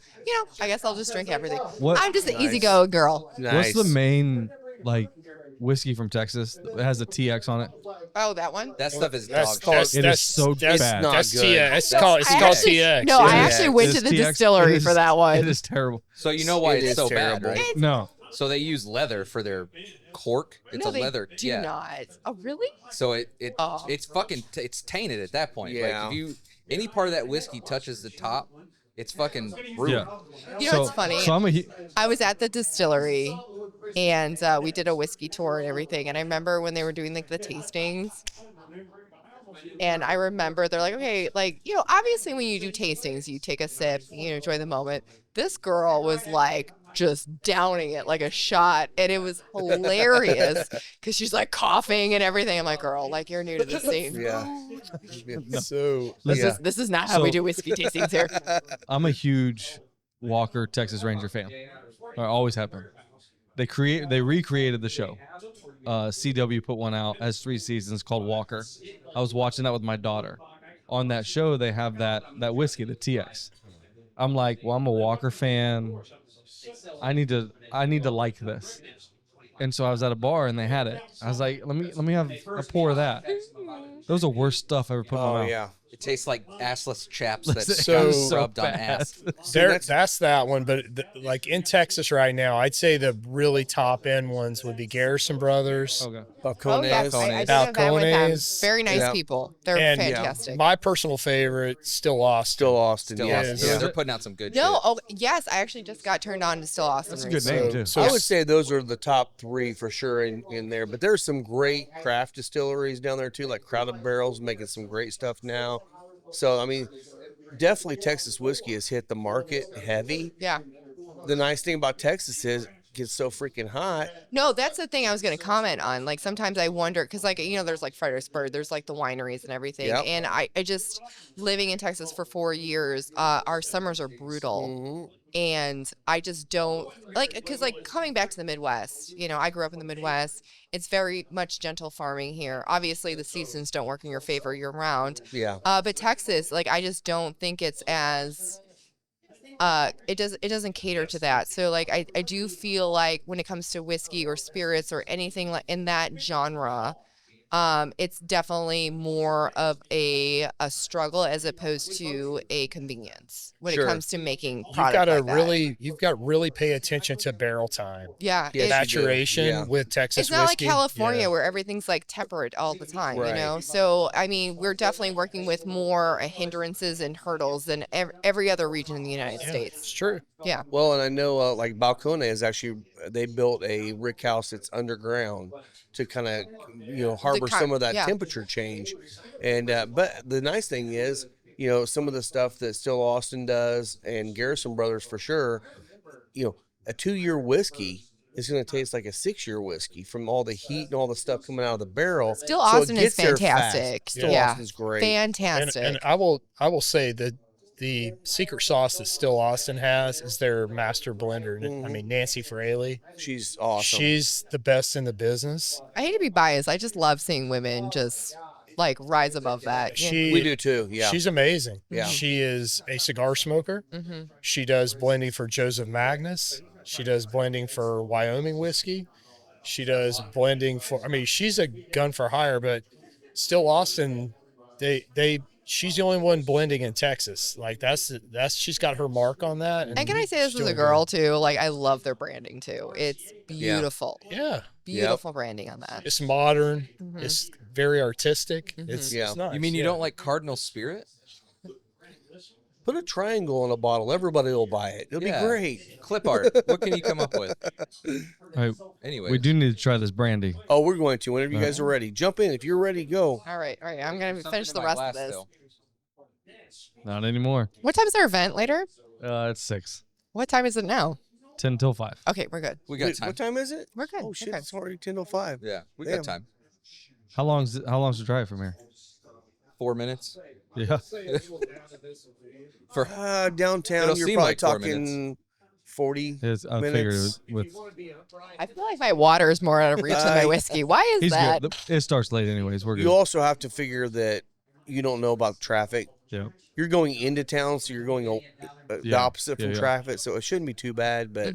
Speaker 6: I guess I'll just drink everything.
Speaker 5: What
Speaker 6: I'm just an
Speaker 2: Nice.
Speaker 6: easygoing girl.
Speaker 2: Nice.
Speaker 5: What's the main like whiskey from Texas that has a TX on it?
Speaker 6: Oh, that one?
Speaker 4: That stuff is
Speaker 3: That's
Speaker 4: dog
Speaker 3: called.
Speaker 4: shit.
Speaker 5: It is so
Speaker 3: that's,
Speaker 5: bad.
Speaker 2: not
Speaker 3: That's
Speaker 2: good.
Speaker 3: TX. It's
Speaker 6: No,
Speaker 3: called. It's
Speaker 6: I
Speaker 3: called
Speaker 6: actually-
Speaker 3: TX.
Speaker 6: No,
Speaker 3: yeah.
Speaker 6: I actually went
Speaker 5: It
Speaker 6: to
Speaker 5: is
Speaker 6: the
Speaker 5: TX.
Speaker 6: distillery
Speaker 5: It is-
Speaker 6: for that one.
Speaker 5: It is terrible.
Speaker 4: So you know why
Speaker 2: It
Speaker 4: it's
Speaker 2: is
Speaker 4: so
Speaker 2: terrible.
Speaker 4: bad, right?
Speaker 5: No.
Speaker 4: So they use leather for their cork. It's
Speaker 6: No,
Speaker 4: a
Speaker 6: they
Speaker 4: leather.
Speaker 6: do not. Oh, really?
Speaker 4: So
Speaker 6: Oh.
Speaker 4: it's fucking it's tainted at that point.
Speaker 2: Yeah.
Speaker 4: Like if any part of that whiskey touches the top, it's fucking ruined.
Speaker 5: Yeah.
Speaker 6: You know what's funny?
Speaker 5: So
Speaker 6: I was at the distillery, and we did a whiskey tour and everything. And I remember when they were doing like the tastings, and I remember they're like, okay, like obviously when you do tastings, you take a sip, you enjoy the moment. This girl was like just downing it like a shot, and it was hilarious because she's like coughing and everything. I'm like, girl, like you're new to the scene.
Speaker 2: Yeah.
Speaker 3: So
Speaker 6: This is not how we
Speaker 5: So-
Speaker 6: do whiskey tastings here.
Speaker 5: I'm a huge Walker Texas Ranger fan. I always have been. They recreated the show. CW put one out, has 3 seasons, called Walker. I was watching that with my daughter. On that show, they have that whiskey, the TX. I'm like, well, I'm a Walker fan. I need to like this. And so I was at a bar and they had it. I was like, let me have a pour of that. That was the worst stuff I ever put in my
Speaker 2: Oh
Speaker 5: mouth.
Speaker 2: yeah.
Speaker 4: It tastes like assless chaps that
Speaker 3: So-
Speaker 4: got rubbed on
Speaker 5: bad.
Speaker 4: ass.
Speaker 3: that's that one. But like in Texas right now, I'd say the really top end ones would be Garrison Brothers.
Speaker 5: Okay.
Speaker 6: Oh, yes, I did have that with them.
Speaker 3: Balcones.
Speaker 6: Very nice
Speaker 2: Yeah.
Speaker 6: people. They're
Speaker 3: And
Speaker 6: fantastic.
Speaker 3: my personal favorite, Still Austin.
Speaker 2: Still Austin.
Speaker 4: Still
Speaker 2: yeah.
Speaker 3: Yes.
Speaker 4: awesome.
Speaker 3: Yeah.
Speaker 4: They're putting out some good
Speaker 6: No,
Speaker 4: shit.
Speaker 6: oh yes, I actually just got turned on to Still Austin.
Speaker 5: That's a good
Speaker 6: recently.
Speaker 5: name, too.
Speaker 3: So
Speaker 2: I would say those are the top 3 for sure in there. But there's some great craft distilleries down there too, like Crowded Barrels making some great stuff now. So I mean, definitely Texas whiskey has hit the market heavy.
Speaker 6: Yeah.
Speaker 2: The nice thing about Texas is it gets so freaking hot.
Speaker 6: No, that's the thing I was going to comment on. Like sometimes I wonder because like there's like Fredericksburg, there's like the wineries and everything,
Speaker 2: Yep.
Speaker 6: and I just living in Texas for 4 years. Our summers are brutal.
Speaker 2: Mhm.
Speaker 6: And I just don't like because like coming back to the Midwest, I grew up in the Midwest. It's very much gentle farming here. Obviously, the seasons don't work in your favor year round.
Speaker 2: Yeah.
Speaker 6: But Texas, like I just don't think it's as it doesn't cater to that. So like I do feel like when it comes to whiskey or spirits or anything like in that genre, it's definitely more of a struggle as opposed to a convenience when
Speaker 2: Sure.
Speaker 6: it comes to making
Speaker 3: you've
Speaker 6: product
Speaker 3: got to
Speaker 6: like that.
Speaker 3: you've got to really pay attention to barrel time,
Speaker 6: Yeah,
Speaker 2: Yes,
Speaker 6: it's,
Speaker 2: you do.
Speaker 3: maturation
Speaker 2: Yeah.
Speaker 3: with Texas
Speaker 6: it's not like
Speaker 3: whiskey.
Speaker 6: California
Speaker 3: Yeah.
Speaker 6: where everything's like temperate all the time,
Speaker 2: Right.
Speaker 6: So I mean, we're definitely working with more hindrances and hurdles than every other region in the United
Speaker 3: Yeah,
Speaker 6: States.
Speaker 3: it's true.
Speaker 6: Yeah.
Speaker 2: Well, and I know like Balcone is actually they built a rick house that's underground to kind of harbor some of that
Speaker 6: yeah.
Speaker 2: temperature change. And but the nice thing is some of the stuff that Still Austin does and Garrison Brothers for sure, a 2-year whiskey it's going to taste like a 6-year whiskey from all the heat and all the stuff coming out of the barrel.
Speaker 6: Still
Speaker 2: So it
Speaker 6: Austin is
Speaker 2: gets there fast.
Speaker 6: fantastic.
Speaker 2: Still
Speaker 6: Yeah.
Speaker 2: Austin's great.
Speaker 6: Fantastic.
Speaker 3: And I will say that the secret sauce that Still Austin has is their master blender. I mean, Nancy Fraley.
Speaker 2: She's awesome.
Speaker 3: She's the best in the business.
Speaker 6: I hate to be biased. I just love seeing women just like rise above that.
Speaker 2: We do too. Yeah.
Speaker 3: She's amazing.
Speaker 2: Yeah.
Speaker 3: She is a cigar smoker. She does blending for Joseph Magnus. She does blending for Wyoming whiskey. She does blending for, I mean, she's a gun for hire, but Still Austin, she's the only one blending in Texas. Like that's she's got her mark on that.
Speaker 6: And can I say this as a girl too? Like I love their branding too. It's beautiful.
Speaker 3: Yeah.
Speaker 6: Beautiful branding on that.
Speaker 3: It's modern. It's very artistic. It's nice.
Speaker 4: You mean you don't like Cardinal Spirit?
Speaker 2: Put a triangle on a bottle. Everybody will buy it. It'll be great.
Speaker 4: Clip art. What can you come up with?
Speaker 5: All right,
Speaker 4: Anyway,
Speaker 5: we do need to try this brandy.
Speaker 2: Oh, we're going to. Whenever you guys are ready. Jump in. If you're ready, go.
Speaker 6: All right. I'm going to finish the rest of this.
Speaker 5: Not anymore.
Speaker 6: What time is our event later?
Speaker 5: It's 6.
Speaker 6: What time is it now?
Speaker 5: 10 till 5.
Speaker 6: Okay, we're good.
Speaker 4: we got
Speaker 2: Wait,
Speaker 4: time.
Speaker 2: what time is it?
Speaker 6: We're good.
Speaker 2: Oh, shit.
Speaker 6: Okay.
Speaker 2: It's already 10:05.
Speaker 4: Yeah, we
Speaker 2: Damn.
Speaker 4: got time.
Speaker 5: How long's the drive from here?
Speaker 4: 4 minutes.
Speaker 5: Yeah.
Speaker 4: For
Speaker 2: Downtown,
Speaker 4: It'll
Speaker 2: you're
Speaker 4: seem
Speaker 2: probably
Speaker 4: like 4
Speaker 2: talking 40
Speaker 5: I figured
Speaker 2: minutes.
Speaker 5: with
Speaker 6: I feel like my water is more out of reach than my whiskey. Why is
Speaker 5: he's
Speaker 6: that?
Speaker 5: good. It starts late anyways. We're good.
Speaker 2: You also have to figure that you don't know about traffic.
Speaker 5: Yeah.
Speaker 2: You're going into town, so you're going the
Speaker 5: Yeah.
Speaker 2: opposite from
Speaker 5: Yeah.
Speaker 2: traffic, so it shouldn't be too bad, but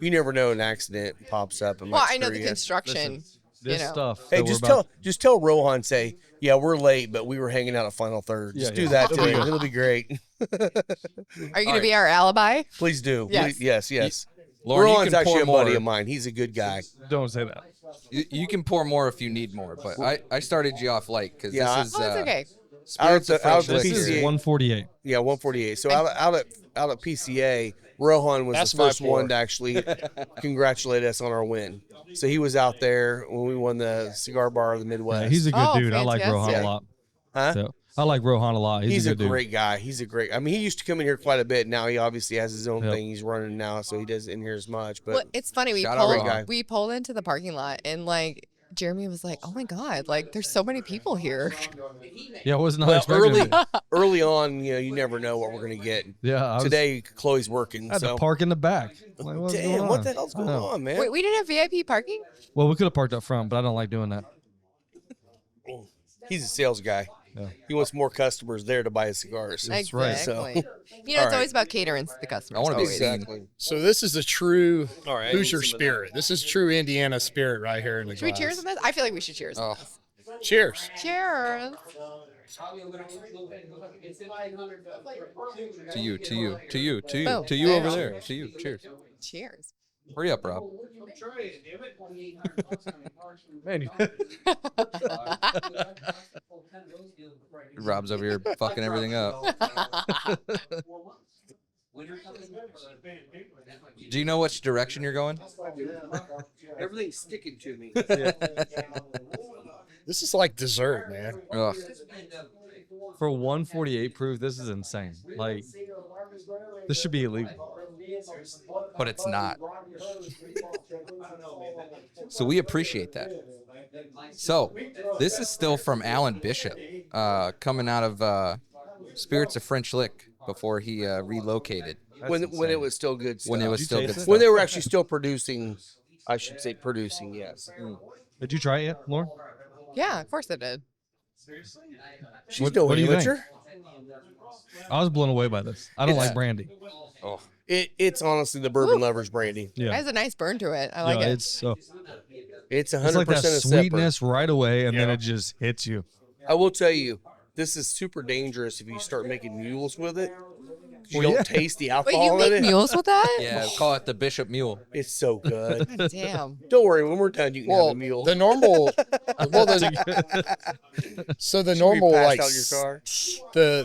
Speaker 2: you never know, an accident pops up and
Speaker 6: Well,
Speaker 2: might
Speaker 6: I know
Speaker 2: screw
Speaker 6: the
Speaker 2: you.
Speaker 6: construction.
Speaker 5: This
Speaker 6: you know.
Speaker 5: stuff.
Speaker 2: Hey,
Speaker 5: that we're
Speaker 2: just
Speaker 5: about-
Speaker 2: tell Rohan, say, yeah, we're late, but we were hanging out at Final Third. Just
Speaker 5: Yeah,
Speaker 2: do
Speaker 5: yeah.
Speaker 2: that to him. It'll be great.
Speaker 6: Are you going to be our alibi?
Speaker 2: Please do.
Speaker 6: Yes.
Speaker 2: Please, yes.
Speaker 4: Lauren, you
Speaker 2: Rohan's
Speaker 4: can
Speaker 2: actually
Speaker 4: pour
Speaker 2: a
Speaker 4: more.
Speaker 2: buddy of mine. He's a good guy.
Speaker 5: Don't say that.
Speaker 4: You can pour more if you need more, but I started you off light because
Speaker 2: Yeah,
Speaker 4: this is
Speaker 6: Oh, it's okay.
Speaker 4: Spirits of
Speaker 2: out of
Speaker 4: French
Speaker 2: the
Speaker 5: This
Speaker 4: liquor.
Speaker 5: is
Speaker 2: PCA.
Speaker 5: 148.
Speaker 2: Yeah, 148. So out at PCA, Rohan was
Speaker 3: That's
Speaker 2: the
Speaker 3: my
Speaker 2: first one
Speaker 3: pour.
Speaker 2: to actually congratulate us on our win. So he was out there when we won the Cigar Bar of the Midwest.
Speaker 5: Yeah, he's a good
Speaker 6: Oh,
Speaker 5: dude. I like Rohan
Speaker 6: fantastic.
Speaker 5: a lot.
Speaker 2: Huh?
Speaker 5: So, I like Rohan a lot. He's
Speaker 2: a
Speaker 5: a good
Speaker 2: great guy. He's a great. I mean, he used to come in here quite a bit. Now he obviously has his own
Speaker 5: Yep.
Speaker 2: thing he's running now, so he doesn't in here as much. But
Speaker 6: Well, it's funny.
Speaker 4: Shout out
Speaker 2: Ron.
Speaker 6: We pulled into the parking lot and like Jeremy was like, "Oh my god, like there's so many people here."
Speaker 5: dude. Yeah, I was not
Speaker 2: well,
Speaker 5: expecting it.
Speaker 2: early on, you never know what we're gonna get.
Speaker 5: Yeah, I was,
Speaker 2: Today, Chloe's working.
Speaker 5: I had
Speaker 2: so
Speaker 5: to park in the back. Like, what's going
Speaker 2: damn, what
Speaker 5: on?
Speaker 2: the hell's
Speaker 5: I
Speaker 2: going
Speaker 5: know.
Speaker 2: on, man?
Speaker 6: Wait, we didn't have VIP parking?
Speaker 5: Well, we could have parked up front, but I don't like doing that.
Speaker 2: He's a sales guy.
Speaker 5: Yeah.
Speaker 2: He wants more customers there to buy his cigars.
Speaker 5: That's right.
Speaker 6: Exactly.
Speaker 2: So-
Speaker 6: You know,
Speaker 2: All
Speaker 6: it's
Speaker 2: right.
Speaker 6: always about catering to the customers.
Speaker 4: I wanna be
Speaker 6: always.
Speaker 4: seen.
Speaker 2: Exactly.
Speaker 3: So this is a true
Speaker 2: All right, I
Speaker 3: Hoosier
Speaker 2: need some of that.
Speaker 3: spirit. This is true Indiana spirit right here in the
Speaker 6: Should we
Speaker 3: glass.
Speaker 6: cheers on this? I feel like we should cheers.
Speaker 4: Oh.
Speaker 6: On this.
Speaker 3: Cheers.
Speaker 6: Cheers.
Speaker 4: To you, to you, to you, to you,
Speaker 6: Oh,
Speaker 4: to you over
Speaker 6: yeah.
Speaker 4: there. To you. Cheers.
Speaker 6: Cheers.
Speaker 4: Hurry up, Rob.
Speaker 5: Man,
Speaker 4: Rob's over here fucking everything up. Do you know which direction you're going?
Speaker 2: Everything's sticking to me.
Speaker 3: This is like dessert, man.
Speaker 4: Ugh.
Speaker 5: for 148 proof, this is insane. Like, this should be illegal.
Speaker 4: But it's not. So we appreciate that. So this is still from Alan Bishop, coming out of Spirits of French Lick before he relocated.
Speaker 2: when it was still good stuff.
Speaker 4: When it was
Speaker 5: you
Speaker 4: still
Speaker 5: taste
Speaker 4: good
Speaker 5: it?
Speaker 4: stuff.
Speaker 2: When they were actually still producing, I should say producing, yes.
Speaker 5: Did you try it yet, Lauren?
Speaker 6: Yeah, of course I did.
Speaker 2: She's no
Speaker 5: what do you think?
Speaker 2: amateur.
Speaker 5: I was blown away by this. I don't
Speaker 2: It's-
Speaker 5: like brandy.
Speaker 2: It's honestly the bourbon
Speaker 6: Ooh.
Speaker 2: lovers brandy.
Speaker 6: It
Speaker 5: Yeah.
Speaker 6: has a nice burn to it. I like
Speaker 5: Yeah,
Speaker 6: it.
Speaker 5: it's so
Speaker 2: It's
Speaker 5: it's like
Speaker 2: 100%
Speaker 5: that
Speaker 2: a sipper.
Speaker 5: sweetness right away, and then
Speaker 3: Yeah.
Speaker 5: it just hits you.
Speaker 2: I will tell you, this is super dangerous if you start making mules with it. You
Speaker 5: Well,
Speaker 2: don't
Speaker 5: yeah.
Speaker 2: taste the
Speaker 6: Wait,
Speaker 2: alcohol
Speaker 6: you
Speaker 2: in
Speaker 6: make
Speaker 2: it.
Speaker 6: mules with that?
Speaker 4: Yeah, call it the Bishop Mule.
Speaker 2: It's so good.
Speaker 6: God damn.
Speaker 2: Don't worry, when we're done, you can have
Speaker 3: Well,
Speaker 2: a mule.
Speaker 3: the normal, well, so the
Speaker 2: Should we
Speaker 3: normal
Speaker 2: pass
Speaker 3: like
Speaker 2: out your car?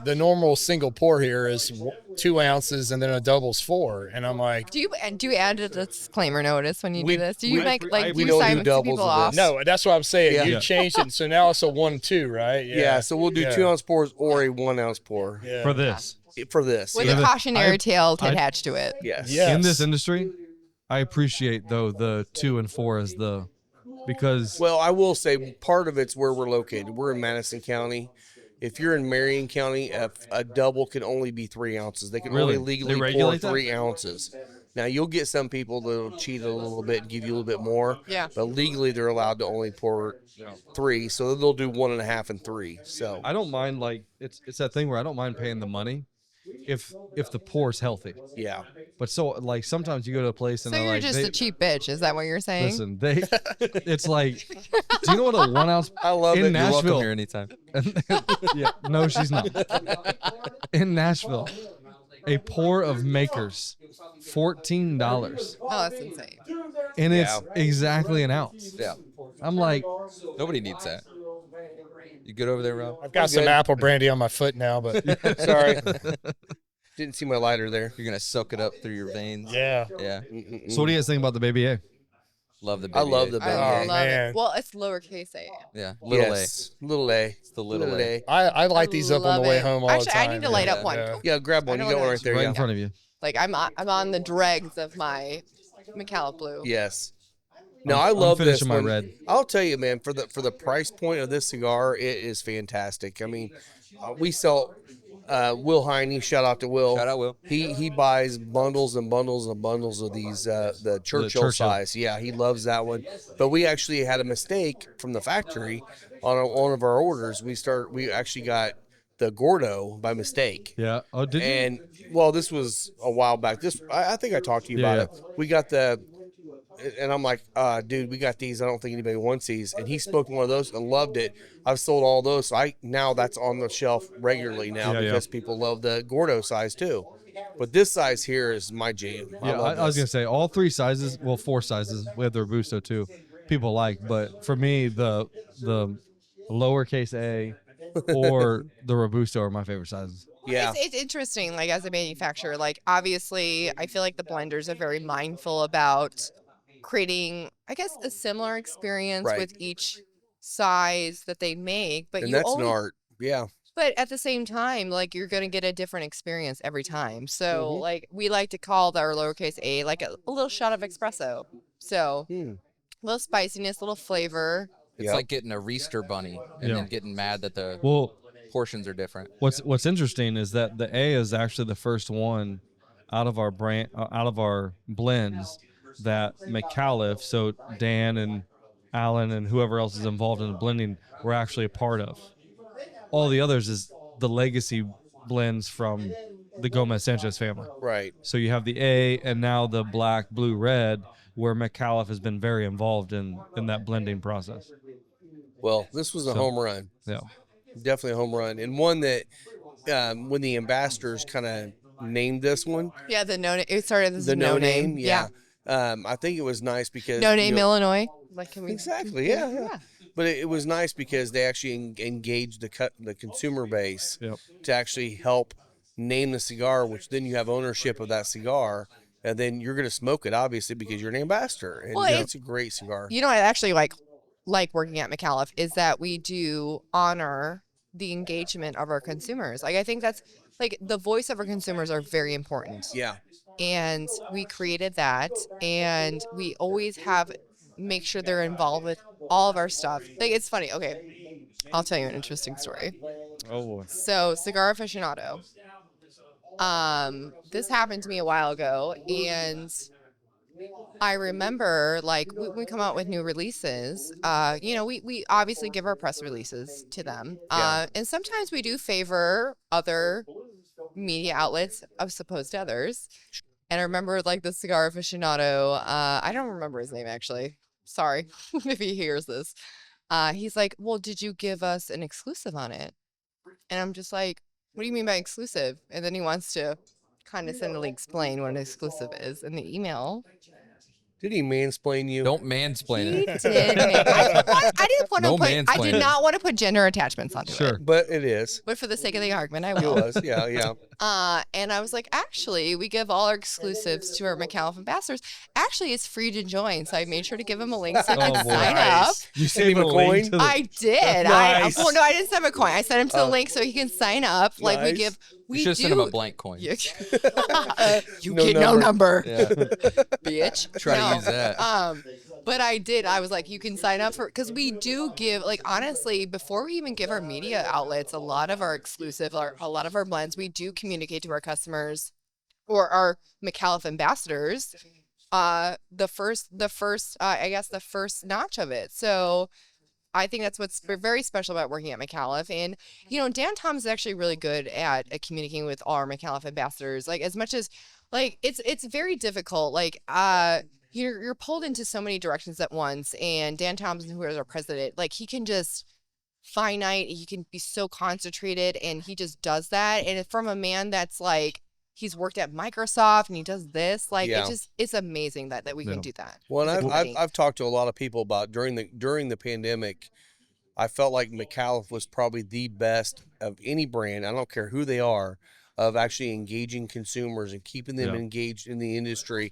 Speaker 3: the normal single pour here is 2 ounces, and then a double's 4, and I'm like,
Speaker 6: Do you add a disclaimer notice when you
Speaker 2: We-
Speaker 6: do this? Do you
Speaker 2: we-
Speaker 6: like
Speaker 2: we
Speaker 6: do
Speaker 2: don't
Speaker 6: you
Speaker 2: do
Speaker 6: sign
Speaker 2: doubles
Speaker 6: people
Speaker 2: of
Speaker 6: off?
Speaker 2: this.
Speaker 3: no, that's what I'm saying.
Speaker 2: Yeah.
Speaker 3: You
Speaker 5: Yeah.
Speaker 3: changed it, so now it's a 1-2, right?
Speaker 2: Yeah, so we'll do
Speaker 3: Yeah.
Speaker 2: 2 ounce pours or a 1 ounce pour
Speaker 3: Yeah.
Speaker 5: For this.
Speaker 2: for this.
Speaker 6: With
Speaker 2: Yeah.
Speaker 6: a cautionary tale
Speaker 5: I-
Speaker 6: attached to it.
Speaker 2: Yes.
Speaker 3: Yeah.
Speaker 5: In
Speaker 3: Yes.
Speaker 5: this industry, I appreciate though the 2 and 4 as the because
Speaker 2: Well, I will say part of it's where we're located. We're in Madison County. If you're in Marion County, a double can only be 3 ounces. They can
Speaker 5: Really?
Speaker 2: only legally
Speaker 5: They
Speaker 2: pour
Speaker 5: regulate that?
Speaker 2: 3 ounces. Now, you'll get some people that'll cheat a little bit and give you a little bit more.
Speaker 6: Yeah.
Speaker 2: But legally, they're allowed to only pour 3. So they'll do 1.5 and 3. So
Speaker 5: I don't mind like it's that thing where I don't mind paying the money if the pour's healthy.
Speaker 2: yeah.
Speaker 5: But so like sometimes you go to a place and
Speaker 6: So
Speaker 5: they're
Speaker 6: you're
Speaker 5: like
Speaker 6: just a cheap bitch. Is that what you're saying?
Speaker 5: listen, it's like do you know what a 1 ounce
Speaker 2: I love
Speaker 5: in
Speaker 2: it.
Speaker 4: You're welcome
Speaker 5: Nashville?
Speaker 4: here anytime.
Speaker 5: Yeah, no, she's not. In Nashville, a pour of Makers, $14,
Speaker 6: Oh, that's insane.
Speaker 5: and it's exactly an ounce.
Speaker 4: Yeah.
Speaker 5: I'm like,
Speaker 4: Nobody needs that. You good over there, Rob?
Speaker 3: I've got some
Speaker 2: good.
Speaker 3: apple brandy on my foot now, but
Speaker 2: Sorry. Didn't see my lighter there.
Speaker 4: You're gonna soak it up through your veins.
Speaker 3: yeah.
Speaker 4: Yeah.
Speaker 5: so what do you guys think about the Baby A?
Speaker 4: Love the
Speaker 2: I
Speaker 4: baby.
Speaker 2: love
Speaker 4: A.
Speaker 2: the
Speaker 6: I
Speaker 2: baby.
Speaker 3: Oh,
Speaker 6: love
Speaker 3: man.
Speaker 6: it. Well, it's lowercase a.
Speaker 4: Yeah. Little
Speaker 2: Yes. Little A.
Speaker 4: It's the little A.
Speaker 3: I light these up on
Speaker 6: Love
Speaker 3: the way
Speaker 6: it.
Speaker 3: home all
Speaker 6: Actually,
Speaker 3: the time.
Speaker 6: I need to light up one.
Speaker 3: Yeah.
Speaker 2: Yeah, grab one.
Speaker 6: I
Speaker 2: You
Speaker 6: know
Speaker 2: got one
Speaker 6: what
Speaker 2: right there.
Speaker 5: Right
Speaker 2: Yeah.
Speaker 5: in front of you.
Speaker 6: Like I'm on the dregs of my Micallef Blue.
Speaker 2: Yes. No,
Speaker 5: I'm-
Speaker 2: I
Speaker 5: I'm
Speaker 2: love this
Speaker 5: finishing my
Speaker 2: one.
Speaker 5: red.
Speaker 2: I'll tell you, man, for the price point of this cigar, it is fantastic. I mean, we sell Will Heine. Shout out to Will.
Speaker 4: Shout out, Will.
Speaker 2: He buys bundles and bundles and bundles of these the Churchill
Speaker 5: Churchill.
Speaker 2: size. Yeah, he loves that one. But we actually had a mistake from the factory on one of our orders. We actually got the Gordo by mistake.
Speaker 5: Yeah. Oh, did you?
Speaker 2: And well, this was a while back. I think I talked to you
Speaker 5: Yeah,
Speaker 2: about it. We got and I'm like, dude, we got these. I don't think anybody wants these. And he smoked one of those and loved it. I've sold all those. So now that's on the shelf regularly now
Speaker 5: Yeah,
Speaker 2: because people love the Gordo size too. But this size here is my jam.
Speaker 5: Yeah, I was gonna say all 3 sizes. Well, 4 sizes. We have the Robusto too. People like, but for me, the lowercase a or the Robusto are my favorite sizes.
Speaker 2: Yeah.
Speaker 6: It's interesting, like as a manufacturer, like obviously I feel like the blenders are very mindful about creating, I guess, a similar experience
Speaker 2: Right.
Speaker 6: with each size that they make. But
Speaker 2: And
Speaker 6: you
Speaker 2: that's
Speaker 6: only,
Speaker 2: an art. Yeah.
Speaker 6: but at the same time, like you're gonna get a different experience every time. So
Speaker 2: Mhm.
Speaker 6: like we like to call our lowercase a like a little shot of espresso. So
Speaker 2: Hmm.
Speaker 6: a little spiciness, a little flavor.
Speaker 4: It's
Speaker 2: Yep.
Speaker 4: like getting a Reister bunny and
Speaker 5: Yeah.
Speaker 4: then getting mad that the
Speaker 5: Well,
Speaker 4: portions are different.
Speaker 5: what's interesting is that the A is actually the first one out of our blends that Micallef, so Dan and Alan and whoever else is involved in the blending, were actually a part of. All the others is the legacy blends from the Gomez Sanchez family.
Speaker 2: Right.
Speaker 5: So you have the A and now the black, blue, red, where Micallef has been very involved in that blending process.
Speaker 2: Well, this was a home run.
Speaker 5: Yeah.
Speaker 2: Definitely a home run. And one that when the ambassadors kind of named this one,
Speaker 6: Yeah, it started as
Speaker 2: the
Speaker 6: no name.
Speaker 2: yeah. I think it was nice because
Speaker 6: No name Illinois. Like can we
Speaker 2: Exactly. Yeah. But it was nice because they actually engaged the consumer base
Speaker 5: Yep.
Speaker 2: to actually help name the cigar, which then you have ownership of that cigar, and then you're going to smoke it obviously because you're an ambassador, and
Speaker 6: Well,
Speaker 2: it's a great cigar.
Speaker 6: You know, I actually like working at Micallef is that we do honor the engagement of our consumers. Like I think that's like the voice of our consumers are very important.
Speaker 2: Yeah.
Speaker 6: And we created that, and we always make sure they're involved with all of our stuff. Like it's funny. Okay, I'll tell you an interesting story.
Speaker 5: Oh boy.
Speaker 6: So Cigar Aficionado. This happened to me a while ago, and I remember like when we come out with new releases, we obviously give our press releases to them. And sometimes we do favor other media outlets as opposed to others. And I remember like the Cigar Aficionado, I don't remember his name actually. Sorry if he hears this. He's like, well, did you give us an exclusive on it? And I'm just like, what do you mean by exclusive? And then he wants to condescendingly explain what an exclusive is in the email.
Speaker 2: Did he mansplain you?
Speaker 4: Don't mansplain
Speaker 6: He
Speaker 4: it.
Speaker 6: did. I did not want to put gender attachments onto
Speaker 5: Sure.
Speaker 6: it.
Speaker 2: But it is.
Speaker 6: But for the sake of the argument, I
Speaker 2: It
Speaker 6: will.
Speaker 2: was. Yeah.
Speaker 6: And I was like, actually, we give all our exclusives to our Micallef ambassadors. Actually, it's free to join. So I made sure to give them a link so they
Speaker 5: Oh,
Speaker 6: can
Speaker 5: boy.
Speaker 6: sign up.
Speaker 5: You
Speaker 2: Send him
Speaker 5: save
Speaker 2: a
Speaker 5: a link
Speaker 2: coin?
Speaker 5: to the.
Speaker 6: I did.
Speaker 2: Nice.
Speaker 6: Well, no, I didn't send him a coin. I sent him to the
Speaker 2: Oh.
Speaker 6: link so he can sign up. Like
Speaker 2: Nice.
Speaker 6: we give,
Speaker 4: You
Speaker 6: we
Speaker 4: should have
Speaker 6: do.
Speaker 4: sent him a blank coin.
Speaker 6: You
Speaker 2: No
Speaker 6: get
Speaker 2: number.
Speaker 6: no number,
Speaker 4: Yeah.
Speaker 6: bitch.
Speaker 4: Try
Speaker 6: No.
Speaker 4: to use that.
Speaker 6: But I did. I was like, you can sign up for, because we do give, like, honestly, before we even give our media outlets, a lot of our exclusive, a lot of our blends, we do communicate to our customers or our Micallef ambassadors, the first, I guess the first notch of it. So I think that's what's very special about working at Micallef. And, you know, Dan Tom's is actually really good at communicating with all our Micallef ambassadors. Like, as much as, like, it's very difficult. Like, you're pulled into so many directions at once. And Dan Thompson, who is our president, like, he can just finite, he can be so concentrated, and he just does that. And from a man that's like, he's worked at Microsoft and he does this, like,
Speaker 2: Yeah.
Speaker 6: it's amazing that we
Speaker 5: Yeah.
Speaker 6: can do that.
Speaker 2: Well,
Speaker 6: as
Speaker 2: and
Speaker 6: a company.
Speaker 2: I've talked to a lot of people about during the pandemic. I felt like Micallef was probably the best of any brand. I don't care who they are, of actually engaging consumers and keeping them
Speaker 5: Yeah.
Speaker 2: engaged in the industry.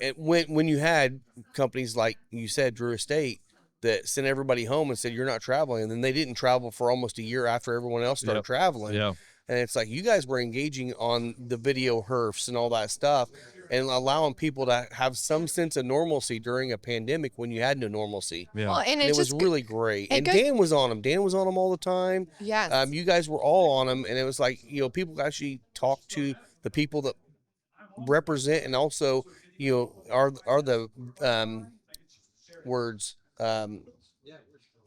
Speaker 2: And when you had companies like you said, Drew Estate, that sent everybody home and said you're not traveling, and then they didn't travel for almost a year after everyone else started
Speaker 5: Yep.
Speaker 2: traveling.
Speaker 5: Yeah.
Speaker 2: And it's like you guys were engaging on the video herfs and all that stuff and allowing people to have some sense of normalcy during a pandemic when you had no normalcy.
Speaker 5: Yeah.
Speaker 6: Well, and
Speaker 2: And
Speaker 6: it
Speaker 2: it was
Speaker 6: just
Speaker 2: really great.
Speaker 6: it
Speaker 2: And
Speaker 6: goes-
Speaker 2: Dan was on them. Dan was on them all the time.
Speaker 6: yes.
Speaker 2: You guys were all on them. And it was like, you know, people actually talk to the people that represent and also, you know, are the words,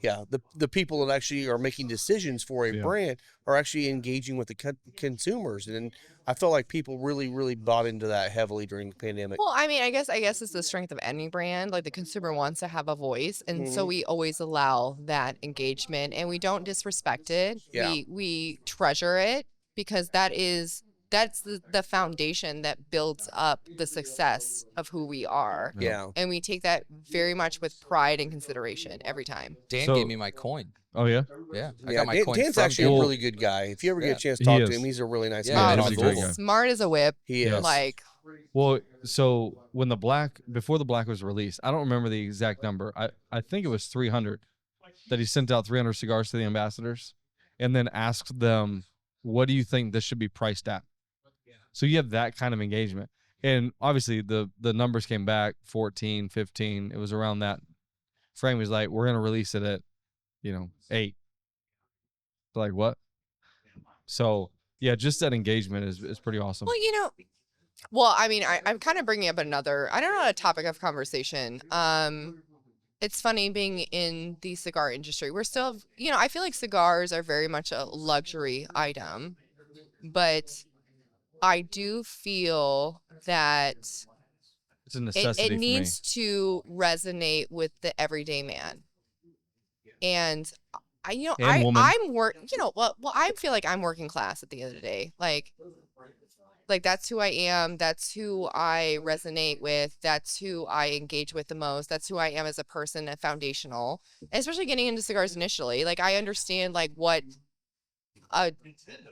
Speaker 2: yeah, the people that actually are making decisions for a
Speaker 5: Yeah.
Speaker 2: brand are actually engaging with the consumers, and I felt like people really bought into that heavily during the pandemic.
Speaker 6: Well, I mean, I guess it's the strength of any brand. Like, the consumer wants to have a voice, and so
Speaker 2: Mhm.
Speaker 6: we always allow that engagement, and we don't disrespect it.
Speaker 2: Yeah.
Speaker 6: We treasure it, because that's the foundation that builds up the success of who we are.
Speaker 2: Yeah,
Speaker 6: And we take that very much with pride and consideration every time.
Speaker 4: Dan
Speaker 5: So-
Speaker 4: gave me my coin.
Speaker 5: Oh yeah.
Speaker 4: Yeah, I
Speaker 2: yeah.
Speaker 4: got my
Speaker 2: Dan,
Speaker 4: coin
Speaker 2: Dan's
Speaker 4: from
Speaker 2: actually
Speaker 4: Dan.
Speaker 2: a really good guy. If you ever get
Speaker 4: Yeah.
Speaker 2: a chance to
Speaker 5: He
Speaker 2: talk to
Speaker 5: is.
Speaker 2: him, he's a really nice
Speaker 4: Yeah,
Speaker 2: guy.
Speaker 4: he's
Speaker 2: on
Speaker 4: a
Speaker 2: the
Speaker 4: great
Speaker 2: Google.
Speaker 4: guy.
Speaker 6: Smart as a whip.
Speaker 2: He is.
Speaker 6: Like,
Speaker 5: Well, so when before the black was released, I don't remember the exact number. I think it was 300 that he sent out 300 cigars to the ambassadors and then asked them, what do you think this should be priced at? So you have that kind of engagement. And obviously the numbers came back 14, 15. It was around that frame. He was like, we're going to release it at, 8. Like what? So yeah, just that engagement is pretty awesome.
Speaker 6: well, I mean, I'm kind of bringing up another, I don't know, a topic of conversation. It's funny being in the cigar industry. We're still, I feel like cigars are very much a luxury item, but I do feel that
Speaker 5: It's a necessity
Speaker 6: it
Speaker 5: for me.
Speaker 6: needs to resonate with the everyday man. And
Speaker 5: And woman.
Speaker 6: I'm I feel like I'm working class at the end of the day. Like that's who I am. That's who I resonate with. That's who I engage with the most. That's who I am as a person and foundational. And especially getting into cigars initially. Like, I understand like what a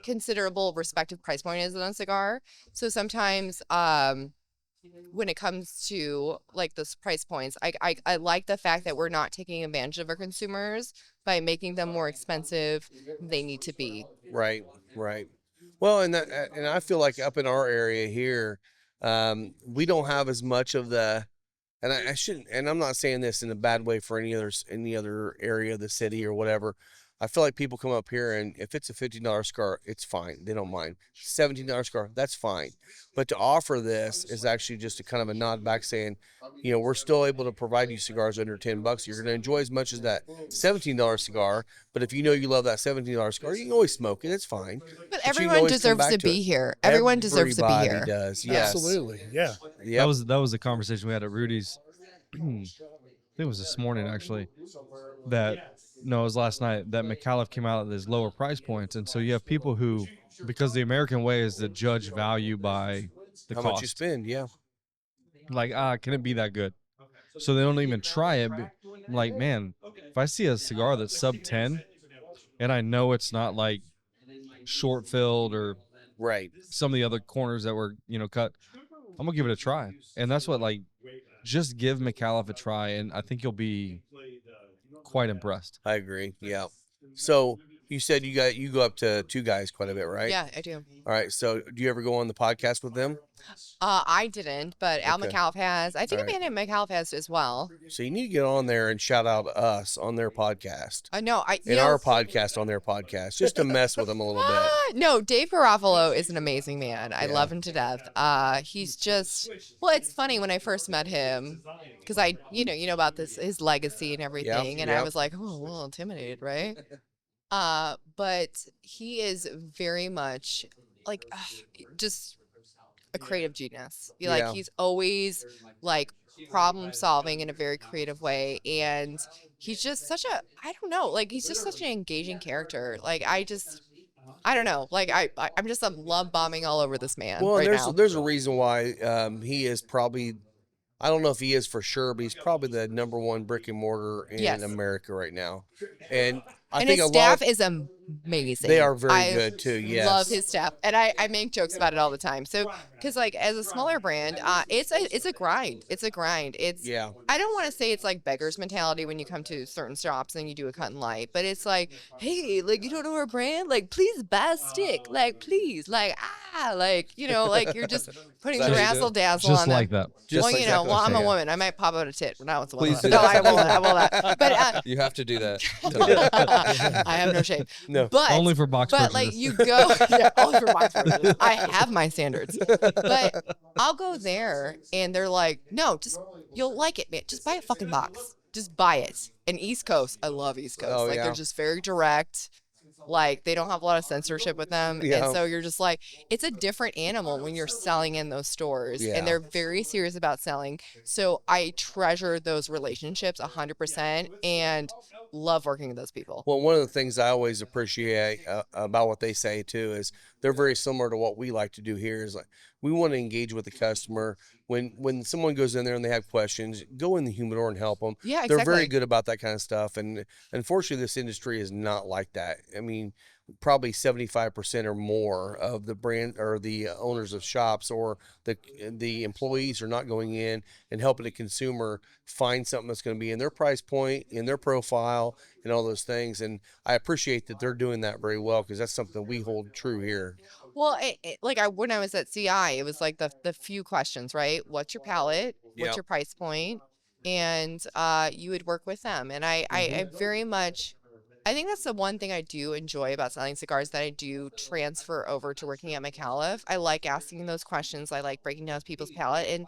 Speaker 6: considerable respective price point is on a cigar. So sometimes when it comes to like those price points, I like the fact that we're not taking advantage of our consumers by making them more expensive than they need to be.
Speaker 2: Right. Well, and I feel like up in our area here, we don't have as much of the, and I shouldn't, and I'm not saying this in a bad way for any other area of the city or whatever. I feel like people come up here, and if it's a $15 cigar, it's fine. They don't mind. $17 cigar, that's fine. But to offer this is actually just a kind of a nod back saying, we're still able to provide you cigars under $10. You're going to enjoy as much as that $17 cigar. But if you know you love that $17 cigar, you can always smoke it. It's fine.
Speaker 6: But
Speaker 2: you can
Speaker 6: everyone
Speaker 2: always come
Speaker 6: deserves
Speaker 2: back
Speaker 6: to
Speaker 2: to
Speaker 6: be
Speaker 2: it.
Speaker 6: here. Everyone deserves to be
Speaker 2: Everybody
Speaker 6: here.
Speaker 2: does. Yes.
Speaker 1: Absolutely. Yeah.
Speaker 2: Yep.
Speaker 5: That was a conversation we had at Rudy's. I think it was this morning actually. It was last night that Micallef came out at these lower price points, and so you have people who, because the American way is to judge value by the
Speaker 2: How
Speaker 5: cost.
Speaker 2: much you spend. Yeah.
Speaker 5: Like, can it be that good? So they don't even try it. I'm like, man, if I see a cigar that's sub 10, and I know it's not like short filled or
Speaker 2: Right.
Speaker 5: some of the other corners that were, cut. I'm gonna give it a try, and that's what just give Micallef a try, and I think you'll be quite impressed.
Speaker 2: I agree. Yeah. So you said you go up to two guys quite a bit, right?
Speaker 6: Yeah, I do.
Speaker 2: All right. So do you ever go on the podcast with them?
Speaker 6: I didn't, but Al
Speaker 2: Okay.
Speaker 6: Micallef has. I think
Speaker 2: All right.
Speaker 6: Amanda Micallef has as well.
Speaker 2: So you need to get on there and shout out us on their podcast.
Speaker 6: No,
Speaker 2: And our podcast on their podcast, just to mess with them a little bit.
Speaker 6: No, Dave Garofalo is an amazing man. I
Speaker 2: Yeah.
Speaker 6: love him to death. He's just it's funny when I first met him because I you know about his legacy and everything, and I was like, oh, a little intimidated, right? But he is very much just a creative genius.
Speaker 2: Yeah.
Speaker 6: He's always problem solving in a very creative way, and he's just such a he's just such an engaging character. I don't know. I'm just love bombing all over this man.
Speaker 2: Well,
Speaker 6: right now.
Speaker 2: there's a reason why he is probably, I don't know if he is for sure, but he's probably the number one brick and mortar in America right now. And I think
Speaker 6: his staff is amazing.
Speaker 2: They are very good too. Yes,
Speaker 6: love his staff, and I make jokes about it all the time. So, because as a smaller brand, it's a grind. It's a grind. I don't want to say it's like beggar's mentality when you come to certain shops and you do a cut and light, but it's like, hey, you don't know our brand, please buy a stick, please, you're just putting the razzle dazzle
Speaker 5: just
Speaker 6: on
Speaker 5: like
Speaker 6: them.
Speaker 5: that.
Speaker 6: I'm a woman. I might pop out a tit when I was a woman.
Speaker 4: Please do
Speaker 6: No,
Speaker 4: that.
Speaker 6: I will not. But
Speaker 4: You have to do that.
Speaker 6: I have no shame.
Speaker 2: No.
Speaker 6: But
Speaker 5: Only for box purchases.
Speaker 6: you go only for box purchases. I have my standards. But I'll go there and they're like, no, you'll like it, man. Just buy a fucking box. Just buy it. And East Coast, I love East Coast.
Speaker 2: Oh, yeah.
Speaker 6: They're just very direct. They don't have a lot of censorship with them.
Speaker 2: Yeah.
Speaker 6: And so you're just it's a different animal when you're selling in those stores.
Speaker 2: Yeah.
Speaker 6: And they're very serious about selling. So I treasure those relationships 100% and love working with those people.
Speaker 2: Well, one of the things I always appreciate about what they say too is they're very similar to what we like to do here. Is we want to engage with the customer. When someone goes in there and they have questions, go in the humidor and help them.
Speaker 6: Yeah, exactly.
Speaker 2: They're very good about that kind of stuff. And unfortunately, this industry is not like that. I mean, probably 75% or more of the brand or the owners of shops or the employees are not going in and helping the consumer find something that's going to be in their price point, in their profile, and all those things. And I appreciate that they're doing that very well because that's something we hold true here.
Speaker 6: Well, when I was at CI, it was the few questions, right? What's your palate? What's your price point? And you would work with them. And I very much, I think that's the one thing I do enjoy about selling cigars that I do transfer over to working at Micallef. I like asking those questions. I like breaking down people's palate and,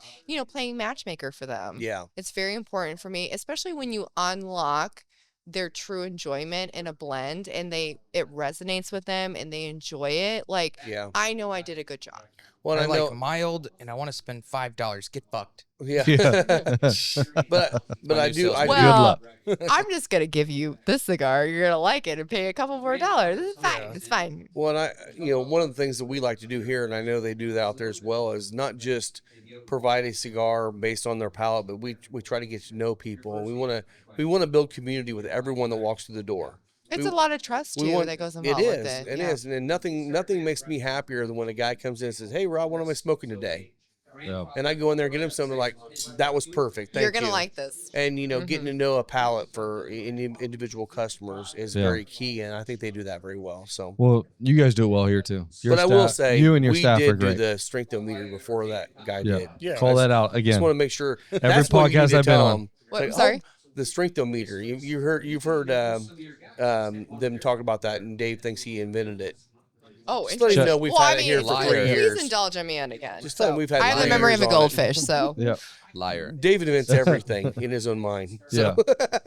Speaker 6: playing matchmaker for them.
Speaker 2: Yeah.
Speaker 6: It's very important for me, especially when you unlock their true enjoyment in a blend and it resonates with them and they enjoy it. I know I did a good job.
Speaker 2: Well,
Speaker 7: I
Speaker 2: I know,
Speaker 7: like mild and I want to spend $5. Get fucked.
Speaker 2: yeah. but I do.
Speaker 6: Well, I'm just gonna give you this cigar. You're gonna like it and pay a couple more dollars. It's fine.
Speaker 2: Yeah.
Speaker 6: It's fine.
Speaker 2: Well, and one of the things that we like to do here, and I know they do that out there as well, is not just provide a cigar based on their palate, but we try to get to know people. And we want to build community with everyone that walks through the door.
Speaker 6: It's a lot of trust too that goes involved with it.
Speaker 2: It is, and nothing makes me happier than when a guy comes in and says, "Hey, Rob, what am I smoking today?"
Speaker 5: Yeah.
Speaker 2: And I go in there and get him something like, that was perfect. Thank
Speaker 6: You're going to
Speaker 2: you.
Speaker 6: like this.
Speaker 2: And, getting to know a palate for individual customers is very key. And I think they do that very well. So,
Speaker 5: well, you guys do it well here too.
Speaker 2: I will say,
Speaker 5: you and your
Speaker 2: we
Speaker 5: staff are
Speaker 2: did
Speaker 5: great.
Speaker 2: do the strength meter before that guy did.
Speaker 1: Yeah.
Speaker 5: Call that out again.
Speaker 2: Just want to make sure.
Speaker 5: Every
Speaker 2: that's what you need
Speaker 5: podcast
Speaker 2: to
Speaker 5: I've been
Speaker 2: tell
Speaker 5: on.
Speaker 2: them.
Speaker 6: What,
Speaker 2: Like,
Speaker 6: sorry?
Speaker 2: The strength-o-meter. You've heard them talk about that, and Dave thinks he invented it.
Speaker 6: Oh,
Speaker 2: Just let him know we've had it here for 3 years.
Speaker 6: Please indulge me in again.
Speaker 2: Just tell him we've had
Speaker 6: I have the
Speaker 2: 9
Speaker 6: memory of
Speaker 2: years
Speaker 6: a
Speaker 2: on it.
Speaker 6: goldfish, so.
Speaker 5: Yeah.
Speaker 4: Liar.
Speaker 2: David invents everything in his own mind. So.
Speaker 5: Yeah.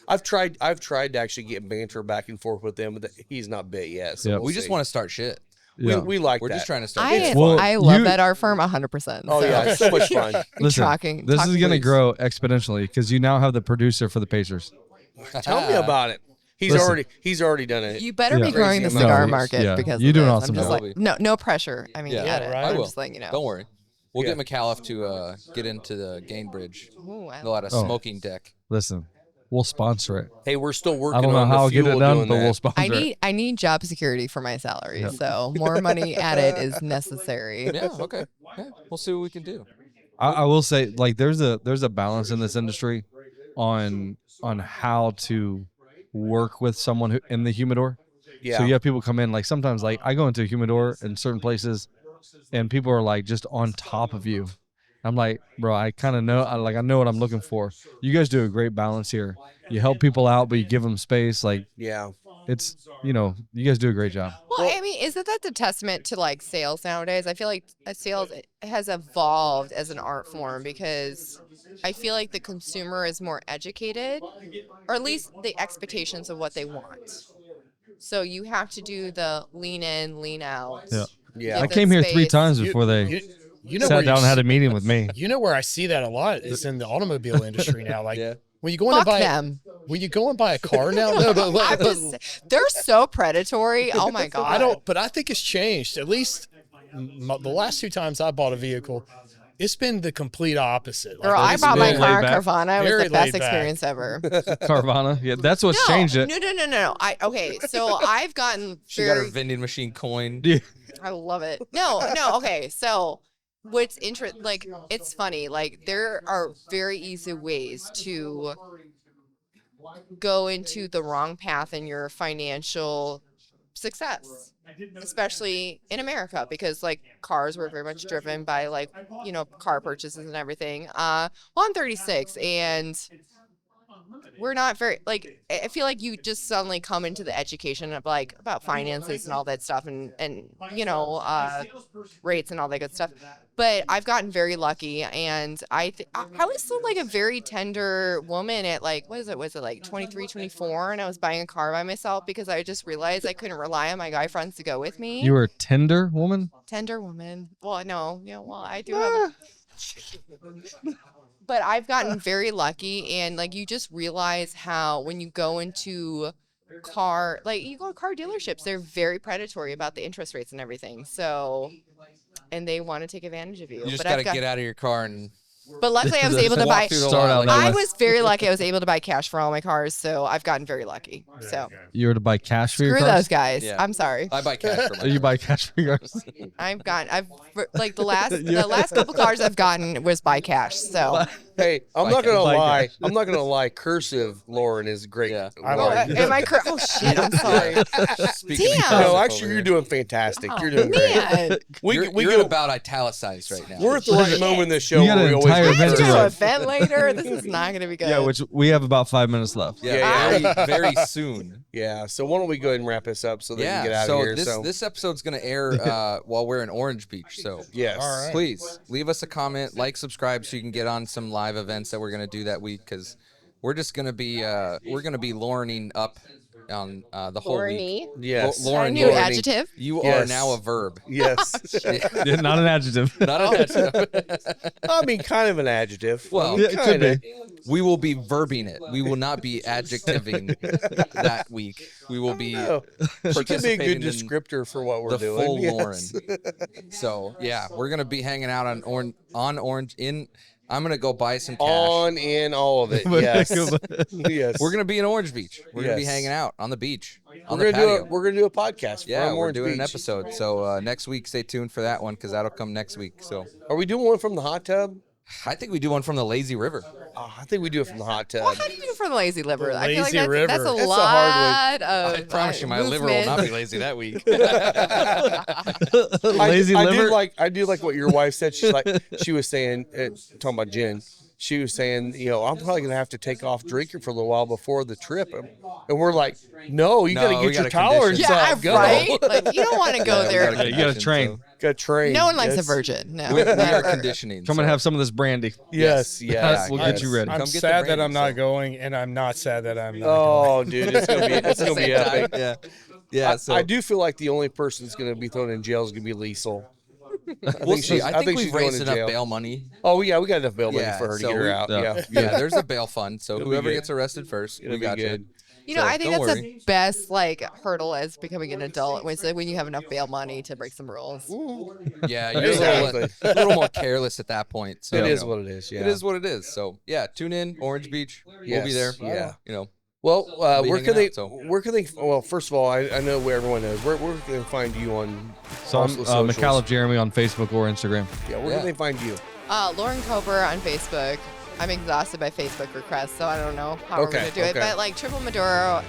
Speaker 2: I've tried to actually get banter back and forth with them, but he's not bit yet. So
Speaker 5: Yeah.
Speaker 2: we'll
Speaker 4: We just
Speaker 2: see.
Speaker 4: want to start shit.
Speaker 5: Yeah.
Speaker 2: We like
Speaker 4: We're
Speaker 2: that.
Speaker 4: just trying to start.
Speaker 6: I
Speaker 5: Well,
Speaker 6: love
Speaker 5: you-
Speaker 6: that art firm 100%.
Speaker 2: Oh
Speaker 6: so.
Speaker 2: yeah, it's so much fun.
Speaker 5: Listen,
Speaker 6: Talking-
Speaker 5: this is
Speaker 6: talking
Speaker 5: going to
Speaker 6: please.
Speaker 5: grow exponentially because you now have the producer for the Pacers.
Speaker 2: Tell me about it. He's already done it.
Speaker 6: You better
Speaker 5: Yeah.
Speaker 6: be growing the
Speaker 2: Crazy
Speaker 6: cigar
Speaker 2: amount.
Speaker 6: market
Speaker 5: Yeah.
Speaker 6: because
Speaker 5: You
Speaker 6: of
Speaker 5: do an
Speaker 6: this.
Speaker 5: awesome
Speaker 6: I'm just
Speaker 4: job.
Speaker 6: like, no pressure. I mean,
Speaker 4: Yeah,
Speaker 6: you get it.
Speaker 3: right.
Speaker 4: I
Speaker 6: I'm
Speaker 4: will.
Speaker 6: just letting you know.
Speaker 4: Don't worry. We'll
Speaker 2: Yeah.
Speaker 4: get Micallef to get into the Gainbridge.
Speaker 6: Ooh, I
Speaker 4: They'll add a
Speaker 5: Oh.
Speaker 4: smoking deck.
Speaker 5: Listen, we'll sponsor it.
Speaker 2: Hey, we're still working
Speaker 5: I don't know
Speaker 2: on
Speaker 5: how
Speaker 2: the
Speaker 5: I'll get
Speaker 2: fuel
Speaker 5: it done,
Speaker 2: doing
Speaker 5: but
Speaker 2: that.
Speaker 5: we'll sponsor it.
Speaker 6: I need job security for my salary,
Speaker 5: Yep.
Speaker 6: so more money added is necessary.
Speaker 4: Yeah, okay. Yeah, we'll see what we can do.
Speaker 5: I will say, like, there's a balance in this industry on how to work with someone who in the humidor.
Speaker 2: Yeah.
Speaker 5: So you have people come in, like sometimes, like I go into a humidor in certain places, and people are like just on top of you. I'm like, bro, I kind of know, I know what I'm looking for. You guys do a great balance here. You help people out, but you give them space. Like,
Speaker 2: Yeah.
Speaker 5: it's, you guys do a great job.
Speaker 6: Well, I mean, isn't that the testament to like sales nowadays? I feel like sales has evolved as an art form because I feel like the consumer is more educated, or at least the expectations of what they want. So you have to do the lean in, lean out.
Speaker 5: Yeah.
Speaker 2: Yeah.
Speaker 6: Give
Speaker 5: I
Speaker 6: them
Speaker 5: came here 3
Speaker 6: space.
Speaker 5: times before they
Speaker 3: You know
Speaker 5: sat
Speaker 3: where
Speaker 5: down and had a meeting with me.
Speaker 3: You know where I see that a lot is in the automobile industry now. Like
Speaker 4: Yeah.
Speaker 3: when you go in
Speaker 6: Fuck
Speaker 3: to buy,
Speaker 6: them.
Speaker 3: when you go and buy a car now, no,
Speaker 6: I'm just, they're so predatory. Oh my god.
Speaker 3: I don't. But I think it's changed. At least the last 2 times I bought a vehicle, it's been the complete opposite.
Speaker 6: Girl, I bought my
Speaker 5: very
Speaker 6: car
Speaker 5: laid
Speaker 6: in
Speaker 5: back.
Speaker 6: Carvana. It was
Speaker 3: Very
Speaker 6: the best
Speaker 3: laid back.
Speaker 6: experience ever.
Speaker 5: Carvana. Yeah, that's what's changed it.
Speaker 6: No. Okay, so I've gotten
Speaker 4: She got her
Speaker 6: very.
Speaker 4: vending machine coined.
Speaker 5: Yeah.
Speaker 6: I love it. No. Okay, so what's interesting? Like, it's funny. Like, there are very easy ways to go into the wrong path in your financial success, especially in America, because like cars were very much driven by like, car purchases and everything. Well, I'm 36 and we're not very like, I feel like you just suddenly come into the education of like about finances and all that stuff and rates and all that good stuff. But I've gotten very lucky, and I was still like a very tender woman at like, was it like 23, 24, and I was buying a car by myself because I just realized I couldn't rely on my guy friends to go with me.
Speaker 5: You were a tender woman?
Speaker 6: Tender woman. Well, no, I do have but I've gotten very lucky, and like you just realize how when you go into you go to car dealerships, they're very predatory about the interest rates and everything. So, and they want to take advantage of you.
Speaker 4: You just
Speaker 6: But
Speaker 4: got to get out of your car and
Speaker 6: But luckily, I was able to
Speaker 4: walk
Speaker 6: buy.
Speaker 4: through the
Speaker 5: Start
Speaker 4: lot
Speaker 5: out
Speaker 4: like
Speaker 5: that
Speaker 6: I
Speaker 5: way.
Speaker 6: was very lucky. I was able to buy cash for all my cars, so I've gotten very lucky. So
Speaker 5: You were to buy cash for your
Speaker 6: screw
Speaker 5: cars?
Speaker 6: those guys.
Speaker 4: Yeah.
Speaker 6: I'm sorry.
Speaker 4: I buy cash for
Speaker 5: Or
Speaker 4: my
Speaker 5: you buy cash for your cars?
Speaker 6: I've like the last couple cars I've gotten was by cash. So
Speaker 2: Hey, I'm
Speaker 4: Like
Speaker 2: not gonna
Speaker 5: it.
Speaker 2: lie. I'm not gonna lie. Cursive Lauren is great.
Speaker 4: Yeah.
Speaker 2: Lauren.
Speaker 6: am I oh shit, I'm sorry.
Speaker 4: Speaking of
Speaker 6: Damn.
Speaker 2: No,
Speaker 4: cursive
Speaker 2: actually,
Speaker 4: over
Speaker 2: you're
Speaker 4: here.
Speaker 2: doing fantastic.
Speaker 6: Oh,
Speaker 2: You're doing great.
Speaker 6: man.
Speaker 4: You're
Speaker 2: go-
Speaker 4: about italicized right now.
Speaker 2: We're at the right moment in the show
Speaker 5: You got
Speaker 2: where we
Speaker 5: an
Speaker 2: always
Speaker 5: entire
Speaker 6: I
Speaker 2: get
Speaker 6: have to
Speaker 5: event
Speaker 6: do
Speaker 5: to
Speaker 6: an
Speaker 5: run.
Speaker 6: event later. This is not gonna be good.
Speaker 5: Yeah, which we have about 5 minutes left.
Speaker 4: Yeah,
Speaker 2: Yeah,
Speaker 4: very soon.
Speaker 2: Yeah. So why don't we go ahead and wrap this up so that we can get
Speaker 4: Yeah,
Speaker 2: out
Speaker 4: so
Speaker 2: of here?
Speaker 4: this episode's gonna air while we're in Orange Beach. So
Speaker 2: yes.
Speaker 3: All right.
Speaker 4: please leave us a comment, subscribe, so you can get on some live events that we're gonna do that week, because we're just gonna be Laurening up on the whole week.
Speaker 6: Lorny.
Speaker 2: Yes.
Speaker 4: Lauren,
Speaker 6: A new
Speaker 4: Laurening.
Speaker 6: adjective.
Speaker 4: You are
Speaker 2: Yes.
Speaker 4: now a verb.
Speaker 2: Yes.
Speaker 5: Yeah, not an adjective.
Speaker 4: Not an adjective.
Speaker 2: I mean, kind of an adjective.
Speaker 4: Well,
Speaker 5: Yeah, it could
Speaker 2: kinda.
Speaker 5: be.
Speaker 4: We will be verbing it. We will not be adjectiving that week. We will be
Speaker 2: Oh, she could be a
Speaker 4: participating
Speaker 2: good
Speaker 4: in
Speaker 2: descriptor for what we're
Speaker 4: the
Speaker 2: doing.
Speaker 4: full
Speaker 2: Yes.
Speaker 4: Lauren. So yeah, we're gonna be hanging out on Orange. I'm gonna go buy some cash.
Speaker 2: On in all of it. Yes. Yes.
Speaker 4: We're gonna be in Orange Beach. We're gonna be
Speaker 2: Yes.
Speaker 4: hanging out on the beach. On
Speaker 2: We're
Speaker 4: the
Speaker 2: gonna
Speaker 4: patio.
Speaker 2: we're gonna do a podcast.
Speaker 4: Yeah,
Speaker 2: from
Speaker 4: we're
Speaker 2: Orange
Speaker 4: doing an
Speaker 2: Beach.
Speaker 4: episode. So next week, stay tuned for that one, because that'll come next week. So
Speaker 2: Are we doing one from the hot tub?
Speaker 4: I think we do one from the Lazy River.
Speaker 2: Oh, I think we do it from the hot tub.
Speaker 6: Well, how do you do for the lazy liver?
Speaker 3: The
Speaker 6: I feel like
Speaker 3: lazy
Speaker 6: that's a
Speaker 3: river.
Speaker 6: lot
Speaker 2: That's a hard
Speaker 6: of.
Speaker 4: I promise you, my liver will not be lazy that week.
Speaker 5: Lazy
Speaker 2: I
Speaker 5: liver.
Speaker 2: I do like what your wife said. She was saying, talking about Jen. She was saying, I'm probably gonna have to take off drinking for a little while before the trip, and we're like, no, you
Speaker 4: No,
Speaker 2: gotta
Speaker 4: we
Speaker 2: get your
Speaker 4: gotta
Speaker 2: tolerance
Speaker 4: condition.
Speaker 6: Yeah,
Speaker 2: up. Go.
Speaker 6: right. Like you don't want to go
Speaker 4: Yeah, we
Speaker 6: there.
Speaker 4: gotta
Speaker 5: Yeah, you gotta
Speaker 4: condition,
Speaker 5: train.
Speaker 2: Got trained.
Speaker 6: No one likes a
Speaker 2: Yes.
Speaker 6: virgin. No.
Speaker 4: We are conditioning.
Speaker 5: Come and have some of this brandy.
Speaker 2: Yes, yes.
Speaker 5: We'll
Speaker 2: yes.
Speaker 5: get you ready.
Speaker 3: I'm
Speaker 4: Come get the
Speaker 3: sad that
Speaker 4: brandy,
Speaker 3: I'm not
Speaker 4: so.
Speaker 3: going, and I'm not sad that I'm not
Speaker 2: Oh, dude, it's gonna be epic.
Speaker 4: Yeah, yeah. So
Speaker 2: I do feel like the only person that's gonna be thrown in jail is gonna be Liesel.
Speaker 4: we'll see. I think
Speaker 2: she's
Speaker 4: we've
Speaker 2: going
Speaker 4: raised
Speaker 2: to
Speaker 4: enough
Speaker 2: jail.
Speaker 4: bail money.
Speaker 2: Oh yeah, we got enough bail money
Speaker 4: Yeah,
Speaker 2: for her to
Speaker 4: so
Speaker 2: get her
Speaker 4: we-
Speaker 2: out.
Speaker 5: yeah.
Speaker 2: Yeah,
Speaker 4: Yeah, there's a bail fund, so
Speaker 2: It'll be
Speaker 4: whoever
Speaker 2: good.
Speaker 4: gets arrested first,
Speaker 2: It'll
Speaker 4: we
Speaker 2: be
Speaker 4: got
Speaker 2: good.
Speaker 4: you.
Speaker 6: You know,
Speaker 4: So,
Speaker 6: I think
Speaker 4: don't
Speaker 6: that's
Speaker 4: worry.
Speaker 6: the best like hurdle as becoming an adult when you have enough bail money to break some rules.
Speaker 4: Yeah, you're a little more careless at that point. So
Speaker 2: It is what it is. Yeah.
Speaker 4: It is what it is. So yeah, tune in, Orange Beach. We'll be there.
Speaker 2: Yes, yeah.
Speaker 4: You know,
Speaker 2: Well,
Speaker 4: We'll be
Speaker 2: where can
Speaker 4: hanging
Speaker 2: they?
Speaker 4: out, so.
Speaker 2: Where can they? Well, first of all, I know where everyone knows. Where can they find you on?
Speaker 5: So I'm
Speaker 2: also socials?
Speaker 5: Micallef Jeremy on Facebook or Instagram.
Speaker 2: Yeah, where can they find you?
Speaker 6: Lauren Koper on Facebook. I'm exhausted by Facebook requests, so I don't know how we're
Speaker 2: Okay,
Speaker 6: gonna do it.
Speaker 2: okay.
Speaker 6: But like Triple Maduro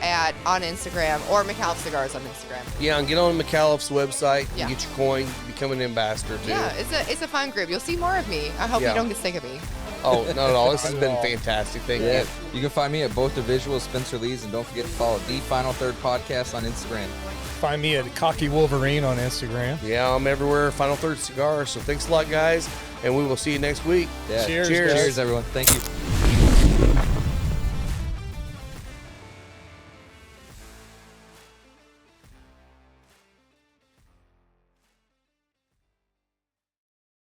Speaker 6: on Instagram or Micallef Cigars on Instagram.
Speaker 2: Yeah, and get on Micallef's website.
Speaker 6: Yeah.
Speaker 2: Get your coin. Become an ambassador too.
Speaker 6: Yeah, it's a fun group. You'll see more of me. I hope
Speaker 2: Yeah.
Speaker 6: you don't get sick of me.
Speaker 2: Oh, not at all. This has been fantastic. Thank
Speaker 4: yeah.
Speaker 2: you.
Speaker 4: You can find me at both the Visual Spencer Lee's, and don't forget to follow the Final Third Podcast on Instagram.
Speaker 3: Find me at Cocky Wolverine on Instagram.
Speaker 2: Yeah, I'm everywhere. Final Third Cigar. So thanks a lot, guys, and we will see you next week.
Speaker 4: Yeah.
Speaker 3: Cheers,
Speaker 4: Cheers,
Speaker 3: guys.
Speaker 4: everyone. Thank you.